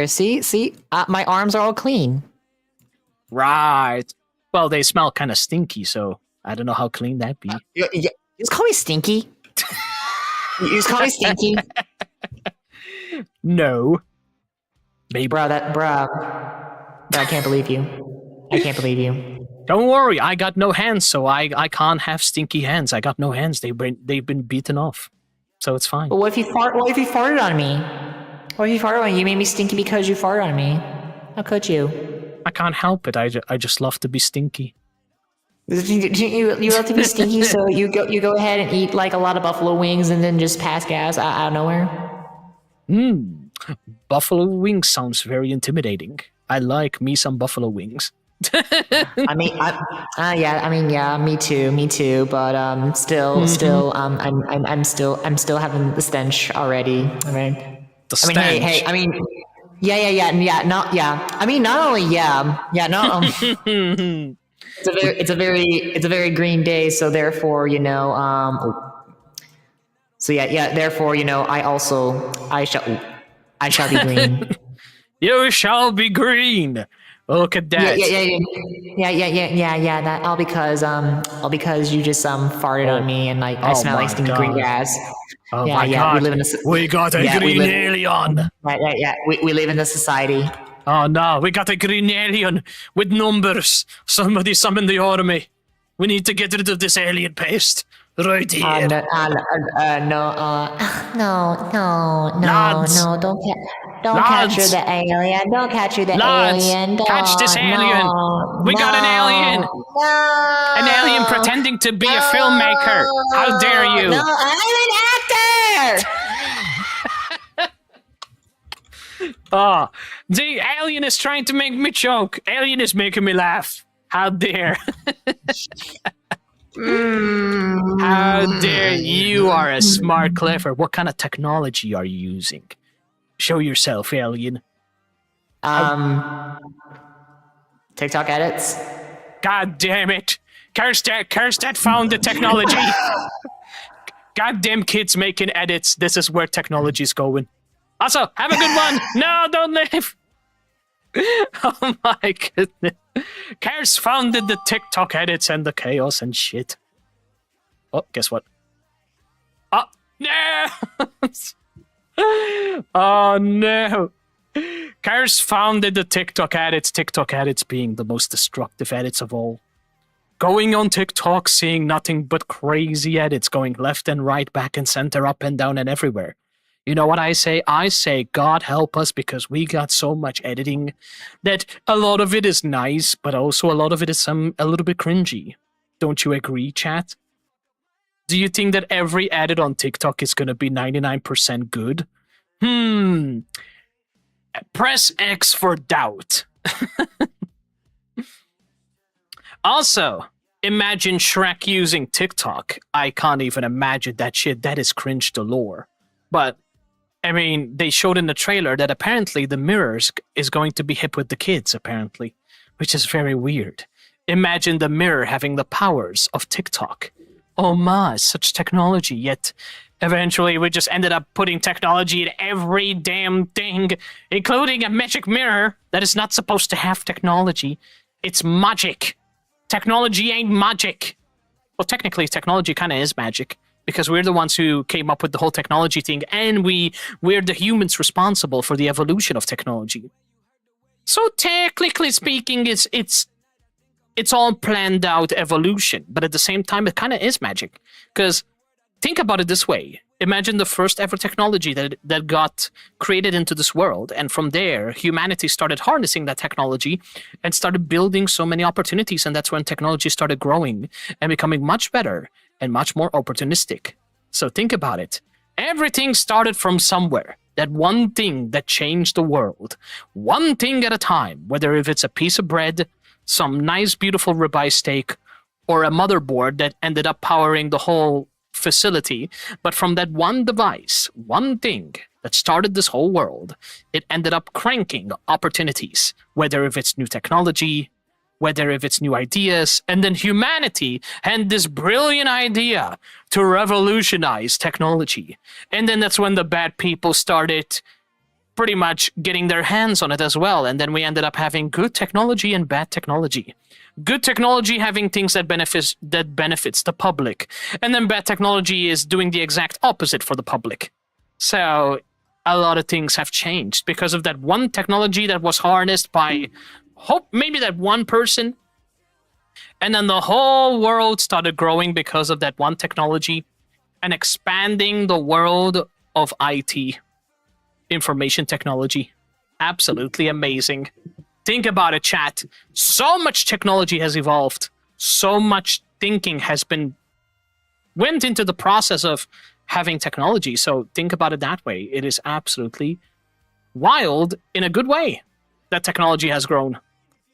See, my arms are all clean. Right. Well, they smell kind of stinky, so I don't know how clean that be. You just call me stinky. You just call me stinky. No. Baby. Bro, I can't believe you. Don't worry, I got no hands, so I can't have stinky hands. I got no hands. They've been beaten off. So it's fine. But what if you farted on me? What if you farted on me? You made me stinky because you farted on me. How could you? I can't help it. I just love to be stinky. You love to be stinky, so you go ahead and eat like a lot of buffalo wings and then just pass gas out of nowhere. Buffalo wings sounds very intimidating. I like me some buffalo wings. Me too. But I'm still having the stench already. I mean, It's a very green day, so therefore, therefore, I shall be green. You shall be green. Look at that. Yeah. That all because you just farted on me and I smell like stinky green gas. Oh my God. We got a green alien. Right. We live in a society. Oh no, we got a green alien with numbers. Somebody summon the army. We need to get rid of this alien pest. Right here. No, don't capture the alien. Don't capture the alien. Catch this alien. We got an alien. An alien pretending to be a filmmaker. How dare you? No, I'm an actor. Oh, the alien is trying to make me choke. Alien is making me laugh. How dare. How dare you are a smart, clever. What kind of technology are you using? Show yourself, alien. TikTok edits. God damn it. Curse that found the technology. Goddamn kids making edits. This is where technology's going. Also, have a good one. No, don't leave. Oh my goodness. Kars founded the TikTok edits and the chaos and shit. Oh, guess what? Oh, no! Oh no! Kars founded the TikTok edits being the most destructive edits of all. Going on TikTok, seeing nothing but crazy edits going left and right, back and center, up and down and everywhere. You know what I say? I say, God help us, because we got so much editing that a lot of it is nice, but also a lot of it is a little bit cringy. Don't you agree, chat? Do you think that every edit on TikTok is going to be 99% good? Press X for doubt. Also, imagine Shrek using TikTok. I can't even imagine that shit. That is cringe galore. But, I mean, they showed in the trailer that apparently the mirrors is going to be hip with the kids, apparently, which is very weird. Imagine the mirror having the powers of TikTok. Oh my, such technology, yet eventually we just ended up putting technology in every damn thing, including a magic mirror that is not supposed to have technology. It's magic. Technology ain't magic. Well, technically, technology kind of is magic, because we're the ones who came up with the whole technology thing, and we're the humans responsible for the evolution of technology. So technically speaking, it's all planned out evolution, but at the same time, it kind of is magic. Because think about it this way. Imagine the first ever technology that got created into this world, and from there, humanity started harnessing that technology and started building so many opportunities, and that's when technology started growing and becoming much better and much more opportunistic. So think about it. Everything started from somewhere. That one thing that changed the world. One thing at a time, whether if it's a piece of bread, some nice, beautiful ribeye steak, or a motherboard that ended up powering the whole facility. But from that one device, one thing that started this whole world, it ended up cranking opportunities, whether if it's new technology, whether if it's new ideas, and then humanity had this brilliant idea to revolutionize technology. And then that's when the bad people started pretty much getting their hands on it as well. And then we ended up having good technology and bad technology. Good technology having things that benefits the public. And then bad technology is doing the exact opposite for the public. So a lot of things have changed because of that one technology that was harnessed by maybe that one person. And then the whole world started growing because of that one technology and expanding the world of IT. Information technology. Absolutely amazing. Think about it, chat. So much technology has evolved. So much thinking went into the process of having technology. So think about it that way. It is absolutely wild in a good way that technology has grown.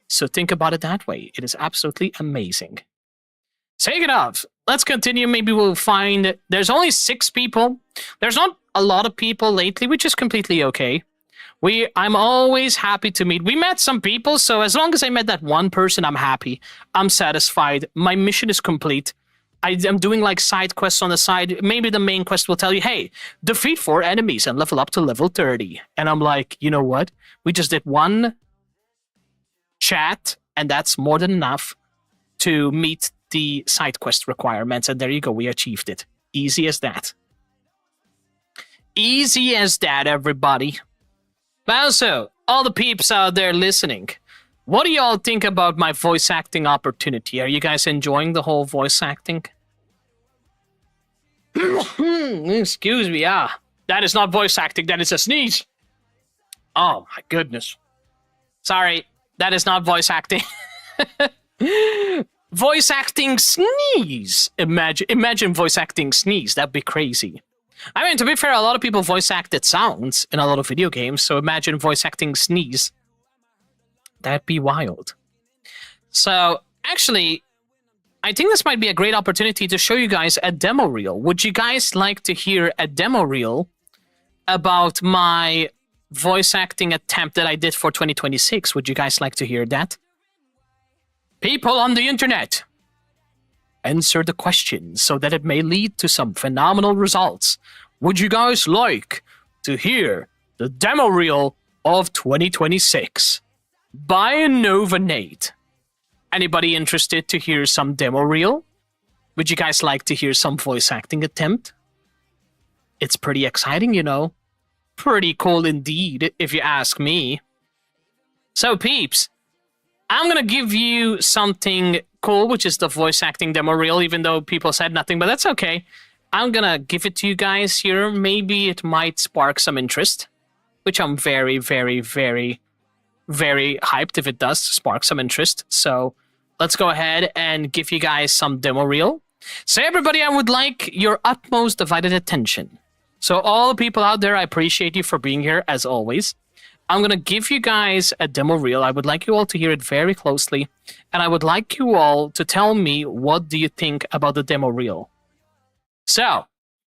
So think about it that way. It is absolutely amazing. Speaking of, let's continue. Maybe we'll find there's only 6 people. There's not a lot of people lately, which is completely okay. I'm always happy to meet. We met some people, so as long as I met that one person, I'm happy. I'm satisfied. My mission is complete. I'm doing like side quests on the side. Maybe the main quest will tell you, hey, defeat 4 enemies and level up to level 30. And I'm like, you know what? We just did one chat, and that's more than enough to meet the side quest requirements. And there you go. We achieved it. Easy as that. Easy as that, everybody. But also, all the peeps out there listening, what do y'all think about my voice acting opportunity? Are you guys enjoying the whole voice acting? Excuse me, that is not voice acting, that is a sneeze. Oh my goodness. Sorry, that is not voice acting. Voice acting sneeze. Imagine voice acting sneeze, that'd be crazy. I mean, to be fair, a lot of people voice acted sounds in a lot of video games, so imagine voice acting sneeze. That'd be wild. So, actually, I think this might be a great opportunity to show you guys a demo reel. Would you guys like to hear a demo reel about my voice acting attempt that I did for 2026? Would you guys like to hear that? People on the internet, answer the question so that it may lead to some phenomenal results. Would you guys like to hear the demo reel of 2026? by Nova Nate. Anybody interested to hear some demo reel? Would you guys like to hear some voice acting attempt? It's pretty exciting, you know. Pretty cool indeed, if you ask me. So, peeps, I'm gonna give you something cool, which is the voice acting demo reel, even though people said nothing, but that's okay. I'm gonna give it to you guys here. Maybe it might spark some interest, which I'm very, very, very, very hyped if it does spark some interest. So let's go ahead and give you guys some demo reel. So everybody, I would like your utmost divided attention. So all the people out there, I appreciate you for being here as always. I'm going to give you guys a demo reel. I would like you all to hear it very closely. And I would like you all to tell me what do you think about the demo reel. So,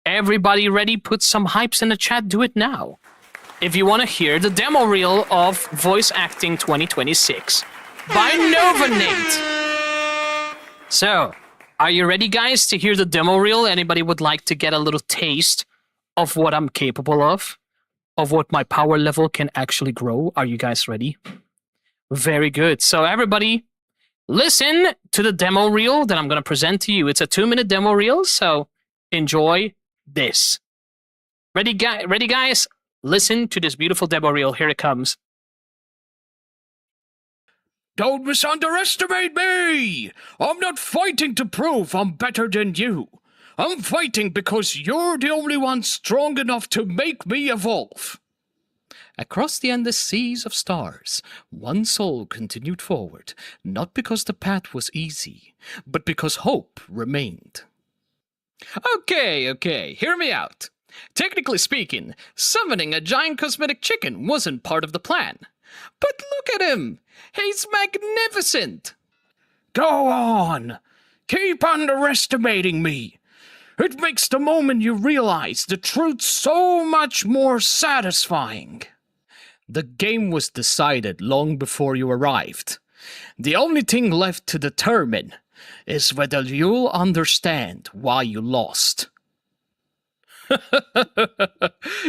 everybody ready? Put some hypes in the chat. Do it now. If you want to hear the demo reel of Voice Acting 2026 by Nova Nate. So, are you ready, guys, to hear the demo reel? Anybody would like to get a little taste of what I'm capable of what my power level can actually grow? Are you guys ready? Very good. So everybody, listen to the demo reel that I'm going to present to you. It's a 2-minute demo reel, so enjoy this. Ready, guys? Listen to this beautiful demo reel. Here it comes. Don't misunderestimate me! I'm not fighting to prove I'm better than you. I'm fighting because you're the only one strong enough to make me evolve. Across the endless seas of stars, one soul continued forward, not because the path was easy, but because hope remained. Okay, hear me out. Technically speaking, summoning a giant cosmetic chicken wasn't part of the plan. But look at him! He's magnificent! Go on! Keep underestimating me! It makes the moment you realize the truth so much more satisfying. The game was decided long before you arrived. The only thing left to determine is whether you'll understand why you lost.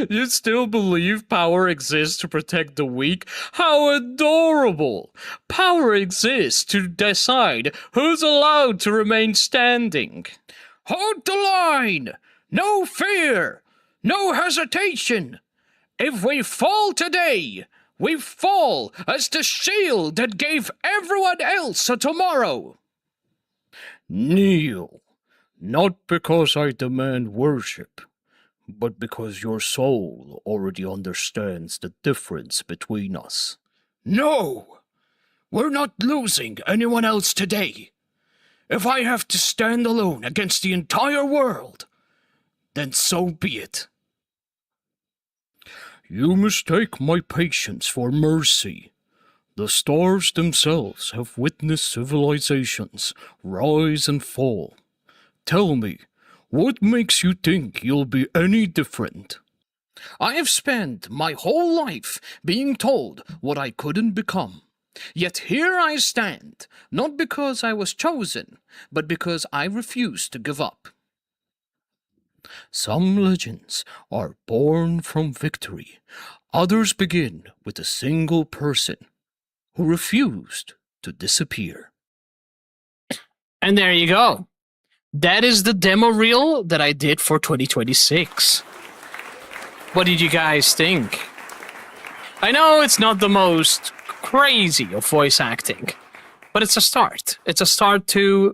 You still believe power exists to protect the weak? How adorable! Power exists to decide who's allowed to remain standing. Hold the line! No fear! No hesitation! If we fall today, we fall as the shield that gave everyone else a tomorrow. Kneel, not because I demand worship, but because your soul already understands the difference between us. No! We're not losing anyone else today. If I have to stand alone against the entire world, then so be it. You mistake my patience for mercy. The stars themselves have witnessed civilizations rise and fall. Tell me, what makes you think you'll be any different? I have spent my whole life being told what I couldn't become. Yet here I stand, not because I was chosen, but because I refuse to give up. Some legends are born from victory. Others begin with a single person who refused to disappear. And there you go. That is the demo reel that I did for 2026. What did you guys think? I know it's not the most crazy of voice acting, but it's a start. It's a start to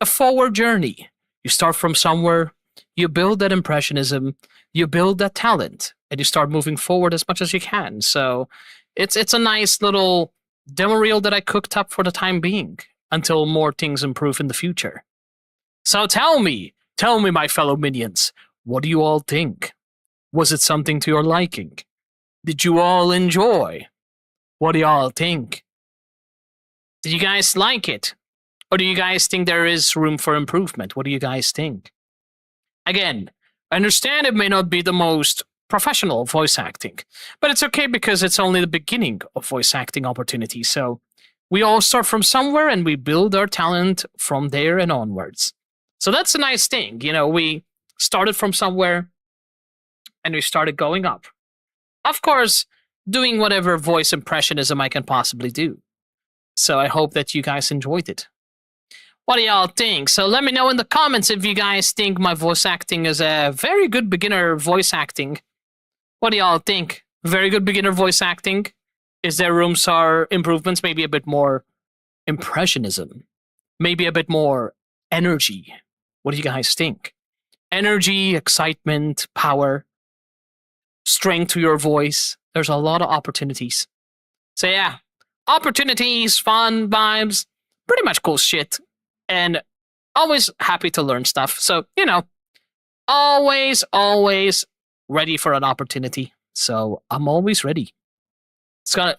a forward journey. You start from somewhere, you build that impressionism, you build that talent, and you start moving forward as much as you can. So it's a nice little demo reel that I cooked up for the time being until more things improve in the future. So tell me, my fellow minions, what do you all think? Was it something to your liking? Did you all enjoy? What do you all think? Did you guys like it? Or do you guys think there is room for improvement? What do you guys think? Again, I understand it may not be the most professional voice acting, but it's okay because it's only the beginning of voice acting opportunities. So we all start from somewhere and we build our talent from there and onwards. So that's a nice thing. You know, we started from somewhere and we started going up. Of course, doing whatever voice impressionism I can possibly do. So I hope that you guys enjoyed it. What do y'all think? So let me know in the comments if you guys think my voice acting is a very good beginner voice acting. What do y'all think? Very good beginner voice acting? Is there room for improvements? Maybe a bit more impressionism? Maybe a bit more energy? What do you guys think? Energy, excitement, power, strength to your voice. There's a lot of opportunities. So yeah, opportunities, fun, vibes, pretty much cool shit. And always happy to learn stuff. So, you know, always ready for an opportunity. So I'm always ready.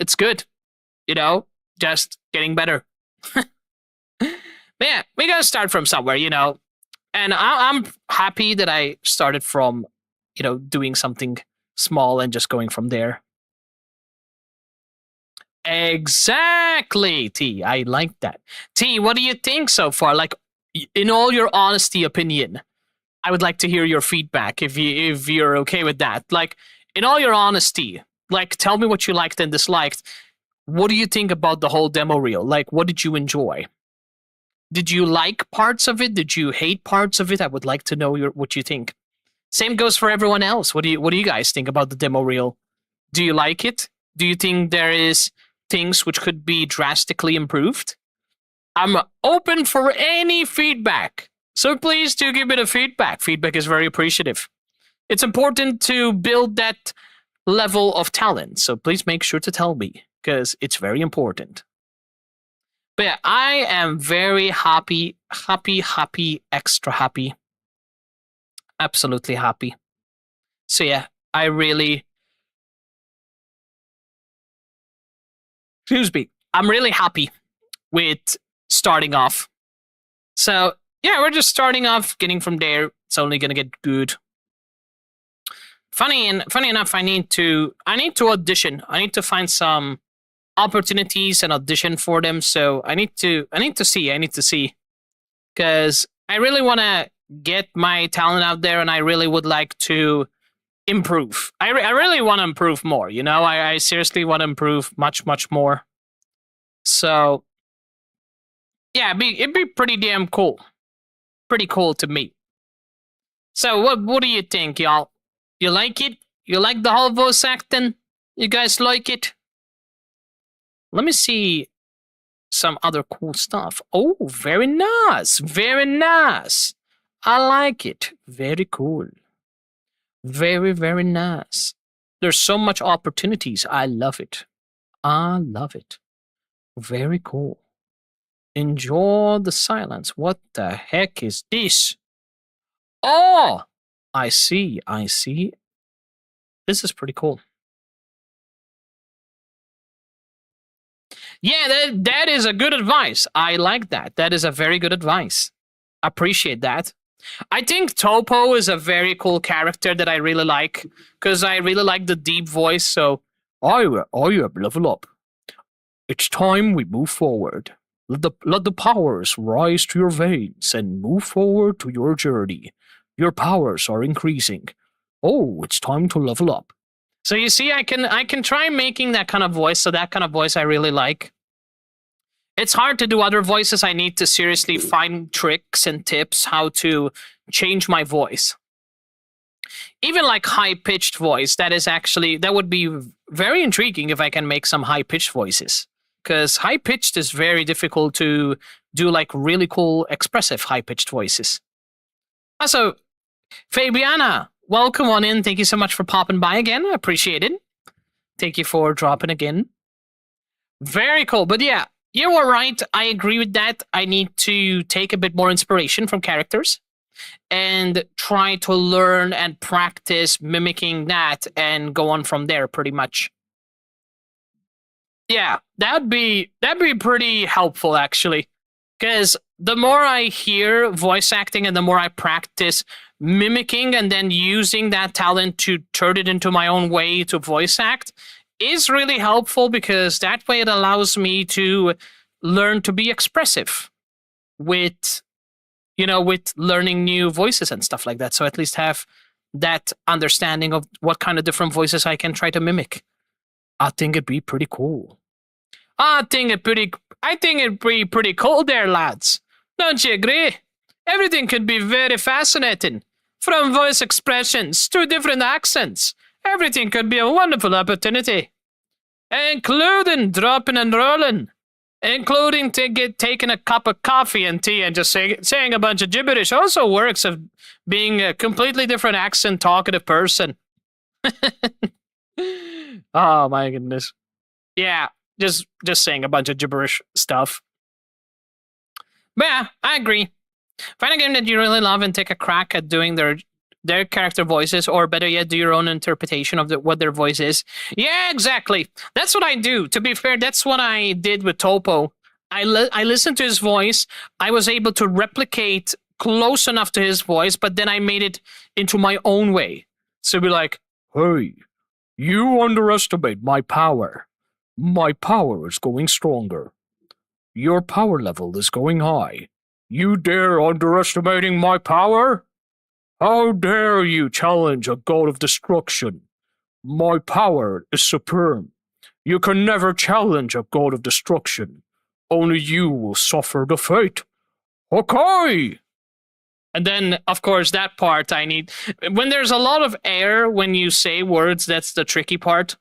It's good. You know, just getting better. Yeah, we gotta start from somewhere, you know. And I'm happy that I started from, you know, doing something small and just going from there. Exactly, T. I like that. T, what do you think so far? Like, in all your honesty opinion, I would like to hear your feedback if you're okay with that. Like, in all your honesty, like, tell me what you liked and disliked. What do you think about the whole demo reel? Like, what did you enjoy? Did you like parts of it? Did you hate parts of it? I would like to know what you think. Same goes for everyone else. What do you guys think about the demo reel? Do you like it? Do you think there is things which could be drastically improved? I'm open for any feedback. So please do give me the feedback. Feedback is very appreciative. It's important to build that level of talent. So please make sure to tell me, because it's very important. But yeah, I am very happy, extra happy. Absolutely happy. So yeah, I'm really happy with starting off. So yeah, we're just starting off, getting from there. It's only gonna get good. Funny enough, I need to audition. I need to find some opportunities and audition for them. So I need to see, because I really want to get my talent out there, and I really would like to improve. I really want to improve more. You know, I seriously want to improve much more. So yeah, it'd be pretty damn cool. Pretty cool to me. So what do you think, y'all? You like it? You like the whole voice acting? You guys like it? Let me see some other cool stuff. Oh, very nice. Very nice. I like it. Very cool. Very, very nice. There's so much opportunities. I love it. I love it. Very cool. Enjoy the silence. What the heck is this? Oh, I see. This is pretty cool. Yeah, that is a good advice. I like that. That is a very good advice. Appreciate that. I think Topo is a very cool character that I really like, because I really like the deep voice. So, I have level up. It's time we move forward. Let the powers rise to your veins and move forward to your journey. Your powers are increasing. Oh, it's time to level up. So you see, I can try making that kind of voice. So that kind of voice I really like. It's hard to do other voices. I need to seriously find tricks and tips how to change my voice. Even like high-pitched voice, that would be very intriguing if I can make some high-pitched voices. Because high-pitched is very difficult to do, like really cool, expressive high-pitched voices. Also, Fabiana, welcome on in. Thank you so much for popping by again. I appreciate it. Thank you for dropping again. Very cool. But yeah, you were right. I agree with that. I need to take a bit more inspiration from characters and try to learn and practice mimicking that and go on from there pretty much. Yeah, that'd be pretty helpful actually. Because the more I hear voice acting and the more I practice mimicking and then using that talent to turn it into my own way to voice act is really helpful, because that way it allows me to learn to be expressive with learning new voices and stuff like that. So at least have that understanding of what kind of different voices I can try to mimic. I think it'd be pretty cool. I think it'd be pretty cool there, lads. Don't you agree? Everything could be very fascinating. From voice expressions to different accents. Everything could be a wonderful opportunity. Including dropping and rolling. Including taking a cup of coffee and tea and just saying a bunch of gibberish also works of being a completely different accent talkative person. Oh my goodness. Yeah, just saying a bunch of gibberish stuff. But yeah, I agree. Find a game that you really love and take a crack at doing their character voices, or better yet, do your own interpretation of what their voice is. Yeah, exactly. That's what I do. To be fair, that's what I did with Topo. I listened to his voice. I was able to replicate close enough to his voice, but then I made it into my own way. So be like, hey, you underestimate my power. My power is going stronger. Your power level is going high. You dare underestimating my power? How dare you challenge a god of destruction? My power is supreme. You can never challenge a god of destruction. Only you will suffer the fate. Okay! And then, of course, that part I need... When there's a lot of air when you say words, that's the tricky part.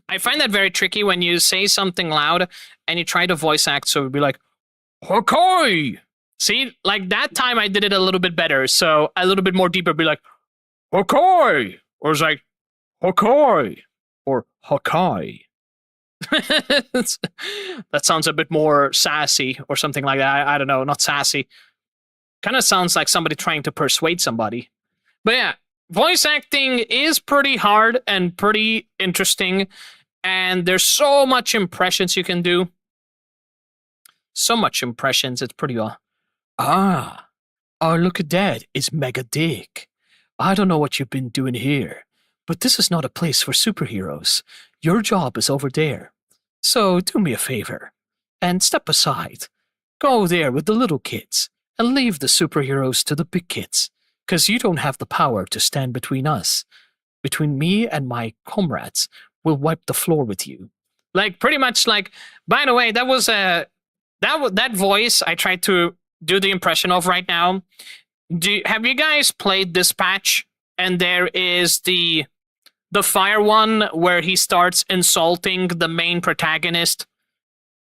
I find that very tricky when you say something loud and you try to voice act, so it would be like, okay! See, like that time I did it a little bit better, so a little bit more deeper, be like, okay! Or it's like, okay! Or Hakai. That sounds a bit more sassy or something like that. I don't know, not sassy. Kind of sounds like somebody trying to persuade somebody. But yeah, voice acting is pretty hard and pretty interesting, and there's so much impressions you can do. So much impressions, it's pretty... Oh, look at that. It's Mega Dick. I don't know what you've been doing here, but this is not a place for superheroes. Your job is over there. So do me a favor and step aside. Go there with the little kids and leave the superheroes to the big kids, because you don't have the power to stand between us. Between me and my comrades, we'll wipe the floor with you. Like, pretty much like, by the way, that was that voice I tried to do the impression of right now. Have you guys played Dispatch? And there is the fire one where he starts insulting the main protagonist,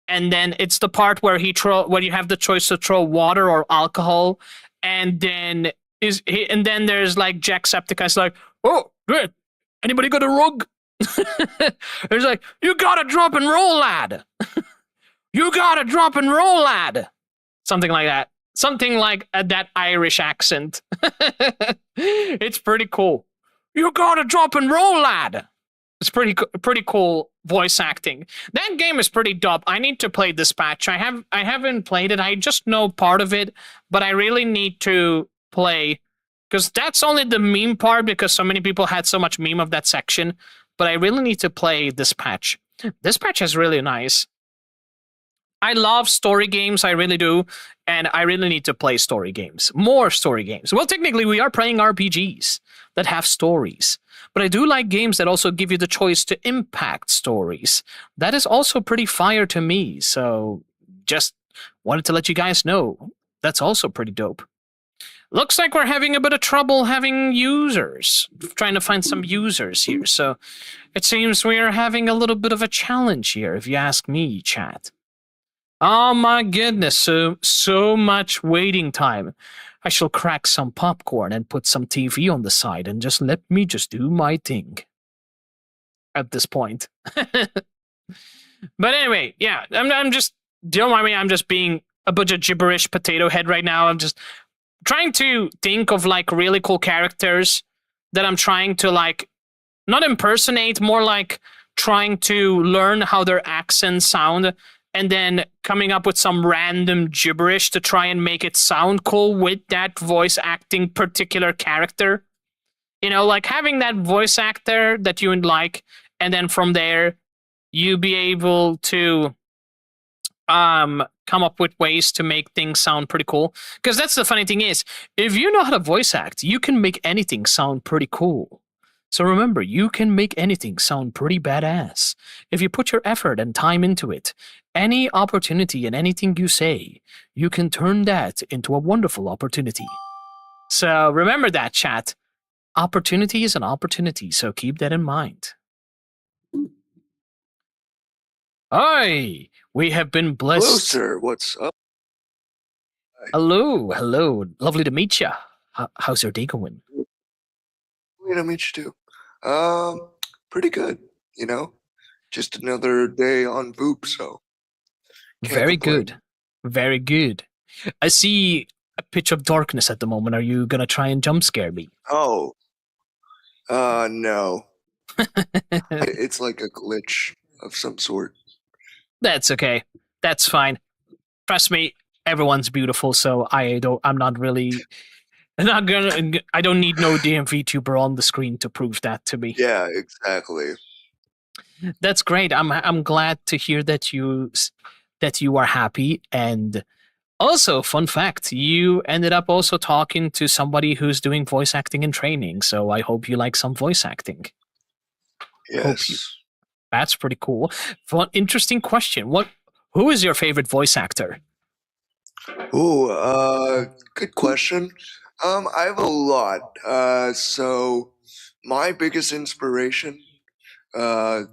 and then it's the part where where you have the choice to throw water or alcohol, and then there's like Jacksepticeye's like, oh, good. Anybody got a rug? There's like, you gotta drop and roll, lad. You gotta drop and roll, lad. Something like that. Something like that Irish accent. It's pretty cool. You gotta drop and roll, lad. It's pretty cool voice acting. That game is pretty dope. I need to play Dispatch. I haven't played it. I just know part of it, but I really need to play, because that's only the meme part, because so many people had so much meme of that section. But I really need to play Dispatch. Dispatch is really nice. I love story games, I really do, and I really need to play story games. More story games. Well, technically, we are playing RPGs that have stories, but I do like games that also give you the choice to impact stories. That is also pretty fire to me, so just wanted to let you guys know. That's also pretty dope. Looks like we're having a bit of trouble having users, trying to find some users here, so it seems we are having a little bit of a challenge here, if you ask me, chat. Oh my goodness, so much waiting time. I shall crack some popcorn and put some TV on the side and just let me just do my thing. At this point. But anyway, yeah, I'm just, don't mind me, I'm just being a bunch of gibberish potato head right now. I'm just trying to think of like really cool characters that I'm trying to like, not impersonate, more like trying to learn how their accents sound, and then coming up with some random gibberish to try and make it sound cool with that voice acting particular character. You know, like having that voice actor that you would like, and then from there, you be able to come up with ways to make things sound pretty cool. Because that's the funny thing is, if you know how to voice act, you can make anything sound pretty cool. So remember, you can make anything sound pretty badass. If you put your effort and time into it, any opportunity and anything you say, you can turn that into a wonderful opportunity. So remember that, chat. Opportunity is an opportunity, so keep that in mind. Hi, we have been blessed. Hello, sir. What's up? Hello, hello. Lovely to meet you. How's your day going? Great to meet you too. Pretty good. You know, just another day on Voop, so Very good. Very good. I see a pitch of darkness at the moment. Are you gonna try and jump scare me? Oh, no. It's like a glitch of some sort. That's okay. That's fine. Trust me, everyone's beautiful, so I don't need no damn VTuber on the screen to prove that to me. Yeah, exactly. That's great. I'm glad to hear that you are happy. And also, fun fact, you ended up also talking to somebody who's doing voice acting and training. So I hope you like some voice acting. Yes. That's pretty cool. Fun, interesting question. Who is your favorite voice actor? Ooh, good question. I have a lot. So my biggest inspiration, that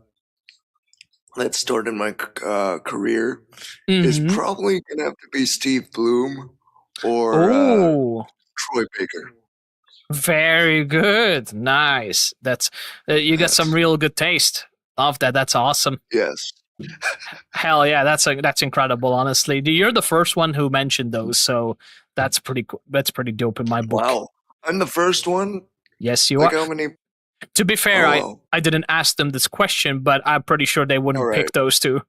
started my career is probably gonna have to be Steve Bloom or Troy Baker. Very good. Nice. That's you got some real good taste. Love that. That's awesome. Yes. Hell yeah, that's incredible. Honestly, you're the first one who mentioned those, so that's pretty cool. That's pretty dope in my book. Wow, I'm the first one. Yes, you like are. How many? To be fair, wow. I didn't ask them this question, but I'm pretty sure they wouldn't pick those two.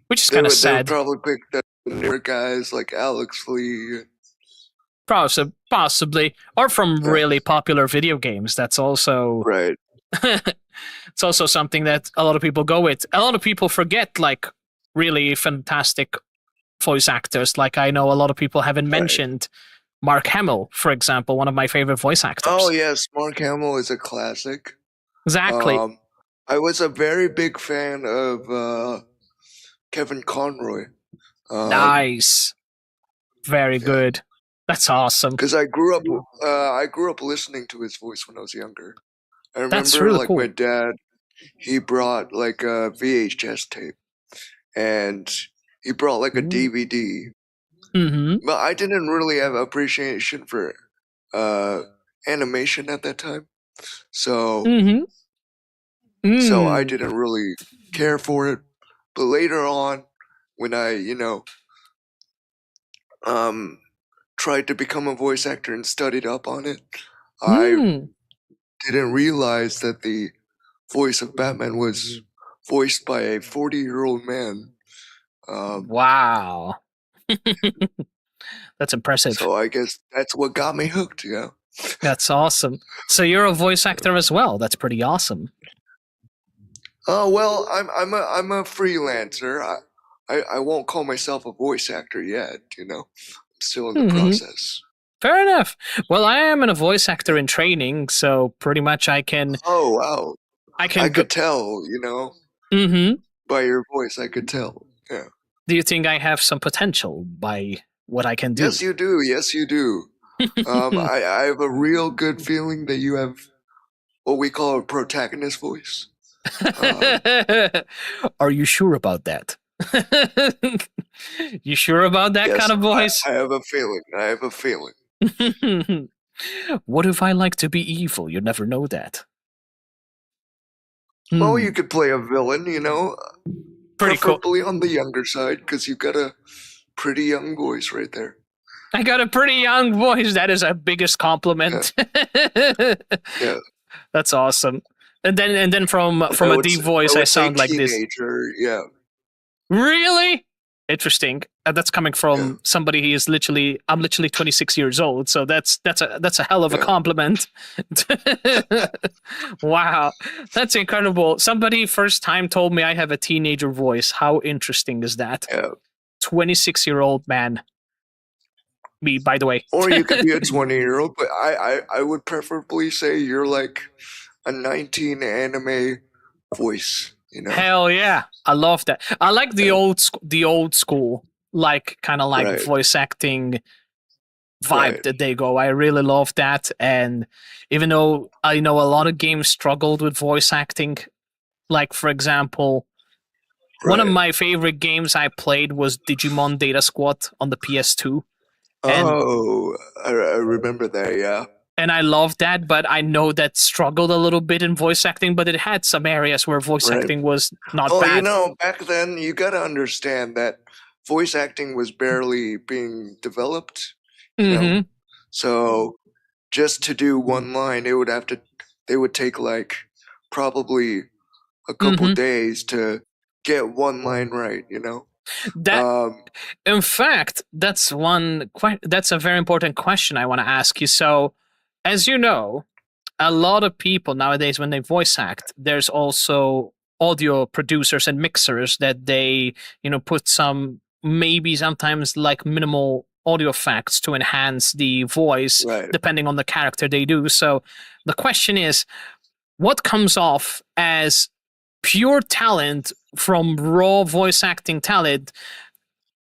Which is kind of sad. They would probably pick the newer guys like Alex Lee. Possibly, or from really popular video games. That's also right. It's also something that a lot of people go with. A lot of people forget, like, really fantastic voice actors. Like, I know a lot of people haven't mentioned Mark Hamill, for example, one of my favorite voice actors. Oh yes, Mark Hamill is a classic. Exactly. I was a very big fan of Kevin Conroy. Nice. Very good. That's awesome. Because I grew up listening to his voice when I was younger. I remember, That's really like, cool. my dad, he brought like a VHS tape, and he brought like a DVD. But I didn't really have appreciation for animation at that time, so so I didn't really care for it. But later on, when I tried to become a voice actor and studied up on it, I didn't realize that the voice of Batman was voiced by a 40-year-old man. Wow. That's impressive. So I guess that's what got me hooked, yeah. That's awesome. So you're a voice actor as well. That's pretty awesome. Oh well, I'm a freelancer. I won't call myself a voice actor yet, I'm still in the process. Fair enough. Well, I am a voice actor in training, so pretty much I can. Oh wow! I could tell, by your voice. I could tell. Yeah. Do you think I have some potential by what I can do? Yes, you do. Yes, you do. I have a real good feeling that you have what we call a protagonist voice. Are you sure about that? You sure about that kind of voice? I have a feeling. I have a feeling. What if I like to be evil? You never know that. Well, you could play a villain, Pretty preferably on the younger side, because you've got a pretty young voice right there. I got a pretty young voice. That is our biggest compliment. Yeah. That's awesome. And then from a deep voice, I sound like this. Yeah. Really? Interesting. That's coming from somebody who is literally. I'm literally 26 years old, so that's a hell of a compliment. Wow, that's incredible. Somebody first time told me I have a teenager voice. How interesting is that? Yeah. 26-year-old man. me, by the way. Or you could be a 20-year-old, but I would preferably say you're like a 19 anime voice, you know? Hell yeah, I love that. I like the old school, like kind of like Right. voice acting vibe Right. that they go. I really love that. And even though I know a lot of games struggled with voice acting, like for example, one of Right. my favorite games I played was Digimon Data Squad on the PS2. And Oh, I remember that, yeah. and I love that, but I know that struggled a little bit in voice acting, but it had some areas where voice Right. acting was not Well, bad. you know, back then you gotta understand that voice acting was barely being developed. You know? So just to do one line, they would take like probably a couple days to get one line right, you know? That, in fact, that's a very important question I want to ask you. So, as you know, a lot of people nowadays, when they voice act, there's also audio producers and mixers that they, put some maybe sometimes like minimal audio effects to enhance the voice, Right. depending on the character they do. So, the question is, what comes off as pure talent from raw voice acting talent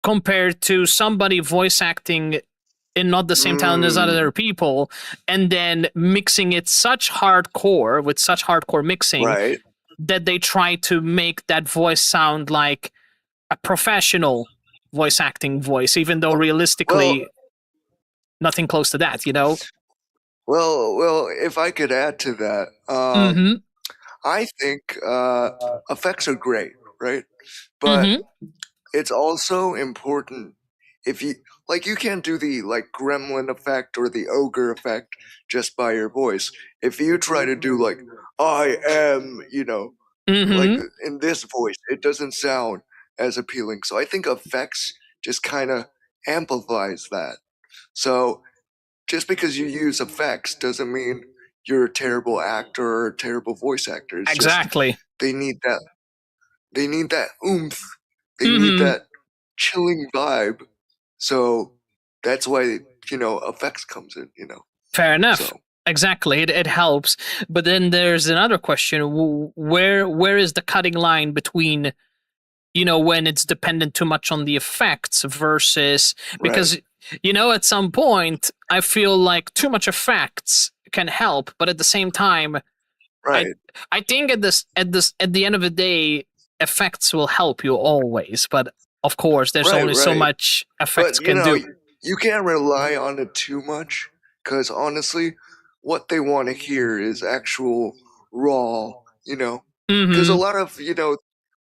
compared to somebody voice acting in not the same talent as other people, and then mixing it such hardcore with such hardcore mixing Right. that they try to make that voice sound like a professional voice acting voice, even though realistically nothing close to that, you know? Well, if I could add to that, I think effects are great, right? But it's also important if you can't do the like gremlin effect or the ogre effect just by your voice. If you try to do like I am, like in this voice, it doesn't sound as appealing. So I think effects just kind of amplifies that. So just because you use effects doesn't mean you're a terrible actor or a terrible voice actor. It's Exactly. just they need that oomph. They need that chilling vibe. So that's why, effects comes in, Fair enough. So. Exactly, it helps. But then there's another question: where is the cutting line between, when it's dependent too much on the effects versus because at some point I feel like too much effects can help, but at the same time, I think at the end of the day, effects will help you always. But of course, there's only so much effects can do. You can't rely on it too much because honestly, what they want to hear is actual raw, because a lot of,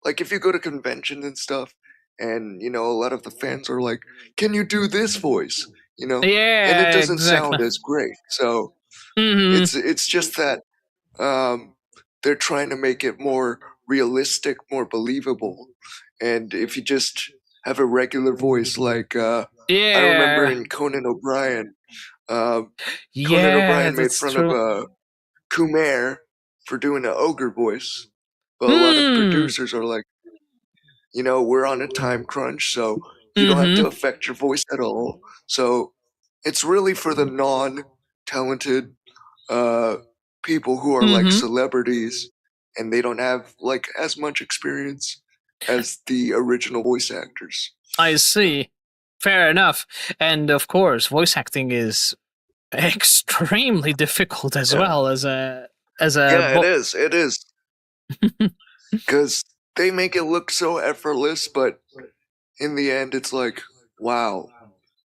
like if you go to conventions and stuff and, a lot of the fans are like, can you do this voice? And it doesn't sound as great. So it's just that they're trying to make it more realistic, more believable. And if you just have a regular voice like I remember in Conan O'Brien, Conan O'Brien made fun of Kumair for doing an ogre voice. But a lot of producers are like, we're on a time crunch, so you don't have to affect your voice at all. So it's really for the non-talented people who are like celebrities and they don't have like as much experience as the original voice actors. I see. Fair enough. And of course, voice acting is extremely difficult as well as a it is. It is. Because they make it look so effortless, but in the end, it's like, wow.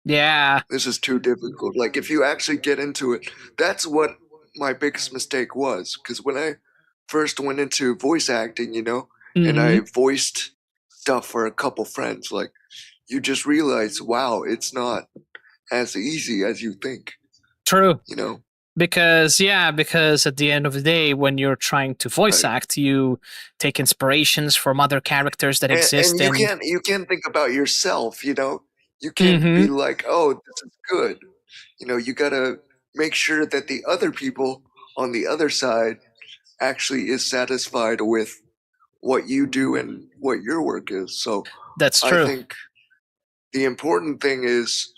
Yeah. This is too difficult. Like, if you actually get into it, that's what my biggest mistake was. Because when I first went into voice acting, and I voiced stuff for a couple friends, like, you just realize, wow, it's not as easy as you think. True. Because at the end of the day, when you're trying to voice act, you take inspirations from other characters that exist. And you can't think about yourself, You can't be like, oh, this is good. You gotta make sure that the other people on the other side actually is satisfied with what you do and what your work is. So that's true. I think the important thing is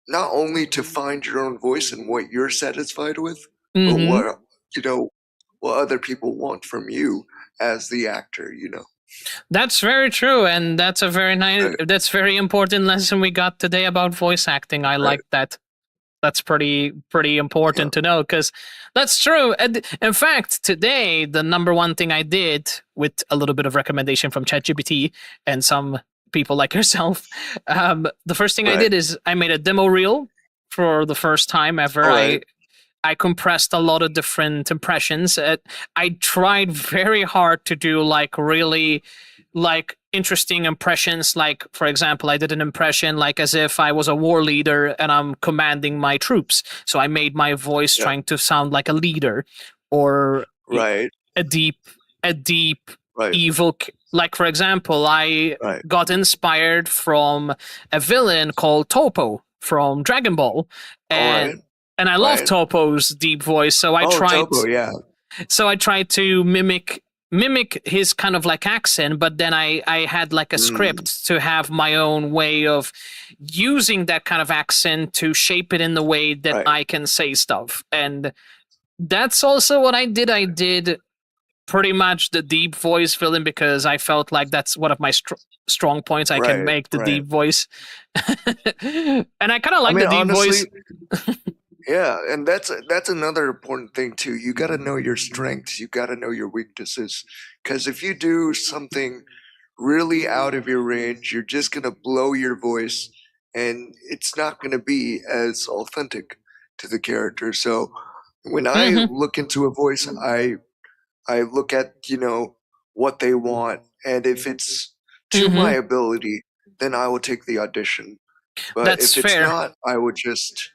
not only to find your own voice and what you're satisfied with, but Mhm. what what other people want from you as the actor. That's very true, and that's a very nice. That's very important lesson we got today about voice acting. I like that. That's pretty important to know, because that's true. And in fact, today the number one thing I did, with a little bit of recommendation from ChatGPT and some people like yourself, the first thing I did is I made a demo reel for the first time ever. I compressed a lot of different impressions. I tried very hard to do like really like interesting impressions. Like, for example, I did an impression like as if I was a war leader and I'm commanding my troops. So I made my voice trying to sound like a leader, or a deep evil. Like, for example, I got inspired from a villain called Topo from Dragon Ball, and I love Topo's deep voice, so I tried. Topo, yeah. So I tried to mimic his kind of like accent, but then I had like a script to have my own way of using that kind of accent to shape it in the way that I can say stuff, and that's also what I did. I did pretty much the deep voice villain because I felt like that's one of my strong points. I can make the deep voice, and I kind of like the deep voice. Yeah, and that's another important thing too. You got to know your strengths. You got to know your weaknesses. Because if you do something really out of your range, you're just gonna blow your voice, and it's not gonna be as authentic to the character. So when I look into a voice, I look at what they want, and if it's to my ability, then I will take the audition. But That's if it's fair. not, I would just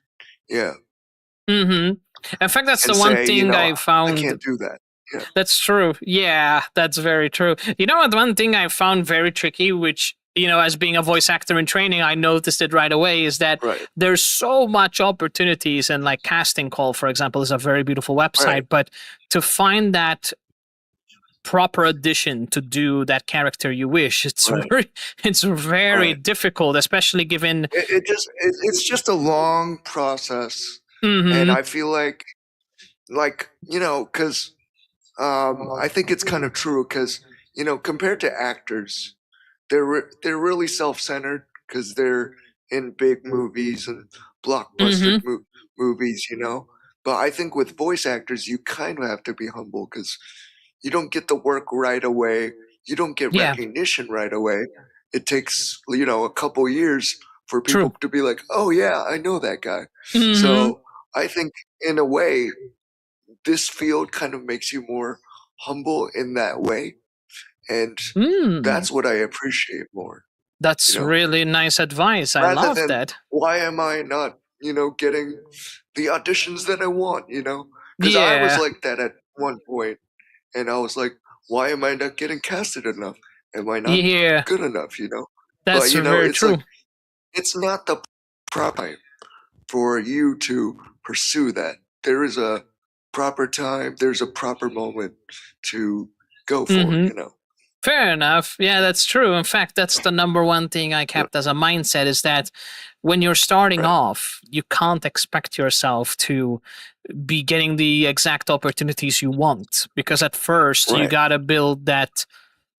In fact, that's and the one say, thing I found. I can't do that. Yeah. That's true. Yeah, that's very true. You know what? One thing I found very tricky, which, as being a voice actor in training, I noticed it right away, is that there's so much opportunities, and like Casting Call, for example, is a very beautiful website, but to find that proper audition to do that character you wish, it's very difficult, especially given it's just a long process, and I feel like because I think it's kind of true, because compared to actors, they're really self-centered because they're in big movies and blockbuster movies, but I think with voice actors you kind of have to be humble, because you don't get the work right away. You don't get recognition right away. It takes, a couple years for people to be like, oh yeah, I know that guy. So I think in a way, this field kind of makes you more humble in that way. And that's what I appreciate more. That's really nice advice. I Rather love than, that. why am I not, getting the auditions that I want, Because I was like that at one point. And I was like, why am I not getting casted enough? Am I not good enough, That's but, very it's true. like, it's not the proper time for you to pursue that. There is a proper time. There's a proper moment to go for it, Fair enough. Yeah, that's true. In fact, that's the number one thing I kept as a mindset, is that when you're starting off, you can't expect yourself to be getting the exact opportunities you want, because at first you got to build that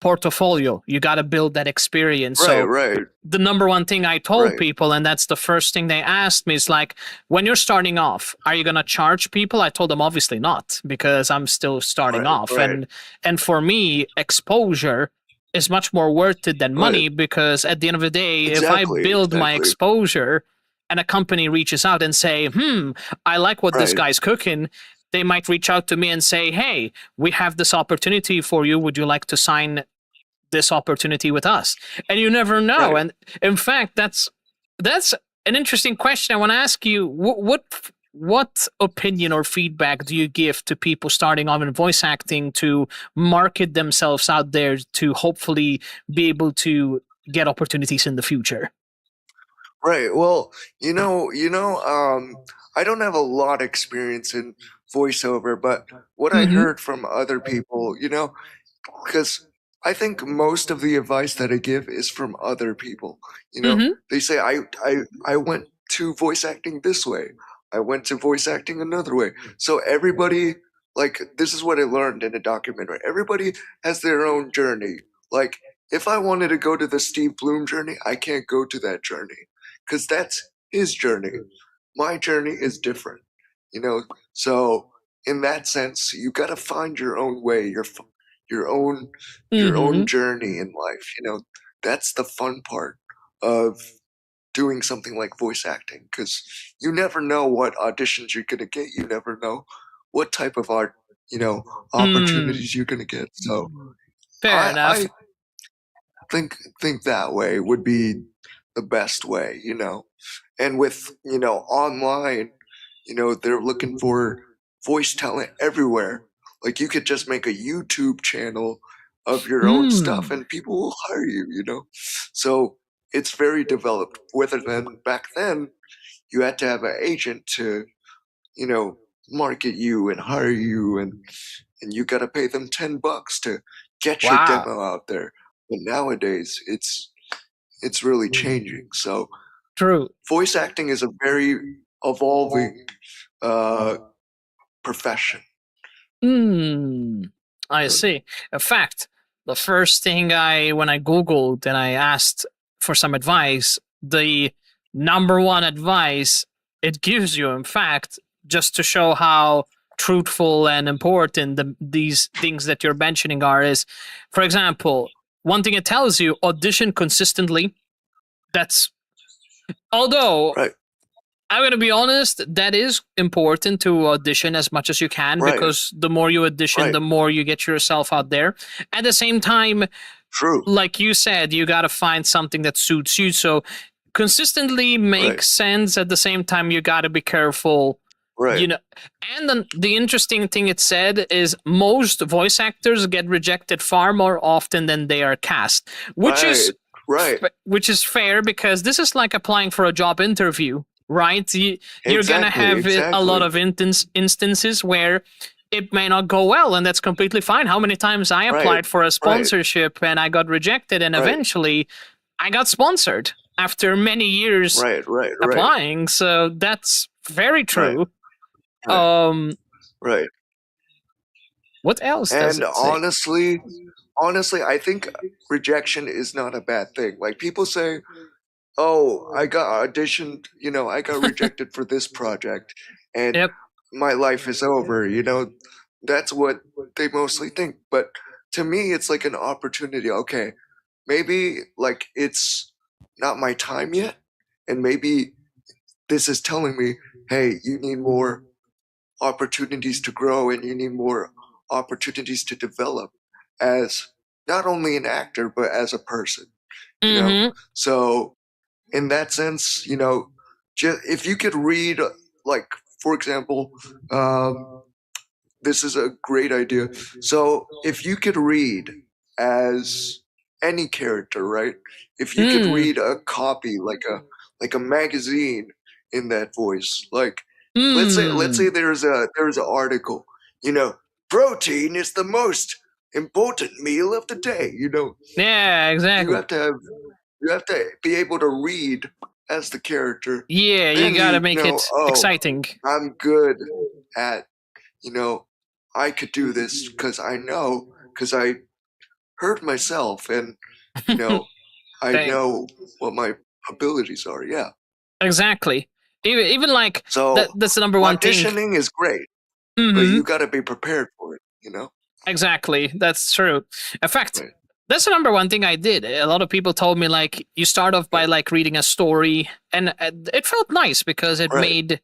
portfolio. You got to build that experience. The number one thing I told people, and that's the first thing they asked me, is like, when you're starting off, are you going to charge people? I told them obviously not, because I'm still starting off. And for me, exposure is much more worth it than money, because at the end of the day, if I build my exposure and a company reaches out and say, I like what this guy's cooking, they might reach out to me and say, hey, we have this opportunity for you. Would you like to sign this opportunity with us? And you never know. And in fact, that's an interesting question. I want to ask you, what opinion or feedback do you give to people starting off in voice acting to market themselves out there to hopefully be able to get opportunities in the future? Right. Well, I don't have a lot of experience in voiceover, but what I heard from other people, because I think most of the advice that I give is from other people. They say I went to voice acting this way. I went to voice acting another way. So everybody, like, this is what I learned in a documentary. Everybody has their own journey. Like, if I wanted to go to the Steve Bloom journey, I can't go to that journey because that's his journey. My journey is different, you know. So in that sense, you got to find your own way, your own journey in life. You know, that's the fun part of doing something like voice acting because you never know what auditions you're gonna get. You never know what type of opportunities you're gonna get. So Fair enough. I think that way would be the best way, you know. And with online, they're looking for voice talent everywhere. Like you could just make a YouTube channel of your own stuff and people will hire you, you know. So it's very developed. Whether than back then you had to have an agent to, market you and hire you and you gotta pay them $10 to get your demo out there. But nowadays it's really changing. So true. Voice acting is a very evolving profession. I see. In fact, the first thing when I Googled and I asked for some advice, the number one advice it gives you, in fact, just to show how truthful and important these things that you're mentioning are, is, for example, one thing it tells you, audition consistently. That's, although I'm going to be honest, that is important to audition as much as you can because the more you audition, the more you get yourself out there. At the same time, like you said, you got to find something that suits you. So consistently makes sense. At the same time, you got to be careful. You know, and then the interesting thing it said is most voice actors get rejected far more often than they are cast, which is which is fair because this is like applying for a job interview, right? You're gonna have a lot of instances where it may not go well, and that's completely fine. How many times I applied for a sponsorship and I got rejected, and eventually I got sponsored after many years applying. So that's very true. What else does And it say? honestly, I think rejection is not a bad thing. Like people say, "Oh, I got auditioned, I got rejected for this project and my life is over." You know, that's what they mostly think. But to me, it's like an opportunity. Okay, maybe like it's not my time yet, and maybe this is telling me, "Hey, you need more opportunities to grow and you need more opportunities to develop as not only an actor but as a person." You know, so in that sense, if you could read, like for example, this is a great idea. So if you could read as any character, right? If you could read a copy, like a magazine in that voice, like let's say there's an article, protein is the most important meal of the day. Yeah, exactly. You have to be able to read as the character. Yeah, Then you gotta make it exciting. I'm good at, I could do this because I heard myself and, I know what my abilities are. Yeah. Exactly. Even like, So that's the number one thing. auditioning is great, but you got to be prepared for it, Exactly. That's true. In fact, that's the number one thing I did. A lot of people told me, like, you start off by like reading a story, and it felt nice because it made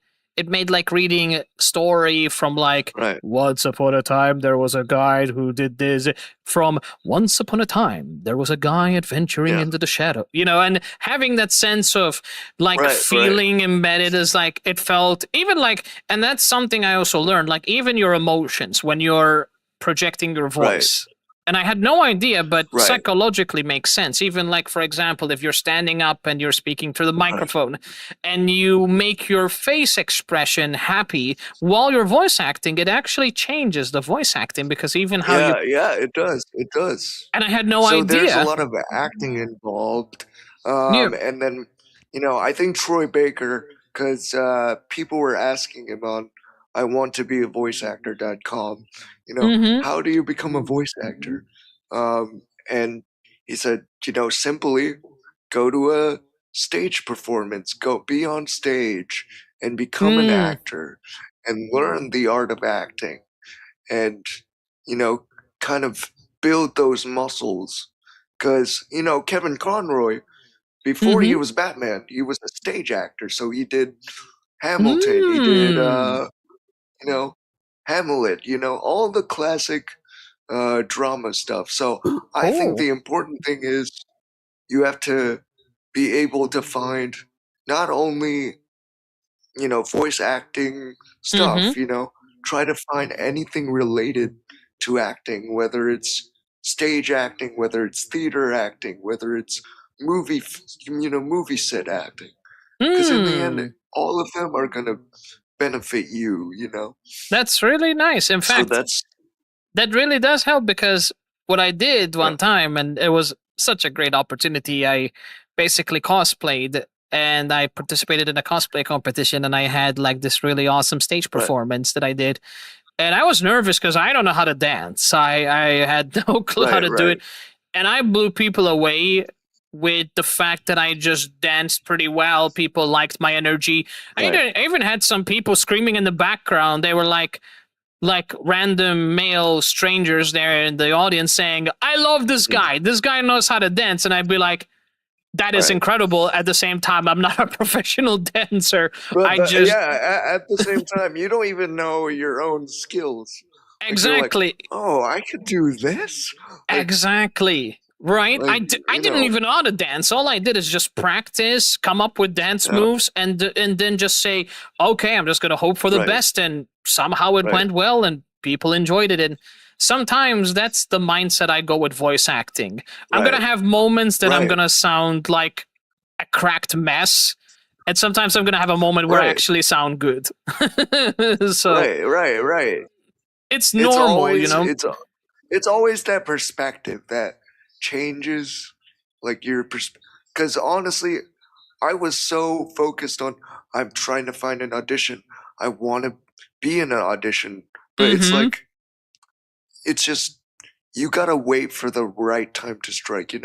like reading a story from like once upon a time there was a guy who did this, from once upon a time there was a guy adventuring into the shadow, and having that sense of like feeling embedded is like, it felt even like, and that's something I also learned, like even your emotions when you're projecting your voice. And I had no idea, but psychologically makes sense. Even like, for example, if you're standing up and you're speaking through the microphone and you make your face expression happy while you're voice acting, it actually changes the voice acting because even how it does. And I had no idea. So there's a lot of acting involved. And then, I think Troy Baker because people were asking him on I want to be a voice actor.com, how do you become a voice actor? And he said, simply go to a stage performance, go be on stage and become an actor and learn the art of acting and, kind of build those muscles. Because, Kevin Conroy, before he was Batman, he was a stage actor. So he did Hamilton, he did, Hamlet, all the classic drama stuff. So I think the important thing is you have to be able to find not only, voice acting stuff, try to find anything related to acting, whether it's stage acting, whether it's theater acting, whether it's movie set acting. Because in the end, all of them are going to benefit you, That's really nice. In fact, that really does help because what I did one time, and it was such a great opportunity, I basically cosplayed and I participated in a cosplay competition and I had like this really awesome stage performance that I did. And I was nervous because I don't know how to dance. I had no clue how to do it. And I blew people away with the fact that I just danced pretty well. People liked my energy. I even had some people screaming in the background. They were like random male strangers there in the audience saying, I love this guy. This guy knows how to dance. And I'd be like, that is incredible. At the same time, I'm not a professional dancer. At the same time, you don't even know your own skills. Exactly. Like, oh, I could do this? Exactly. Right? I didn't even know how to dance. All I did is just practice, come up with dance moves, and then just say, okay, I'm just going to hope for the best. And somehow it went well and people enjoyed it. And sometimes that's the mindset I go with voice acting. I'm going to have moments that I'm going to sound like a cracked mess. And sometimes I'm going to have a moment where I actually sound good. So Right. It's normal, It's always that perspective that changes like your perspective. Because honestly, I was so focused on I'm trying to find an audition. I want to be in an audition. But it's like, it's just, you got to wait for the right time to strike, It's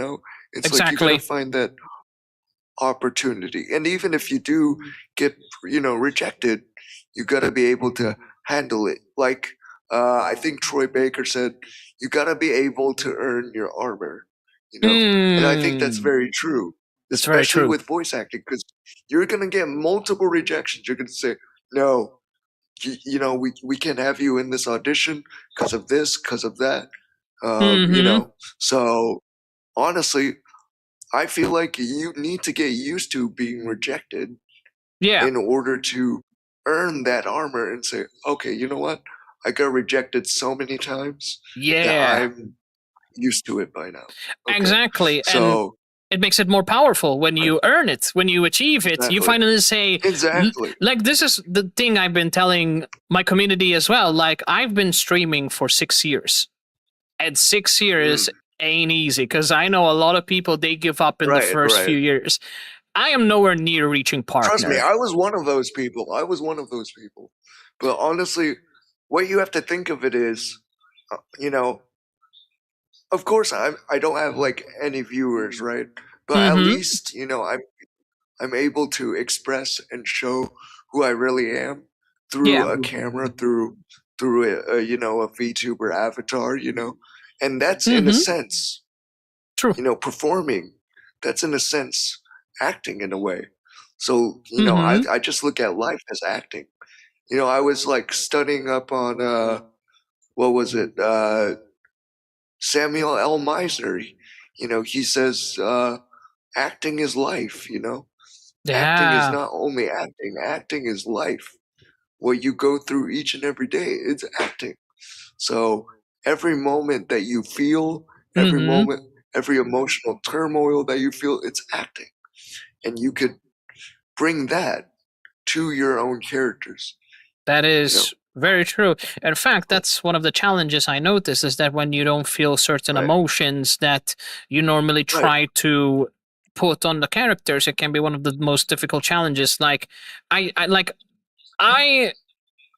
like you got to find that opportunity. And even if you do get, rejected, you got to be able to handle it. Like, I think Troy Baker said, you got to be able to earn your armor, And I think that's very true, especially with voice acting, because you're going to get multiple rejections. You're going to say, no, we can't have you in this audition because of this, because of that, So honestly, I feel like you need to get used to being rejected in order to earn that armor and say, okay, you know what? I got rejected so many times. Yeah. I'm used to it by now. Okay. Exactly. So and it makes it more powerful when you earn it, when you achieve it. You finally say, like, this is the thing I've been telling my community as well. Like, I've been streaming for 6 years. And 6 years ain't easy because I know a lot of people, they give up in the first few years. I am nowhere near reaching partner. Trust me, I was one of those people. But honestly, what you have to think of it is, of course, I don't have like any viewers, right? But at least, I'm able to express and show who I really am through a camera, through a a VTuber avatar, and that's in a sense, true. Performing. That's in a sense acting in a way. So I just look at life as acting. I was like studying up on what was it? Samuel L. Meisner. He says acting is life. Acting is not only acting. Acting is life. What you go through each and every day, it's acting. So every moment that you feel, every moment, every emotional turmoil that you feel, it's acting. And you could bring that to your own characters. That is very true. In fact, that's one of the challenges I notice is that when you don't feel certain emotions that you normally try to put on the characters, it can be one of the most difficult challenges. Like I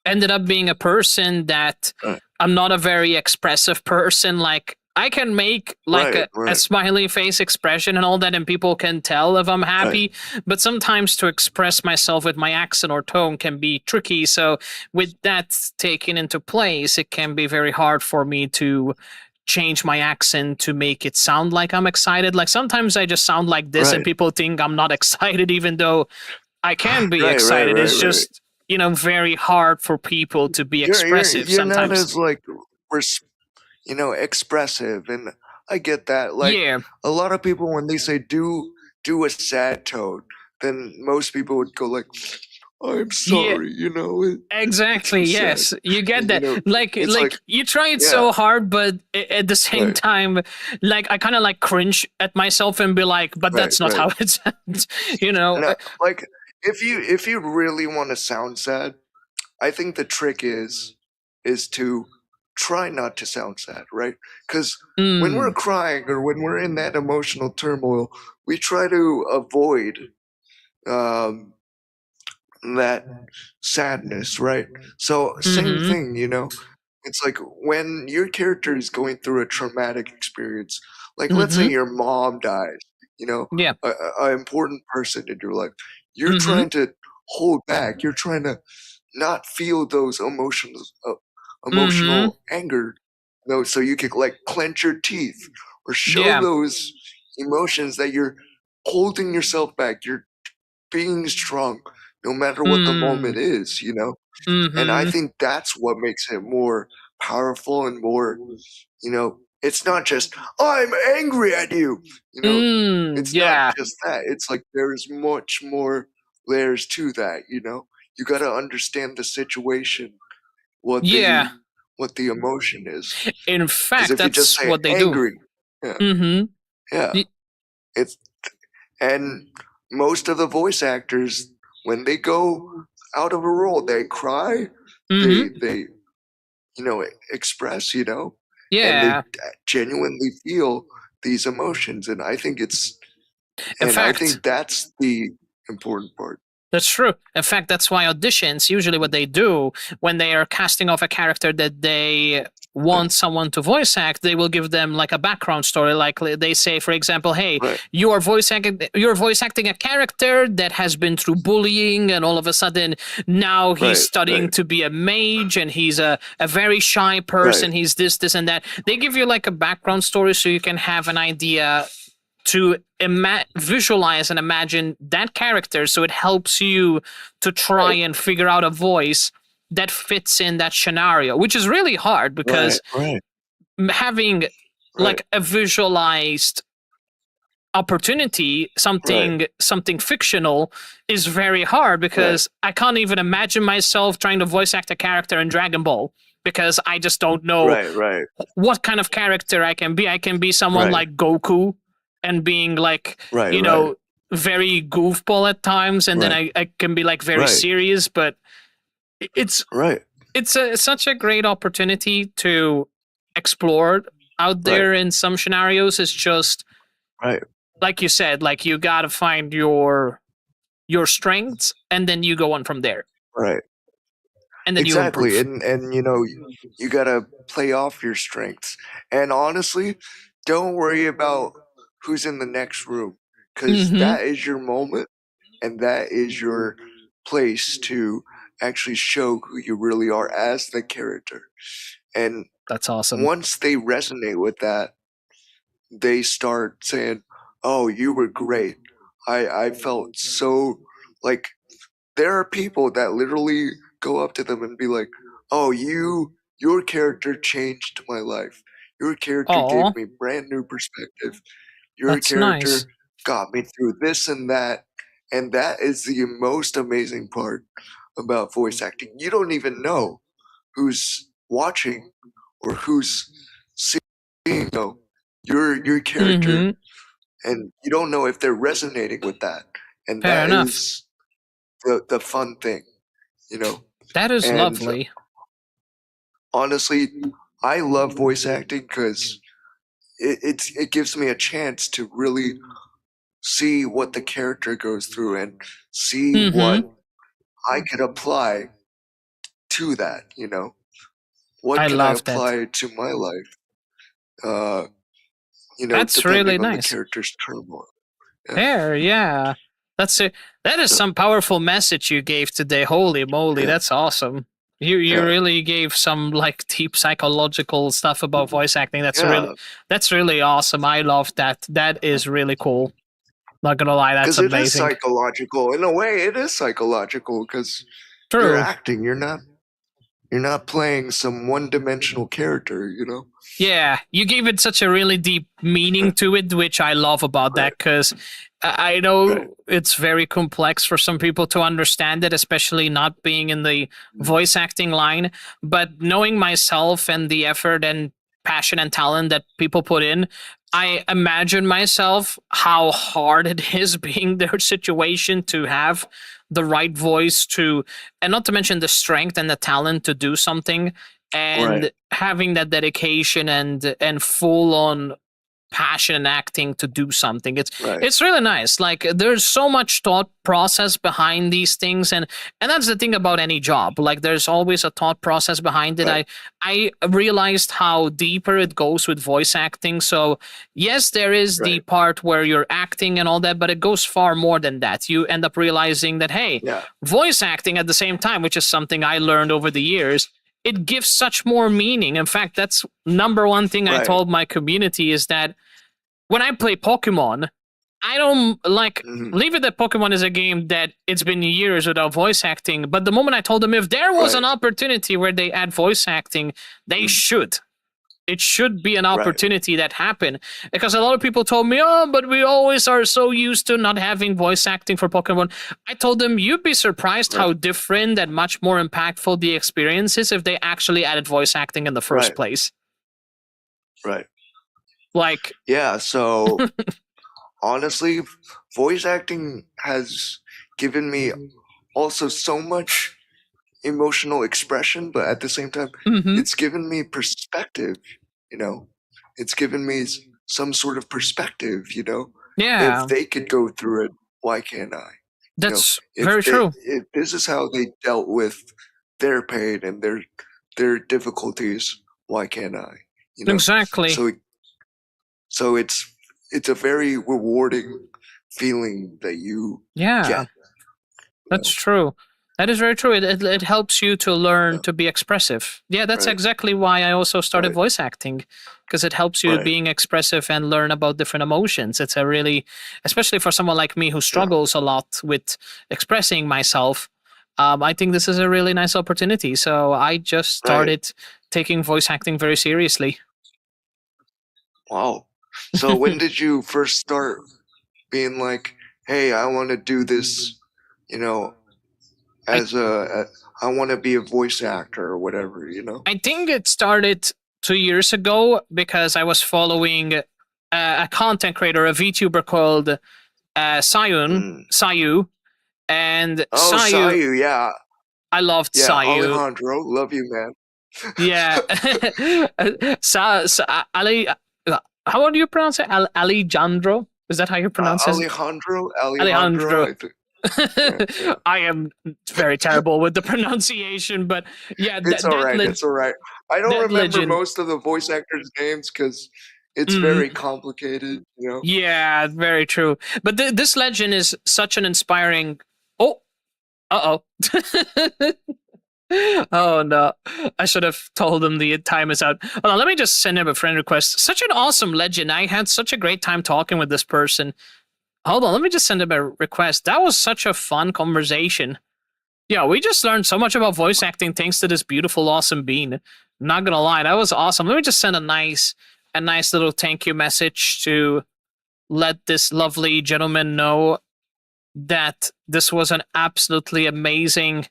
ended up being a person that I'm not a very expressive person. Like I can make like a smiley face expression and all that, and people can tell if I'm happy. But sometimes to express myself with my accent or tone can be tricky. So with that taken into place, it can be very hard for me to change my accent to make it sound like I'm excited. Like sometimes I just sound like this and people think I'm not excited, even though I can be excited. It's just, you know, very hard for people to be expressive you're sometimes. not as like you know, expressive, and I get that. Like a lot of people when they say do a sad tone, then most people would go like, I'm sorry, you know. Exactly. Yes, sad. you get that. You know, like it's like you try it so hard, but at the same time, like I kind of like cringe at myself and be like, but that's not how it sounds. You know, no, like if you really want to sound sad, I think the trick is to try not to sound sad, right? Because when we're crying or when we're in that emotional turmoil, we try to avoid that sadness, right? So same thing, you know. It's like when your character is going through a traumatic experience, like let's say your mom dies, you know, a important person in your life. You're trying to hold back. You're trying to not feel those emotional anger, you know, so you can like clench your teeth or show those emotions that you're holding yourself back. You're being strong no matter what the moment is, you know. And I think that's what makes it more powerful and more, you know, it's not just I'm angry at you, you know. It's not just that. It's like there's much more layers to that, you know. You got to understand the situation, what the emotion is. In fact, if you just that's say what they angry, do. it's and most of the voice actors when they go out of a role, they cry, they you know express, you know, and they genuinely feel these emotions, and I think it's I think that's the important part. That's true. In fact, that's why auditions, usually what they do when they are casting off a character that they want someone to voice act, they will give them like a background story. Like they say, for example, hey, you're voice acting a character that has been through bullying, and all of a sudden now he's studying to be a mage, and he's a very shy person. He's this, and that. They give you like a background story so you can have an idea to visualize and imagine that character, so it helps you to try and figure out a voice that fits in that scenario, which is really hard because having like a visualized opportunity, something fictional, is very hard because I can't even imagine myself trying to voice act a character in Dragon Ball because I just don't know what kind of character I can be. I can be someone like Goku and being like, you know, very goofball at times, and then I can be like very serious, but it's such a great opportunity to explore out there in some scenarios. It's just like you said, like you gotta find your strengths and then you go on from there. And then exactly, you improve. and you know, you gotta play off your strengths, and honestly, don't worry about who's in the next room, because that is your moment and that is your place to actually show who you really are as the character. And that's awesome. Once they resonate with that, they start saying, oh, you were great. I felt so like there are people that literally go up to them and be like, oh, your character changed my life. Your character gave me brand new perspective. Your character got me through this and that. And that is the most amazing part about voice acting. You don't even know who's watching or who's seeing your character. And you don't know if they're resonating with that. And that is the fun thing, you know. That is lovely. Honestly, I love voice acting because it gives me a chance to really see what the character goes through and see what I could apply to that, you know? What I can I love that. apply to my life? You know, That's depending really on the nice. character's turmoil. There, yeah. That's it. That is some powerful message you gave today. Holy moly, that's awesome. You really gave some like deep psychological stuff about voice acting. That's really awesome. I love that. That is really cool. Not gonna lie, that's Because it is amazing. psychological. In a way, it is psychological because you're acting. You're not playing some one-dimensional character, you know? Yeah, you gave it such a really deep meaning to it, which I love about that, because I know it's very complex for some people to understand it, especially not being in the voice acting line. But knowing myself and the effort and passion and talent that people put in, I imagine myself how hard it is being their situation to have the right voice to, and not to mention the strength and the talent to do something, and having that dedication and full on passion and acting to do something. It's really nice. Like there's so much thought process behind these things, and that's the thing about any job. Like there's always a thought process behind it. I realized how deeper it goes with voice acting. So yes, there is the part where you're acting and all that, but it goes far more than that. You end up realizing that voice acting at the same time, which is something I learned over the years, it gives such more meaning. In fact, that's number one thing I told my community is that when I play Pokemon, I don't leave it that Pokemon is a game that it's been years without voice acting. But the moment I told them if there was an opportunity where they add voice acting, they should. It should be an opportunity that happened, because a lot of people told me, oh, but we always are so used to not having voice acting for Pokemon. I told them you'd be surprised how different and much more impactful the experience is if they actually added voice acting in the first place. Like, yeah, so honestly, voice acting has given me also so much emotional expression, but at the same time, it's given me perspective, you know? It's given me some sort of perspective, you know? Yeah. If they could go through it, why can't I? That's very true. If this is how they dealt with their pain and their difficulties, why can't I? You know? Exactly. So it's a very rewarding feeling that you get. That's true. That is very true. It helps you to learn to be expressive. Yeah, that's exactly why I also started voice acting, because it helps you being expressive and learn about different emotions. It's a really, especially for someone like me who struggles a lot with expressing myself, I think this is a really nice opportunity. So I just started taking voice acting very seriously. Wow. So when did you first start being like, hey, I want to do this, you know, I want to be a voice actor or whatever, you know? I think it started 2 years ago because I was following a content creator, a VTuber called Sayu. And Sayu, yeah. I loved Sayu. Alejandro, love you, man. Yeah. How do you pronounce it? Alejandro? Is that how you pronounce it? Alejandro. I am very terrible with the pronunciation, but yeah, it's all right. It's all right. I don't remember most of the voice actors' names because it's very complicated, you know. Yeah, very true. But this legend is such an inspiring. Oh, oh no! I should have told him the time is out. Hold on, let me just send him a friend request. Such an awesome legend. I had such a great time talking with this person. Hold on, let me just send him a request. That was such a fun conversation. Yeah, we just learned so much about voice acting thanks to this beautiful, awesome bean. Not gonna lie, that was awesome. Let me just send a nice little thank you message to let this lovely gentleman know that this was an absolutely amazing,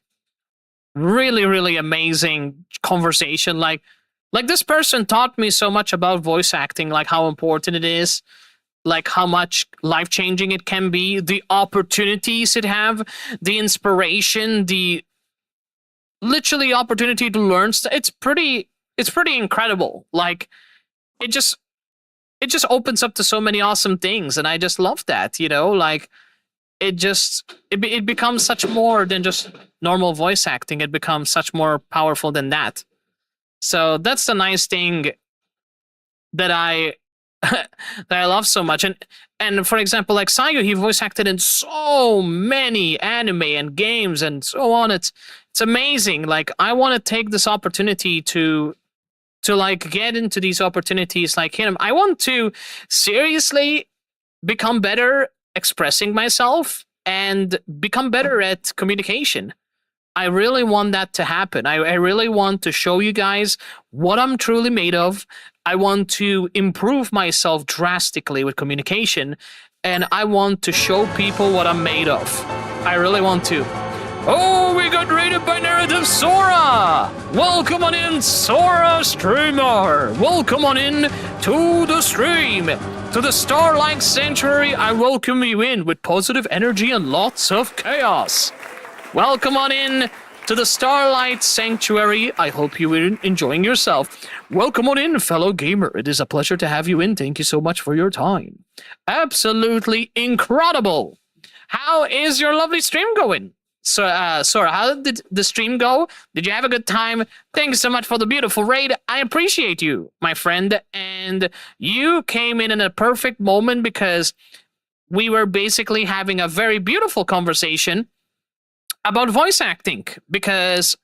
really, really amazing conversation. Like this person taught me so much about voice acting, like how important it is, like how much life-changing it can be, the opportunities it have, the inspiration, the literally opportunity to learn. It's pretty incredible. Like it it just opens up to so many awesome things, and I just love that, you know, like it becomes such more than just normal voice acting. It becomes such more powerful than that. So that's the nice thing that I that I love so much. And for example, like Sayu, he voice acted in so many anime and games and so on. It's amazing. Like, I want to take this opportunity to like get into these opportunities like him. I want to seriously become better expressing myself and become better at communication. I really want that to happen. I really want to show you guys what I'm truly made of. I want to improve myself drastically with communication, and I want to show people what I'm made of. I really want to. Oh, we got raided by Narrative Sora! Welcome on in, Sora Streamer! Welcome on in to the stream! To the Starlight Sanctuary, I welcome you in with positive energy and lots of chaos. Welcome on in to the Starlight Sanctuary. I hope you are enjoying yourself. Welcome on in, fellow gamer. It is a pleasure to have you in. Thank you so much for your time. Absolutely incredible. How is your lovely stream going? So, Sora, how did the stream go? Did you have a good time? Thanks so much for the beautiful raid. I appreciate you, my friend. And you came in a perfect moment because we were basically having a very beautiful conversation about voice acting. Because,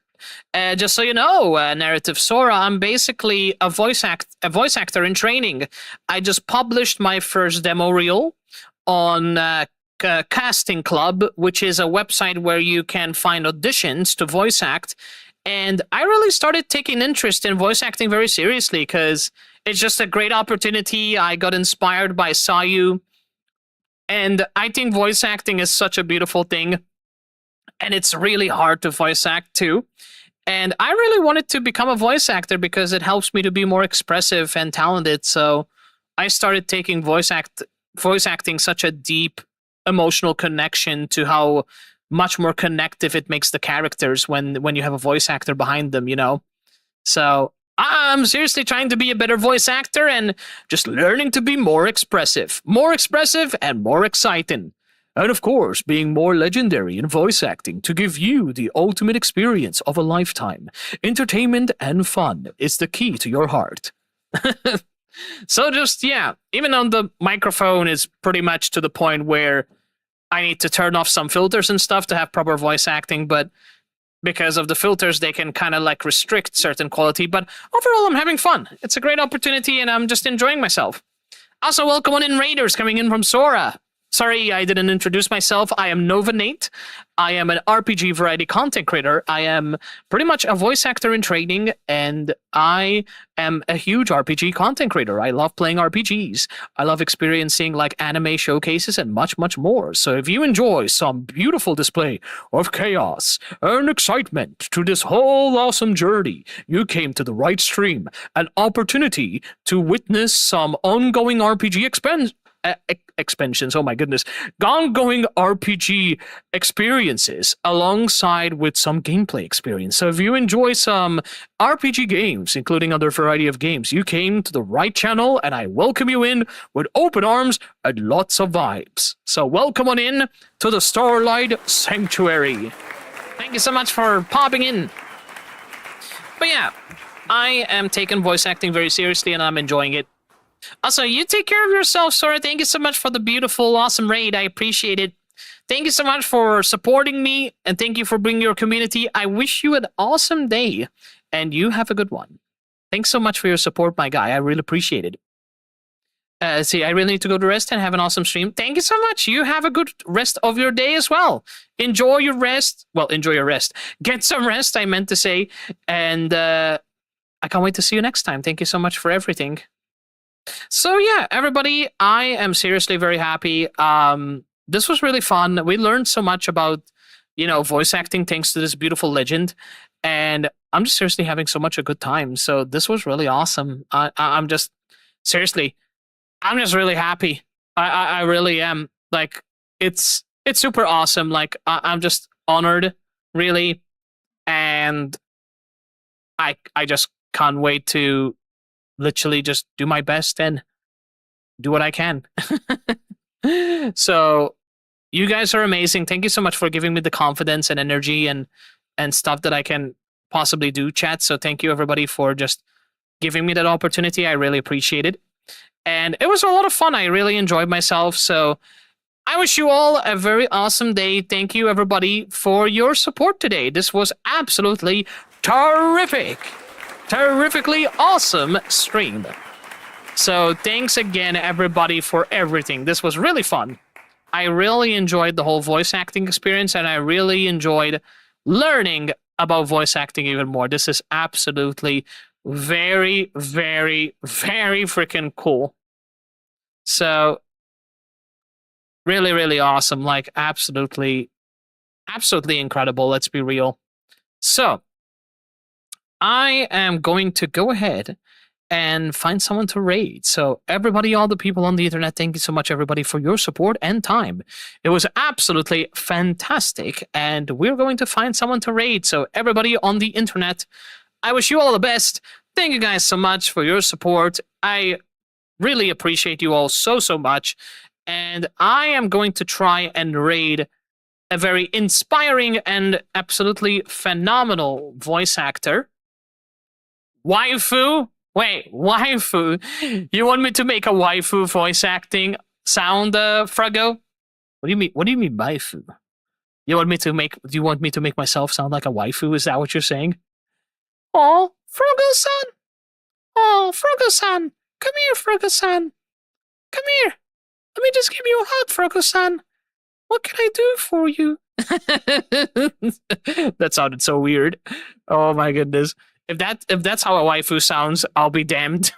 just so you know, Narrative Sora, I'm basically a voice actor in training. I just published my first demo reel on Casting Club, which is a website where you can find auditions to voice act. And I really started taking interest in voice acting very seriously because it's just a great opportunity. I got inspired by Sayu. And I think voice acting is such a beautiful thing. And it's really hard to voice act too. And I really wanted to become a voice actor because it helps me to be more expressive and talented. So I started taking voice acting such a deep emotional connection to how much more connective it makes the characters when you have a voice actor behind them, you know? So I'm seriously trying to be a better voice actor and just learning to be more expressive and more exciting. And of course, being more legendary in voice acting to give you the ultimate experience of a lifetime. Entertainment and fun is the key to your heart. So just, yeah, even on the microphone is pretty much to the point where I need to turn off some filters and stuff to have proper voice acting, but because of the filters, they can kind of like restrict certain quality. But overall, I'm having fun. It's a great opportunity, and I'm just enjoying myself. Also, welcome on in Raiders coming in from Sora. Sorry, I didn't introduce myself. I am Nova Nate. I am an RPG variety content creator. I am pretty much a voice actor in training, and I am a huge RPG content creator. I love playing RPGs. I love experiencing like anime showcases and much, much more. So if you enjoy some beautiful display of chaos and excitement to this whole awesome journey, you came to the right stream. An opportunity to witness some ongoing RPG expansions, oh my goodness, ongoing RPG experiences alongside with some gameplay experience. So if you enjoy some RPG games, including other variety of games, you came to the right channel, and I welcome you in with open arms and lots of vibes. So welcome on in to the Starlight Sanctuary. Thank you so much for popping in. But yeah, I am taking voice acting very seriously, and I'm enjoying it. Also, you take care of yourself, Sora. Thank you so much for the beautiful, awesome raid. I appreciate it. Thank you so much for supporting me, and thank you for bringing your community. I wish you an awesome day, and you have a good one. Thanks so much for your support, my guy. I really appreciate it. See, I really need to go to rest and have an awesome stream. Thank you so much. You have a good rest of your day as well. Enjoy your rest. Well, enjoy your rest. Get some rest, I meant to say. And I can't wait to see you next time. Thank you so much for everything. So yeah, everybody, I am seriously very happy. This was really fun. We learned so much about, voice acting thanks to this beautiful legend. And I'm just seriously having so much a good time. So this was really awesome. I'm just really happy. I really am. Like, it's super awesome. Like, I'm just honored, really. And I just can't wait to literally just do my best and do what I can. So you guys are amazing. Thank you so much for giving me the confidence and energy and stuff that I can possibly do, chat. So thank you everybody for just giving me that opportunity. I really appreciate it. And it was a lot of fun. I really enjoyed myself. So I wish you all a very awesome day. Thank you everybody for your support today. This was absolutely terrific. Terrifically awesome stream. So thanks again everybody for everything. This was really fun. I really enjoyed the whole voice acting experience, and I really enjoyed learning about voice acting even more. This is absolutely very, very, very freaking cool. So really, really awesome. Like absolutely, absolutely incredible. Let's be real. So I am going to go ahead and find someone to raid. So everybody, all the people on the internet, thank you so much everybody for your support and time. It was absolutely fantastic, and we're going to find someone to raid. So everybody on the internet, I wish you all the best. Thank you guys so much for your support. I really appreciate you all so, so much. And I am going to try and raid a very inspiring and absolutely phenomenal voice actor. Waifu? Wait, waifu? You want me to make a waifu voice acting sound, Froggo? What do you mean? What do you mean waifu? You want me to make? Do you want me to make myself sound like a waifu? Is that what you're saying? Oh, Froggo-san! Oh, Froggo-san! Come here, Froggo-san! Come here! Let me just give you a hug, Froggo-san! What can I do for you? That sounded so weird. Oh my goodness. If that's how a waifu sounds, I'll be damned.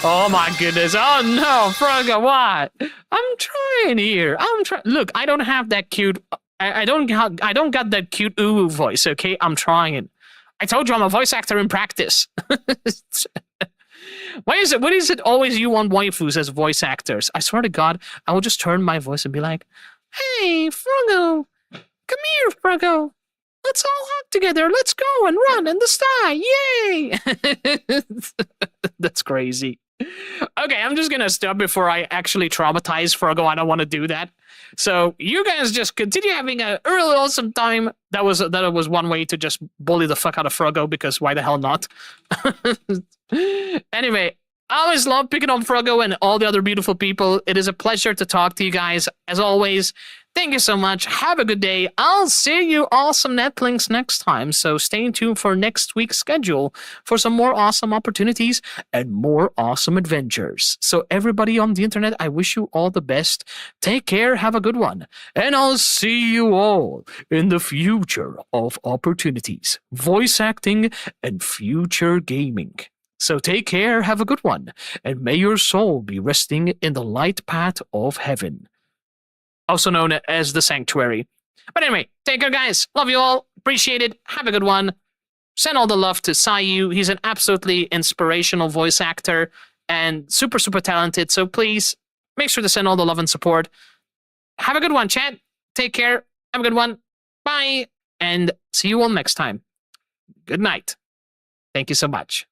Oh my goodness. Oh no, Froggo, what? I'm trying here. I'm trying. Look, I don't have that cute. I don't got that cute ooh voice. Okay, I'm trying. I told you I'm a voice actor in practice. Why is it always you want waifus as voice actors? I swear to God, I will just turn my voice and be like, "Hey, Froggo, come here, Froggo. Let's all hug together. Let's go and run in the sky. Yay!" That's crazy. Okay, I'm just gonna stop before I actually traumatize Froggo. I don't want to do that. So you guys just continue having a really awesome time. That was one way to just bully the fuck out of Froggo, because why the hell not? Anyway, I always love picking on Froggo and all the other beautiful people. It is a pleasure to talk to you guys, as always. Thank you so much. Have a good day. I'll see you awesome netlings next time. So stay tuned for next week's schedule for some more awesome opportunities and more awesome adventures. So everybody on the internet, I wish you all the best. Take care. Have a good one. And I'll see you all in the future of opportunities, voice acting, and future gaming. So take care. Have a good one. And may your soul be resting in the light path of heaven, also known as the sanctuary. But anyway, take care, guys. Love you all. Appreciate it. Have a good one. Send all the love to Sayu. He's an absolutely inspirational voice actor and super, super talented. So please make sure to send all the love and support. Have a good one, chat. Take care. Have a good one. Bye. And see you all next time. Good night. Thank you so much.